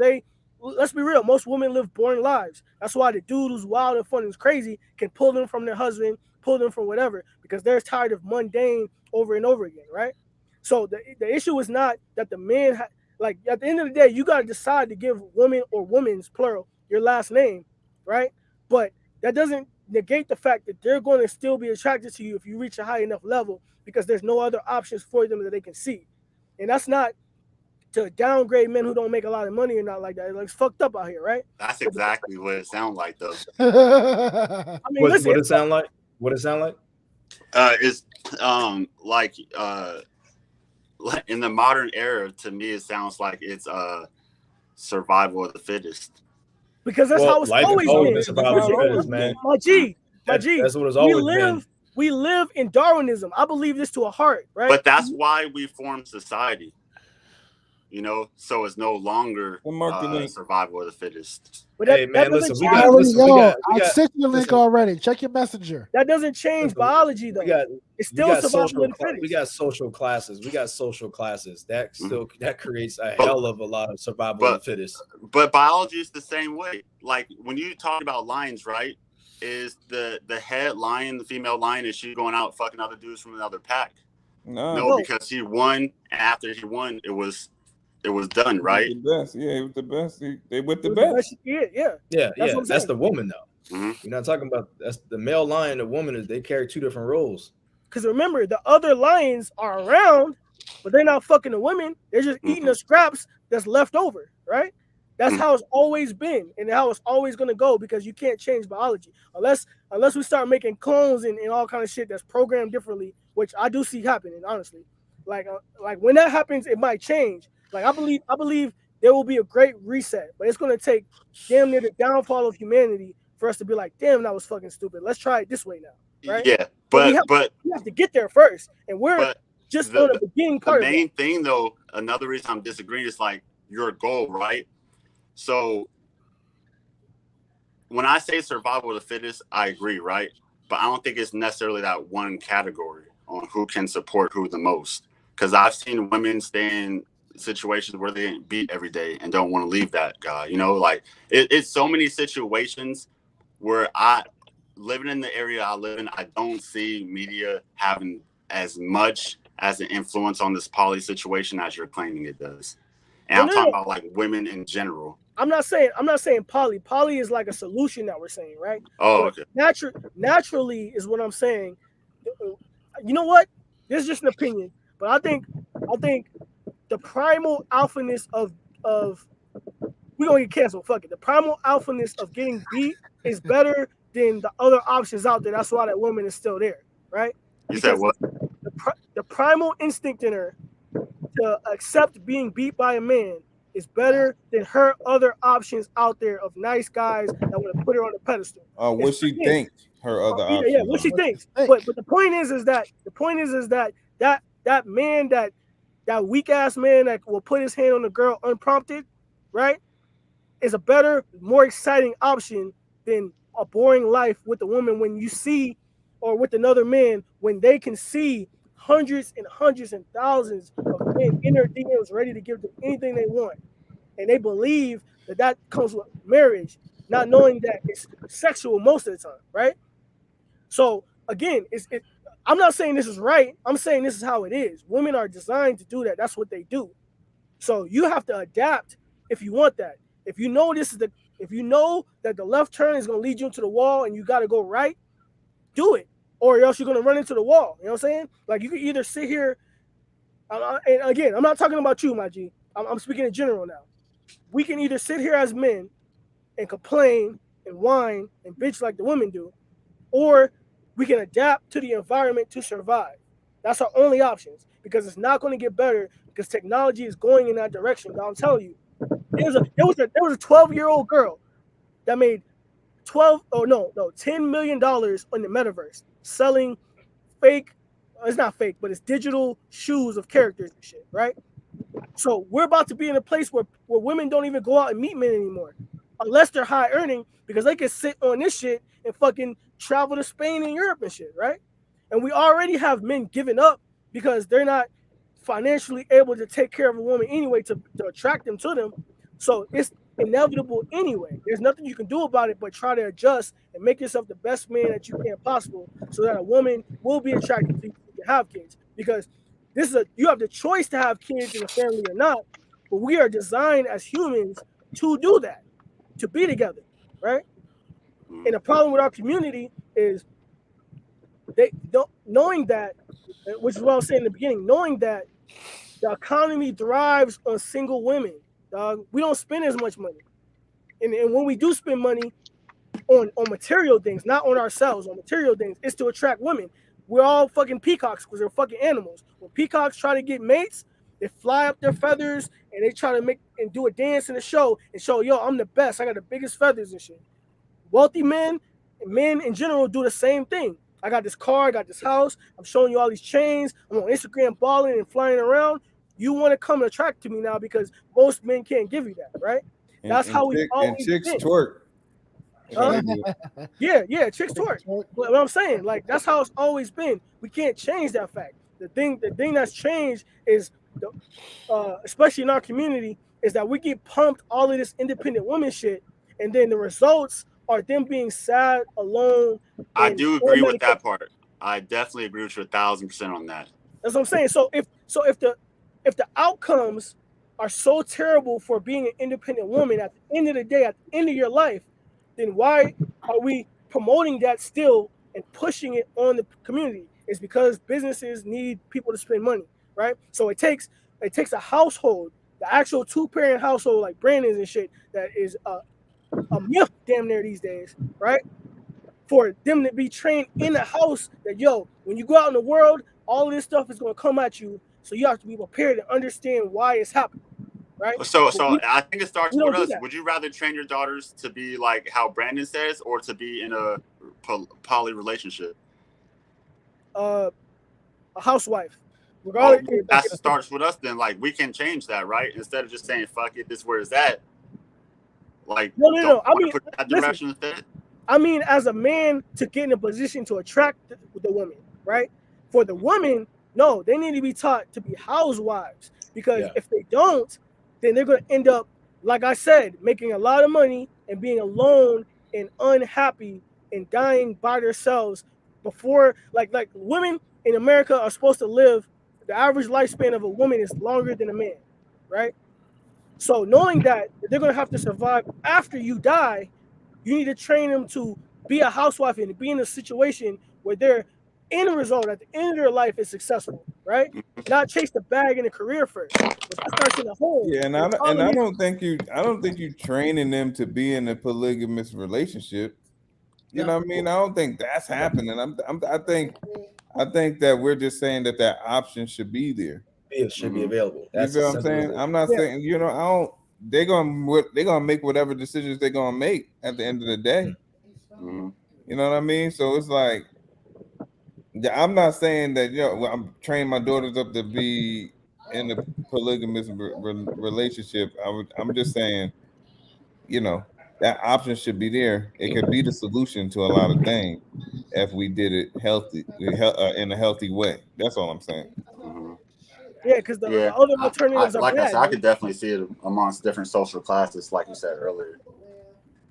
let's be real, most women live boring lives. That's why the dude who's wild and fun and crazy can pull them from their husband, pull them from whatever, because they're tired of mundane over and over again, right? So the issue is not that the men, like at the end of the day, you got to decide to give women or women's, plural, your last name, right? But that doesn't negate the fact that they're going to still be attracted to you if you reach a high enough level because there's no other options for them that they can see. And that's not to downgrade men who don't make a lot of money or not like that. Like, it's fucked up out here, right? That's exactly what it sounds like, though. I mean, What listen, it sound like? What it sound like? It's like in the modern era, to me, it sounds like it's survival of the fittest. because that's how it's life always has always been. been survival of the fittest, man. My G, That's what it's always been. We live in Darwinism. I believe this to a heart, right? But that's why we form society. So it's no longer survival of the fittest. But Hey man, listen, we got. I sent you the link already. Check your messenger. That doesn't change biology, though. It's still survival of the fittest. We got social classes. That creates a hell of a lot of survival of the fittest. But biology is the same way. Like when you talk about lions, right? Is the head lion, the female lion, is she going out fucking other dudes from another pack? No, because he won. After he won, it was done, right? The best, yeah, it was the best. They with the best. Yeah. That's the woman though. Mm-hmm. You're not talking about that's the male lion. The woman they carry 2 different roles. Because remember, the other lions are around, but they're not fucking the women. They're just eating the scraps that's left over, right? That's how it's always been and how it's always going to go because you can't change biology unless we start making clones and all kind of shit that's programmed differently, which I do see happening, honestly. Like when that happens, it might change. Like I believe there will be a great reset, but it's going to take damn near the downfall of humanity for us to be like, damn, that was fucking stupid. Let's try it this way now, right? Yeah, but we have to get there first, and we're just on the beginning part. The main thing, though, another reason I'm disagreeing is like your goal, right? So when I say survival of the fittest, I agree, right? but I don't think it's necessarily that one category on who can support who the most. Because I've seen women stay in situations where they get beat every day and don't want to leave that guy. You know, like it's so many situations where living in the area I live in, I don't see media having as much as an influence on this poly situation as you're claiming it does. And No, I'm no, talking no. about like women in general. I'm not saying poly. Poly is like a solution that we're saying, right? Oh, But okay. naturally is what I'm saying. You know what? This is just an opinion, but I think the primal alphaness of we gonna get canceled. Fuck it. The primal alphaness of getting beat is better than the other options out there. That's why that woman is still there, right? You said Because what? the primal instinct in her to accept being beat by a man is better than her other options out there of nice guys that want to put her on a pedestal. What It's, she again, think her other yeah, options what she are. What you thinks. think? But the point is that man that weak ass man that will put his hand on the girl unprompted, right, is a better, more exciting option than a boring life with a woman when you see, or with another man when they can see hundreds and thousands of men in their DMs ready to give them anything they want, and they believe that that comes with marriage, not knowing that it's sexual most of the time, right? So again, I'm not saying this is right. I'm saying this is how it is. Women are designed to do that. That's what they do. So you have to adapt if you want that. If you know if you know that the left turn is going to lead you into the wall and you got to go right, do it, or else you're going to run into the wall. You know what I'm saying? Like you can either sit here, and again, I'm not talking about you, my G. I'm speaking in general now. We can either sit here as men and complain and whine and bitch like the women do, or we can adapt to the environment to survive. That's our only options because it's not going to get better because technology is going in that direction. Now I'm telling you, there was a 12-year-old girl that made 12 oh no $10 million on the metaverse selling fake. It's not fake, but it's digital shoes of characters and shit, right? So we're about to be in a place where women don't even go out and meet men anymore, unless they're high earning, because they can sit on this shit and fucking travel to Spain and Europe and shit, right? And we already have men giving up because they're not financially able to take care of a woman anyway to attract them to them. So it's inevitable anyway. There's nothing you can do about it but try to adjust and make yourself the best man that you can possible so that a woman will be attracted to you to have kids. Because you have the choice to have kids in a family or not, but we are designed as humans to do that, to be together, right? And the problem with our community is they don't knowing that, which is what I was saying in the beginning, knowing that the economy thrives on single women. Dog, we don't spend as much money, and when we do spend money on material things, not on ourselves, on material things, it's to attract women. We're all fucking peacocks because they're fucking animals. When peacocks try to get mates, they fly up their feathers and they try to make and do a dance in a show and show, yo, I'm the best. I got the biggest feathers and shit. Wealthy men in general do the same thing. I got this car, I got this house, I'm showing you all these chains, I'm on Instagram balling and flying around. You want to come and attract to me now because most men can't give you that, right? That's how we've And always chicks been. twerk. That's how Huh? they do it. Yeah, chicks twerk. But what I'm saying, like that's how it's always been. We can't change that fact. The thing that's changed is, especially in our community, is that we get pumped all of this independent woman shit, and then the results are them being sad, alone, I and do agree on with that medication. part. I definitely agree with you 1,000% on that. That's what I'm saying. So if the outcomes are so terrible for being an independent woman at the end of the day, at the end of your life, then why are we promoting that still and pushing it on the community? It's because businesses need people to spend money, right? So it takes a household, the actual two-parent household like Brandon's and shit, that is a myth damn near these days, right? For them to be trained in the house that, yo, when you go out in the world, all of this stuff is going to come at you. So you have to be prepared to understand why it's happening, right? So, But so I think it we starts with don't do us. that. Would you rather train your daughters to be like how Brandon says, or to be in a poly relationship? A housewife, Oh, regardless. that starts with us. Then, like, we can change that, right? Instead of just saying "fuck it," this is where it's at. Like, No, no, don't no. you I want mean, to put that listen. direction instead? I mean, as a man to get in a position to attract the woman, right? For the women, no, they need to be taught to be housewives because Yeah. if they don't, then they're going to end up, like I said, making a lot of money and being alone and unhappy and dying by themselves before, like women in America are supposed to live. The average lifespan of a woman is longer than a man, right? So knowing that they're going to have to survive after you die, you need to train them to be a housewife and be in a situation where their end result at the end of their life is successful, right? Not chase the bag in a career first. But that starts in the home. Yeah, And the and problem I is, don't think you training them to be in a polygamous relationship. You no, know what I mean? I don't think that's happening. I think that we're just saying that that option should be there. It should be available. You That's feel as what I'm simple as saying? it. I'm not yeah, saying, I don't. They're gonna make whatever decisions they're gonna make at the end of the day. Mhm. You know what I mean? So it's like, yeah, I'm not saying that, well, I'm training my daughters up to be in a polygamous relationship. I'm just saying, you know, that option should be there. It could be the solution to a lot of things if we did it in a healthy way. That's all I'm saying. Mhm. yeah, because the Yeah, other alternatives are like I said, bad, I man. could definitely see it amongst different social classes, like you said earlier.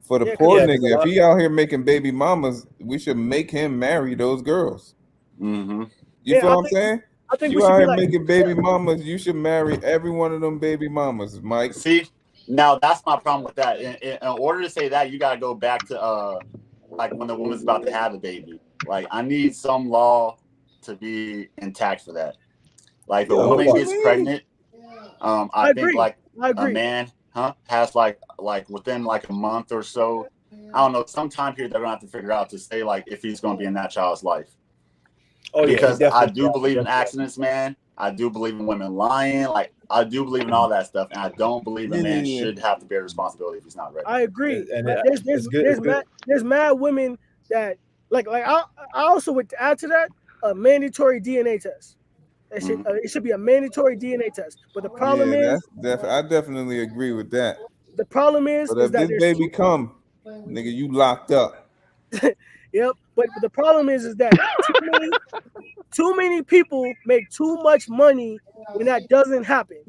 For the Yeah, because poor Yeah, because a nigga, if lot. he out here making baby mamas, we should make him marry those girls. Hmm. You yeah, feel what I'm saying? I think we You should out be here like, making baby mamas, you should marry every one of them baby mamas, Mike. See, now that's my problem with that. In order to say that, you got to go back to like when the woman's about to have a baby. Like I need some law to be intact for that. Like if a Yo, What what woman part? you gets mean? pregnant, I I think agree, like I a agree. man, has like within like a month or so, I don't know, some time period they're gonna have to figure out to say like if he's gonna be in that child's life. Oh yeah, he Because I definitely. do believe in accidents, man. I do believe in women lying. Like I do believe in all that stuff, and I don't believe a Yeah, man yeah, yeah. should have to bear responsibility if he's not ready. I agree. And There's it's good. It's there's good. mad women that like I also would add to that a mandatory DNA test. Hmm. It should be a mandatory DNA test. But Yeah, I definitely agree with that. the problem But is if that this there's baby come, nigga, you locked up. yep. But the problem is that too many people make too much money when that doesn't happen.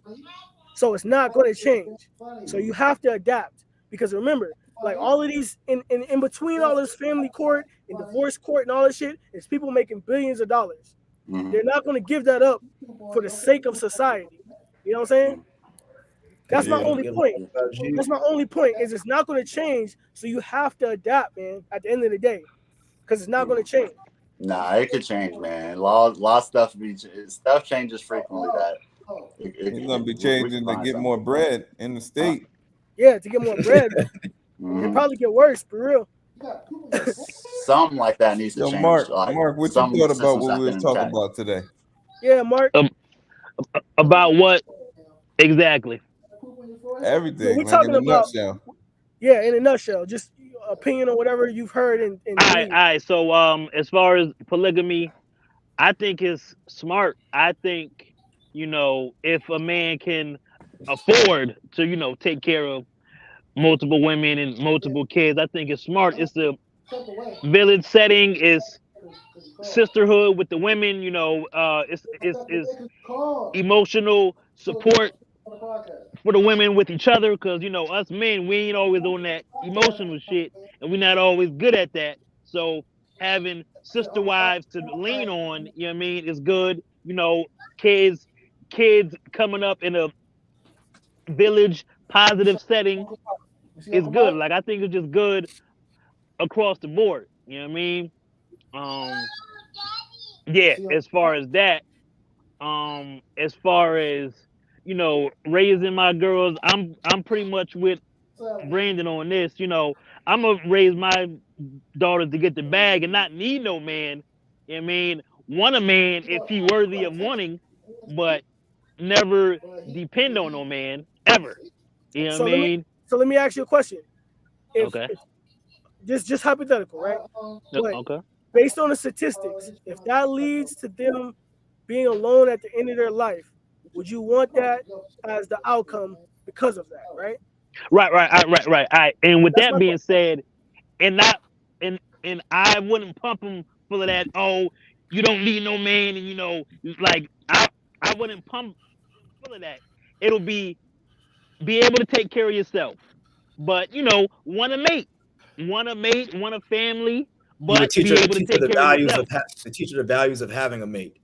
So it's not going to change. So you have to adapt because remember, like all of these in between all this family court and divorce court and all this shit, is people making billions of dollars. Hmm. They're not going to give that up for the sake of society. You know what I'm saying? Because That's you're my Yeah, gonna only get point. about you. That's my only point is it's not going to change. So you have to adapt, man. At the end of the day, because it's not going to change. Nah, it could change, man. Law stuff stuff changes frequently. That he's gonna be we can changing to find get something. more bread in the state. Yeah, to get more bread, it Hmm. probably get worse for real. Something like that needs to Yo, change. Like Mark, what you some thought about systems what have we been was talking intact. about today? Yeah, Mark. Um, about what exactly? Yeah, Everything, we're like in talking a about nutshell. yeah, in a nutshell, just opinion on whatever you've heard and All right, believe. all right. So, as far as polygamy, I think it's smart. I think, if a man can afford to, take care of multiple women and multiple kids, I think it's smart. It's a village setting. It's sisterhood with the women. It's emotional support for the women with each other, because us men, we ain't always on that emotional shit, and we're not always good at that. So having sister wives to lean on, you know what I mean, is good. Kids kids coming up in a village positive setting is good. Like, I think it's just good across the board, you know what I mean. um yeah, as far as that, as far as raising my girls, I'm pretty much with Brandon on this. I'm gonna raise my daughters to get the bag and not need no man. You know what I mean, want a man if he worthy of wanting, but never depend on no man ever. You know what I So let me mean? ask you a question. Okay. If just hypothetical, right? But Okay. based on the statistics, if that leads to them being alone at the end of their life, would you want that as the outcome because of that, right? Right. Right. Right. Right. Right. All right. And with That's that my being question. said, and not and I wouldn't pump them full of that. Oh, you don't need no man, and like I wouldn't pump them full of that. It'll be able to take care of yourself, but want a mate, want a family, You would but be able to teach her take the care of values yourself. of teach her the values of having a mate.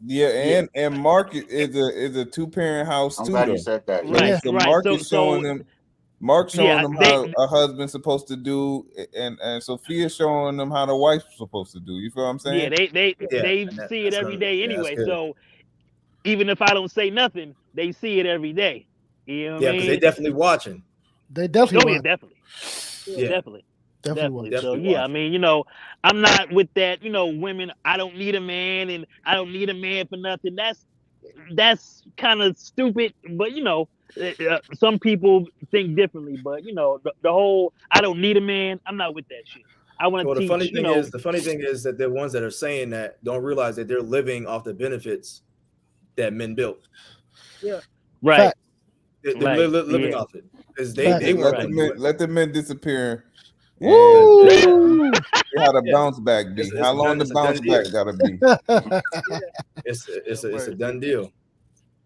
Yeah, and Mark is a 2-parent house I'm too glad you though. said that. So, Right, Yeah. so right. Mark So is showing them. Mark's showing yeah, them how a husband's supposed to do, and Sophia's showing them how the wife's supposed to do. You feel what I'm saying? Yeah, they and see it that's every another, day yeah, that's anyway. good. So even if I don't say nothing, they see it every day. You know what Yeah, I because they mean? definitely watching. They definitely Oh yeah, want. definitely, Yeah, definitely. Definitely want. So definitely yeah, I watching. mean, I'm not with that. Women. I don't need a man, and I don't need a man for nothing. That's kind of stupid. But some people think differently. But the whole I don't need a man. I'm not with that shit. I want Well, to teach. the funny thing is that the ones that are saying that don't realize that they're living off the benefits that men built. Yeah. Right, Fact. They're right, living yeah, off it because Fact. they Let weren't the going to do men it. let the men disappear, and Yeah, Woo! see how the yeah. bounce back be. How long the It's a done bounce deal. back gotta be? Yeah. It's a done deal.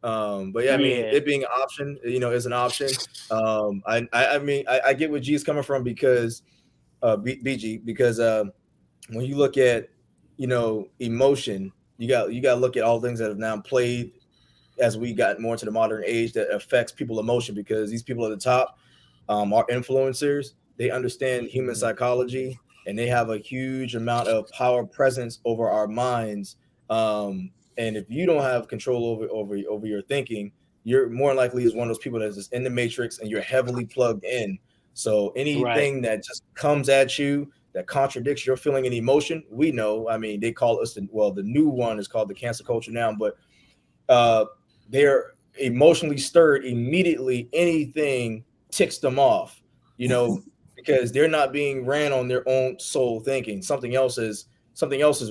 But yeah, I mean, yeah. it being an option, is an option. I mean, I get where G's coming from because BG, because when you look at emotion, you got to look at all things that have now played as we got more into the modern age that affects people emotion, because these people at the top are influencers. They understand human psychology, and they have a huge amount of power presence over our minds. And if you don't have control over your thinking, you're more likely as one of those people that's just in the matrix and you're heavily plugged in. So Right. anything that just comes at you that contradicts your feeling and emotion, we know. I mean, they call us the new one is called the cancel culture now, but uh, they're emotionally stirred immediately. Anything ticks them off, because they're not being ran on their own soul thinking. Something else is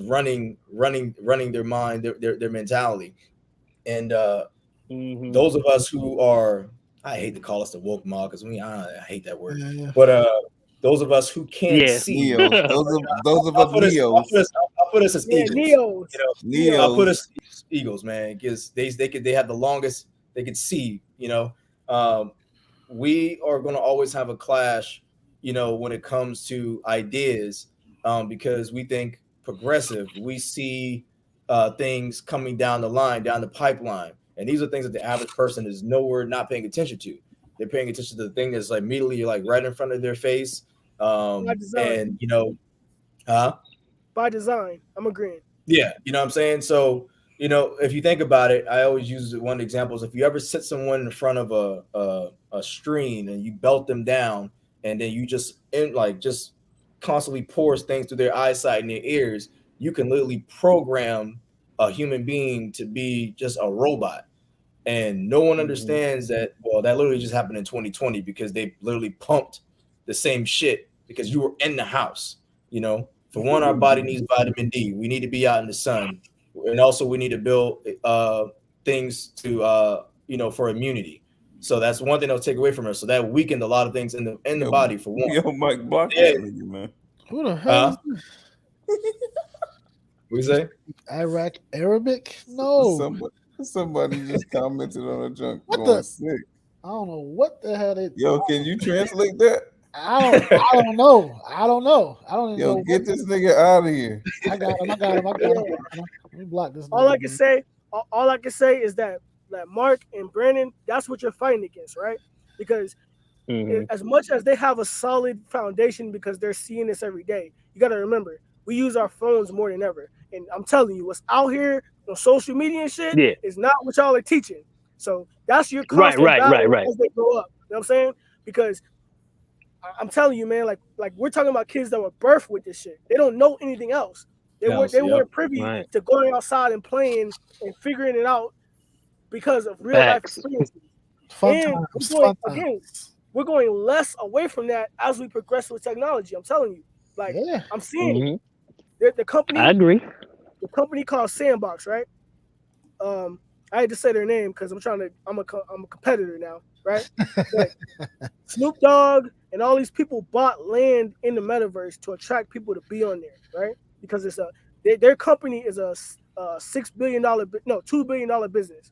running their mind, their mentality. And Hmm. those of us who are, I hate to call us the woke mob because I hate that word, Yeah. but those of us who can't Yeah. see, Neos. Those of I'll us put us Neos. I'll put us as Yeah, eagles. Neos. I'll put Neos. Neos. us as eagles, man, because they have the longest, they could see. Um, we are going to always have a clash, when it comes to ideas, because we think progressive. We see things coming down the line, down the pipeline, and these are things that the average person is nowhere not paying attention to. They're paying attention to the thing that's like immediately like right in front of their face, By design. and huh? By design. I'm agreeing. Yeah, you know what I'm saying? So, if you think about it, I always use one example is if you ever sit someone in front of a screen and you belt them down, and then you just constantly pours things through their eyesight and their ears, you can literally program a human being to be just a robot. And no one Hmm. understands that. Well, that literally just happened in 2020 because they literally pumped the same shit because you were in the house. For one, our body needs vitamin D. We need to be out in the sun, and also we need to build things to for immunity. So that's one thing that'll take away from us. So that weakened a lot of things in the Yo, body for one. yo, Mike, block Yeah. that nigga, man. Who the hell Huh? is this? What you say? Iraq Arabic? No. Somebody just commented on a junk What going the? sick. I don't know what the hell they. Yo, can you translate that? I don't know. I don't know. I don't even Yo, know get what. this nigga out of here. I got him. I got him. I got him. Let me block this All nigga. I can Man. say, all I can say is that Mark and Brandon, that's what you're fighting against, right? Because Hmm. as much as they have a solid foundation because they're seeing this every day, you got to remember we use our phones more than ever. And I'm telling you, what's out here on social media and shit Yeah. is not what y'all are teaching. So that's your Right. constant Right. Right. battle Right. as they grow up. You know what I'm saying? Because I'm telling you, man, like we're talking about kids that were birthed with this shit. They don't know anything else. They Yep. weren't privy Right. to going outside and playing and figuring it out because of real life Facts. experiences. Fun And times. Fun times. we're going less away from that as we progress with technology. I'm telling you, like Yeah. I'm seeing it. Hmm. The I company, agree. the company called Sandbox, right? I had to say their name because I'm a competitor now, right? But Snoop Dogg, and all these people bought land in the metaverse to attract people to be on there, right? Because it's their company is a $6 billion, no, $2 billion business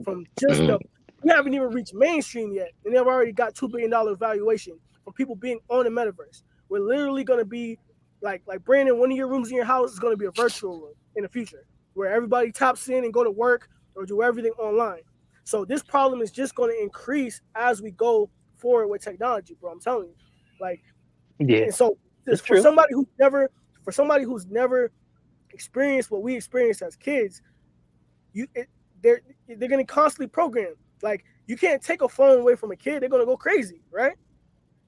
from just the. We haven't even reached mainstream yet, and they've already got $2 billion valuation from people being on the metaverse. We're literally gonna be like Brandon. One of your rooms in your house is gonna be a virtual room in the future, where everybody taps in and go to work or do everything online. So this problem is just going to increase as we go forward with technology, bro. I'm telling you, like, Yeah, and so it's this true. for somebody who's never experienced what we experienced as kids, you it, they're going to constantly program. Like, you can't take a phone away from a kid; they're going to go crazy, right?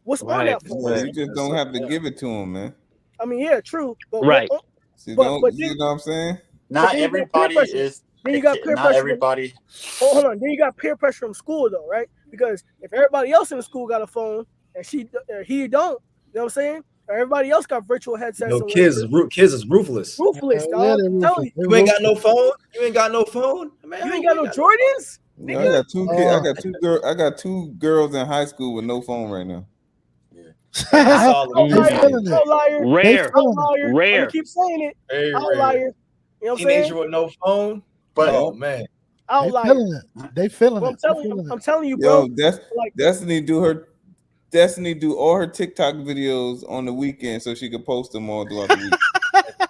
What's on Right, that phone? Yeah, you just don't have to Yeah. give it to them, man. I mean, yeah, true, but right. See, but don't but you then know what I'm saying? but Not then you got peer everybody pressure. is. Then you got peer Not pressure from everybody. hold on. Then you got peer pressure from school though, right? Because if everybody else in the school got a phone and he don't, you know what I'm saying? Or everybody else got virtual headsets No, and whatever. kids is ruthless. Ruthless, Yeah, dog. they're I'm ruthless. telling you, They're You ain't got ruthless. no phone. You ain't got no phone, man. you How ain't you got ain't no got no phone? Jordans, You know, nigga. I got two girls in high school with no phone right now. That's solid. They Outlier, feeling it. outlier, They Rare, feeling it. outlier. I'm gonna rare. keep saying it. Very Outlier. rare. You know what I'm Teenager saying? with no phone. But Oh man. They Outlier. feeling it. They feeling Well, it. They feeling it. I'm telling you, Yo, bro. Like, Destiny do all her TikTok videos on the weekend so she could post them all throughout the week.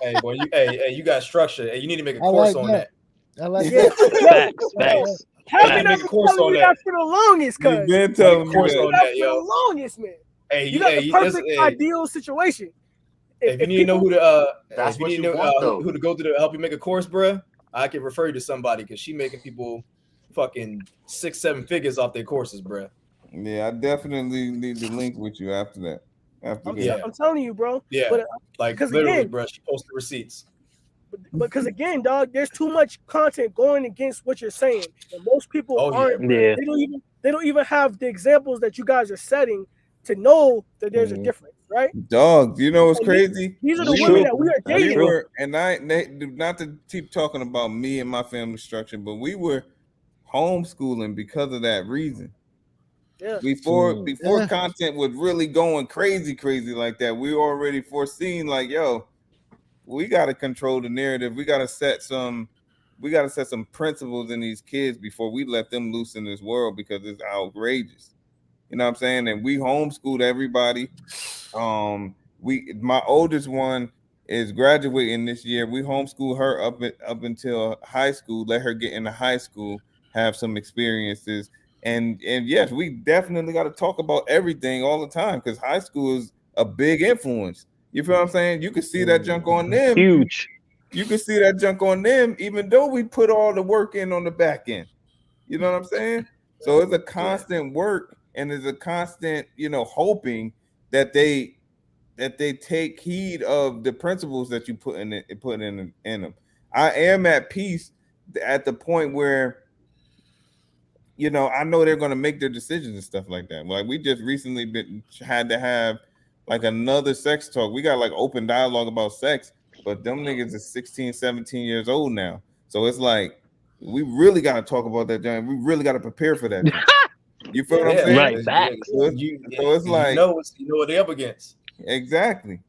Hey, boy, you got structure. Hey, you need to make a I course like on that. that. I like yeah, that. yo, Facts, I like that. facts, Hey, you Kevin need to facts. have make a been course telling on me that. that for the longest, You cuz. been Make a telling me course that. on That that, for yo. the longest, man. Hey, You got the perfect hey, ideal situation. if you If need to know people, who to that's if you what need to you know want, though. who to go to to help you make a course, bruh, I can refer you to somebody because she making people fucking 6-7 figures off their courses, bruh. Yeah, I definitely need to link with you after that. After this. Yeah, I'm telling you, bro. yeah. But Like because literally, again, bruh, she posted receipts. because again, dog, there's too much content going against what you're saying, and most people Oh yeah, aren't. bruh. Yeah. They don't even have the examples that you guys are setting to know that there's a Mhm. difference, right? Dog, you know what's And crazy? these are the We women were, that we are That's we dating. true. were, and not to keep talking about me and my family structure, but we were homeschooling because of that reason. Yeah, Before Yeah. content was really going crazy like that, we already foreseen like, yo, we got to control the narrative. We got to set some principles in these kids before we let them loose in this world because it's outrageous. You know what I'm saying? And we homeschooled everybody. My oldest one is graduating this year. We homeschool her up until high school, let her get into high school, have some experiences. And yes, we definitely got to talk about everything all the time because high school is a big influence. You feel what I'm saying? You can see that junk on them. Huge. You can see that junk on them, even though we put all the work in on the back end. You know what I'm saying? So it's a constant work and it's a constant, hoping that they take heed of the principles that you put in them. I am at peace at the point where I know they're gonna make their decisions and stuff like that. Like we just recently had to have like another sex talk. We got like open dialogue about sex, but them niggas is 16, 17 years old now. So it's like we really gotta talk about that, John. We really gotta prepare for that. John. You feel what I'm Yeah, saying? Right, because facts. So it's like you know what they up against. exactly.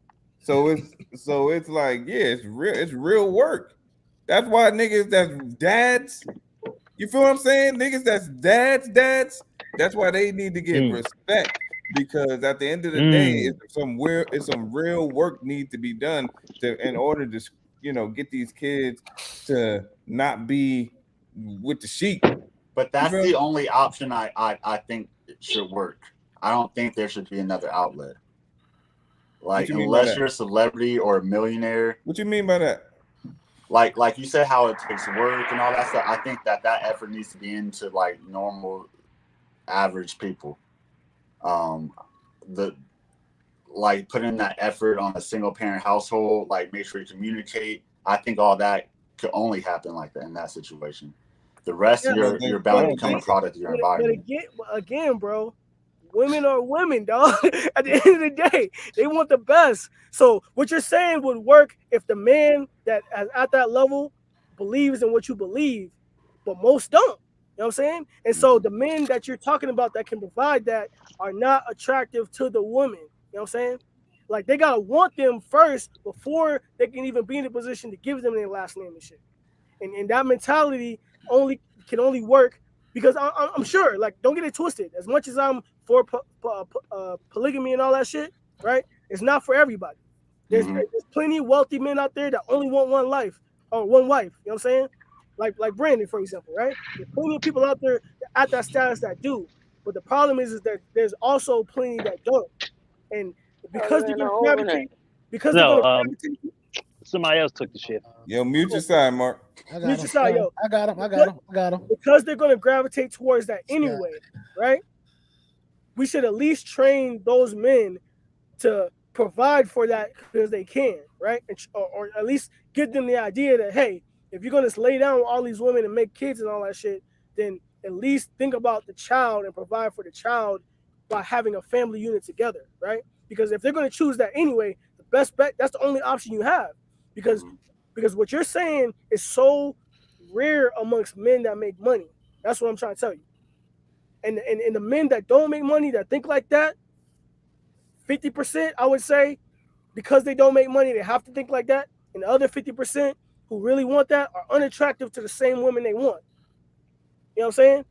So it's like, yeah, it's real work. That's why niggas that's dads, you feel what I'm saying? Niggas that's dads, that's why they need to get Mm, respect because at the end of the day, mm. it's some real work need to be done in order to get these kids to not be with the sheep. But You that's feel the me? only option I think it should work. I don't think there should be another outlet. What Like you mean by unless that? you're a celebrity or a millionaire, What you mean by that? like you said how it takes work and all that stuff. I think that effort needs to be into like normal average people. Um, the like put in that effort on a single parent household, like make sure you communicate. I think all that could only happen like that in that situation. The rest yeah. I don't you're think I bound to don't become think a so. product of your environment. But again, bro, women are women, dog. At the end of the day, they want the best. So what you're saying would work if the man that is at that level believes in what you believe, but most don't. You know know what I'm saying? And so the men that you're talking about that can provide that are not attractive to the women. You know what I'm saying? Like they gotta want them first before they can even be in a position to give them their last name and shit. And that mentality only can only work because I'm sure. Like, don't get it twisted. As much as I'm for polygamy and all that shit, right? It's not for everybody. There's plenty of wealthy men out there that only want one life or one wife. You know what I'm saying? Like Brandon, for example, right? There's plenty of people out there at that status that do. But the problem is that there's also plenty that don't. And because they're gonna gravitate, because they're No, gonna gravitate, somebody else took the shit. Yo, mute your side, Mark. I got mute him. your side, yo. I got him. I got him. I got him. Because they're gonna gravitate towards that anyway, right? We should at least train those men to provide for that because they can, right? Or at least give them the idea that, hey, if you're gonna lay down with all these women and make kids and all that shit, then at least think about the child and provide for the child by having a family unit together, right? Because if they're gonna choose that anyway, the best bet, that's the only option you have. Because what you're saying is so rare amongst men that make money. That's what I'm trying to tell you. And the men that don't make money that think like that, 50%, I would say, because they don't make money, they have to think like that. And the other 50% who really want that are unattractive to the same women they want. You know what I'm saying?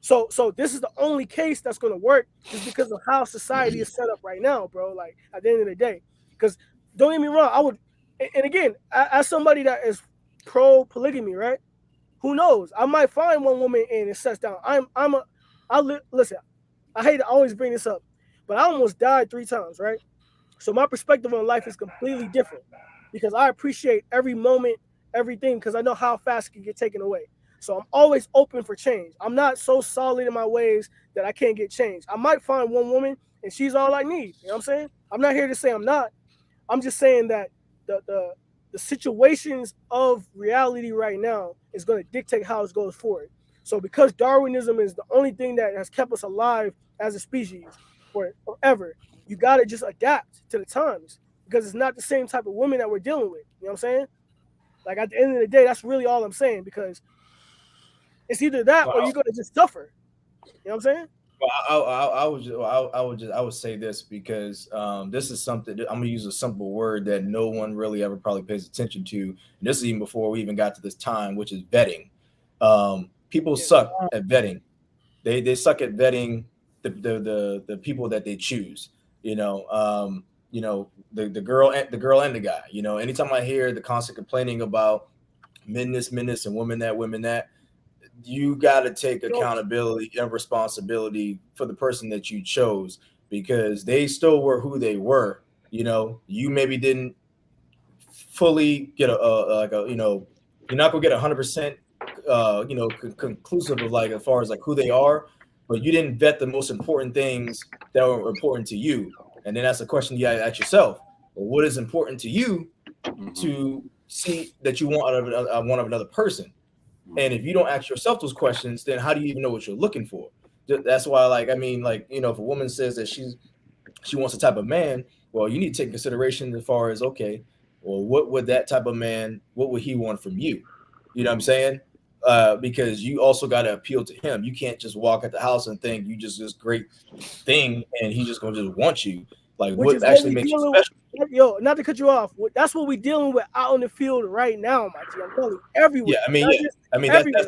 So this is the only case that's gonna work just because of how society is set up right now, bro. Like at the end of the day. Because don't get me wrong, I would, and again, as somebody that is pro polygamy, right? Who knows? I might find one woman and it sets down. Listen, I hate to always bring this up, but I almost died 3 times, right? So my perspective on life is completely different because I appreciate every moment, everything, because I know how fast it can get taken away. So I'm always open for change. I'm not so solid in my ways that I can't get changed. I might find one woman and she's all I need. You know what I'm saying? I'm not here to say I'm not. I'm just saying that the situations of reality right now is going to dictate how it goes forward. So because Darwinism is the only thing that has kept us alive as a species forever, you got to just adapt to the times because it's not the same type of women that we're dealing with. You know what I'm saying? Like at the end of the day, that's really all I'm saying because it's either that or you're going to just suffer. You know what I'm saying? Well, I would say this because this is something I'm gonna use a simple word that no one really ever probably pays attention to. And this is even before we even got to this time, which is vetting. People suck at vetting. They suck at vetting the people that they choose. The girl and the guy. Anytime I hear the constant complaining about men this, and women that, you got to take accountability and responsibility for the person that you chose because they still were who they were. You maybe didn't fully get you're not gonna get 100%, conclusive of like as far as like who they are, but you didn't vet the most important things that were important to you. And then that's a question you got to ask yourself: well, what is important to you to see that you want out of one of another person? And if you don't ask yourself those questions, then how do you even know what you're looking for? That's why, if a woman says that she wants a type of man, well, you need to take consideration as far as, okay, well, what would that type of man, what would he want from you? You know what I'm saying? Because you also got to appeal to him. You can't just walk at the house and think you just this great thing and he's just going to just want you. Like, what actually makes you special? Yo, not to cut you off. That's what we're dealing with out in the field right now, my G. I'm telling you, everywhere.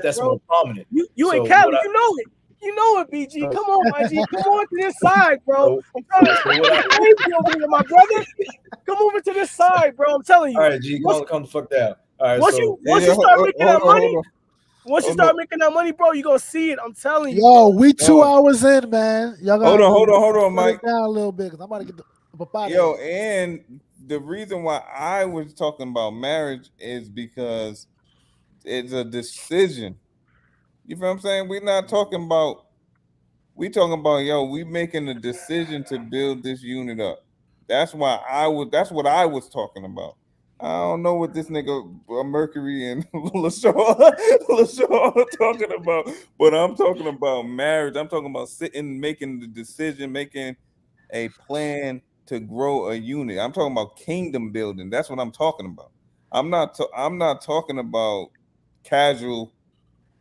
That's more prominent. You in Cali, you know it. You know it, BG. Come on, my G. Come on to this side, bro. I'm trying to crazy over here, my brother. Come over to this side, bro. I'm telling you. All right, G, come the fuck down. All right. Once you start making that money, once you start making that money, bro, you're gonna see it. I'm telling you. Yo, we 2 hours in, man. Y'all hold on, Mike. Down a little bit because I'm about to get the Yo, and the reason why I was talking about marriage is because it's a decision. You feel what I'm saying? We talking about, we making a decision to build this unit up. That's what I was talking about. I don't know what this nigga Mercury and LaShaw are talking about, but I'm talking about marriage. I'm talking about sitting, making the decision, making a plan to grow a unit. I'm talking about kingdom building. That's what I'm talking about. I'm not talking about casual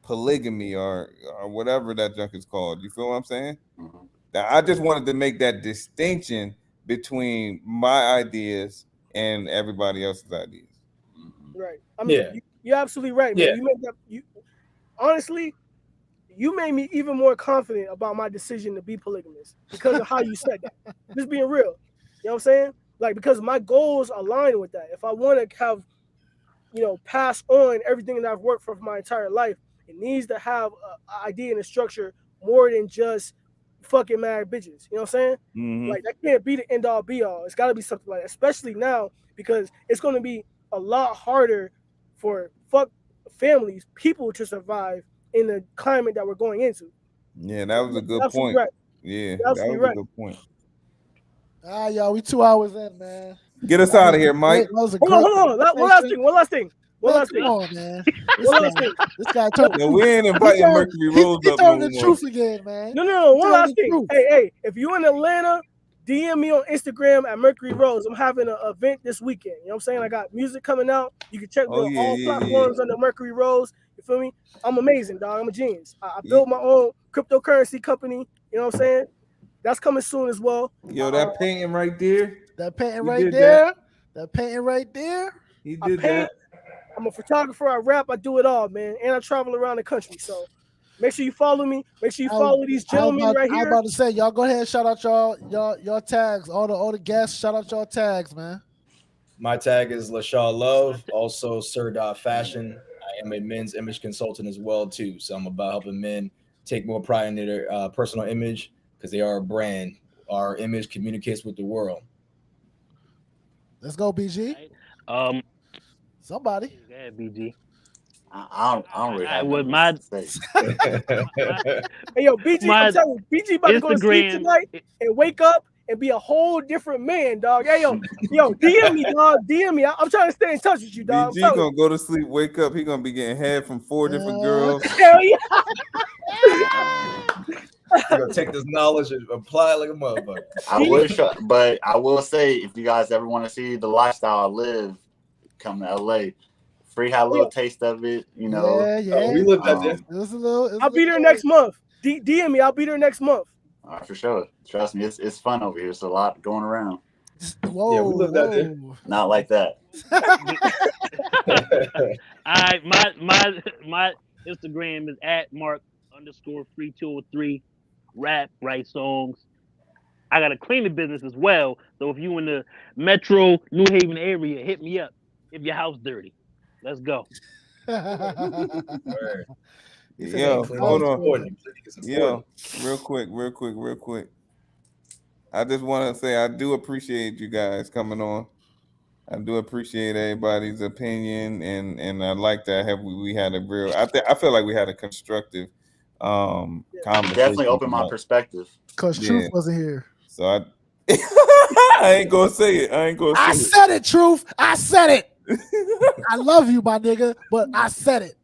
polygamy or whatever that junk is called. You feel what I'm saying? Mhm. I just wanted to make that distinction between my ideas and everybody else's ideas. Right. I mean, Yeah. you're absolutely right, man. Yeah. You made that. You honestly, you made me even more confident about my decision to be polygamous because of how you said that. Just being real. You know what I'm saying? Like, because my goals align with that. If I want to have, pass on everything that I've worked for my entire life, it needs to have an idea and a structure more than just fucking mad bitches. You know what I'm saying? Mm-hmm. Like, that can't be the end all be all. It's got to be something like that, especially now because it's going to be a lot harder for families, people to survive in the climate that we're going into. Yeah, that was a You're good absolutely point. right. Yeah, You're that absolutely was a right. good point. Y'all, we 2 hours in, man. Get us That out was of here, a Mike. great- That was a Hold on, great hold on. One last conversation. thing. One last thing. One Man, last come thing. on, man. One last thing. This guy Yo, turned. No, we ain't He inviting turned, Mercury he, Rose he up turned no the more. truth again, man. no. He One turned last the thing. truth. Hey, if you in Atlanta, DM me on Instagram at Mercury Rose. I'm having an event this weekend. You know what I'm saying? I got music coming out. You can check me Oh on yeah, all yeah, yeah. platforms under Mercury Rose. You feel me? I'm amazing, dog. I'm a genius. I Yeah. built my own cryptocurrency company. You know what I'm saying? That's coming soon as well. Yo, that painting right there. That painting He right did there. That painting right there. He I did paint. that. I'm a photographer. I rap. I do it all, man. And I travel around the country. So make sure you follow me. Make sure you follow these gentlemen right I was here. about to say, y'all go ahead, shout out y'all tags, all the guests, shout out y'all tags, man. My tag is LaShaw Love, also Sir Dot Fashion. I am a men's image consultant as well too. So I'm about helping men take more pride in their personal image because they are a brand. Our image communicates with the world. Let's go, BG. Right? Um, Somebody. yeah, BG. I don't really have With nothing else to say. my Hey, yo, BG, I'm my telling you, BG about to go to sleep Instagram. tonight and wake up and be a whole different man, dog. Hey, yo, DM me, dog. DM me. I'm trying to stay in touch with you, dog. I'm BG telling gonna go to sleep, wake up. He gonna be getting head from 4 different girls. you. Hell yeah. You're gonna take this knowledge and apply it like a motherfucker. But I will say, if you guys ever want to see the lifestyle I live, come to LA. Free had a little taste of it, you know. Yeah. We lived that there. It was a little. I'll be there next month. DM me. I'll be there next month. For sure. Trust me, it's fun over here. There's a lot going around. Whoa, Yeah, we lived that there. Not like that. My Instagram is at Mark_free203. Rap, write songs. I got a cleaning business as well. So if you in the Metro New Haven area, hit me up if your house dirty. Let's go. Word. Yo, Cleaning hold is on. important. It's important. Yo, real quick. I just want to say I do appreciate you guys coming on. I do appreciate everybody's opinion, and I like that. We had a real. I feel like we had a constructive conversation. Definitely opened my perspective. Because Truth wasn't here. So I ain't gonna say it. I said it, Truth. I said it. I love you, my nigga, but I said it.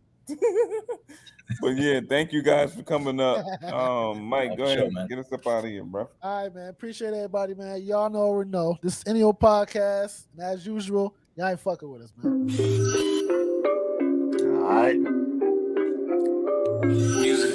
But yeah, thank you guys for coming up. Mike, go ahead, man. get us up out of here, bro. All right, man. Appreciate everybody, man. Y'all know or know. This is any old podcast. And as usual, y'all ain't fucking with us, man. All right. Music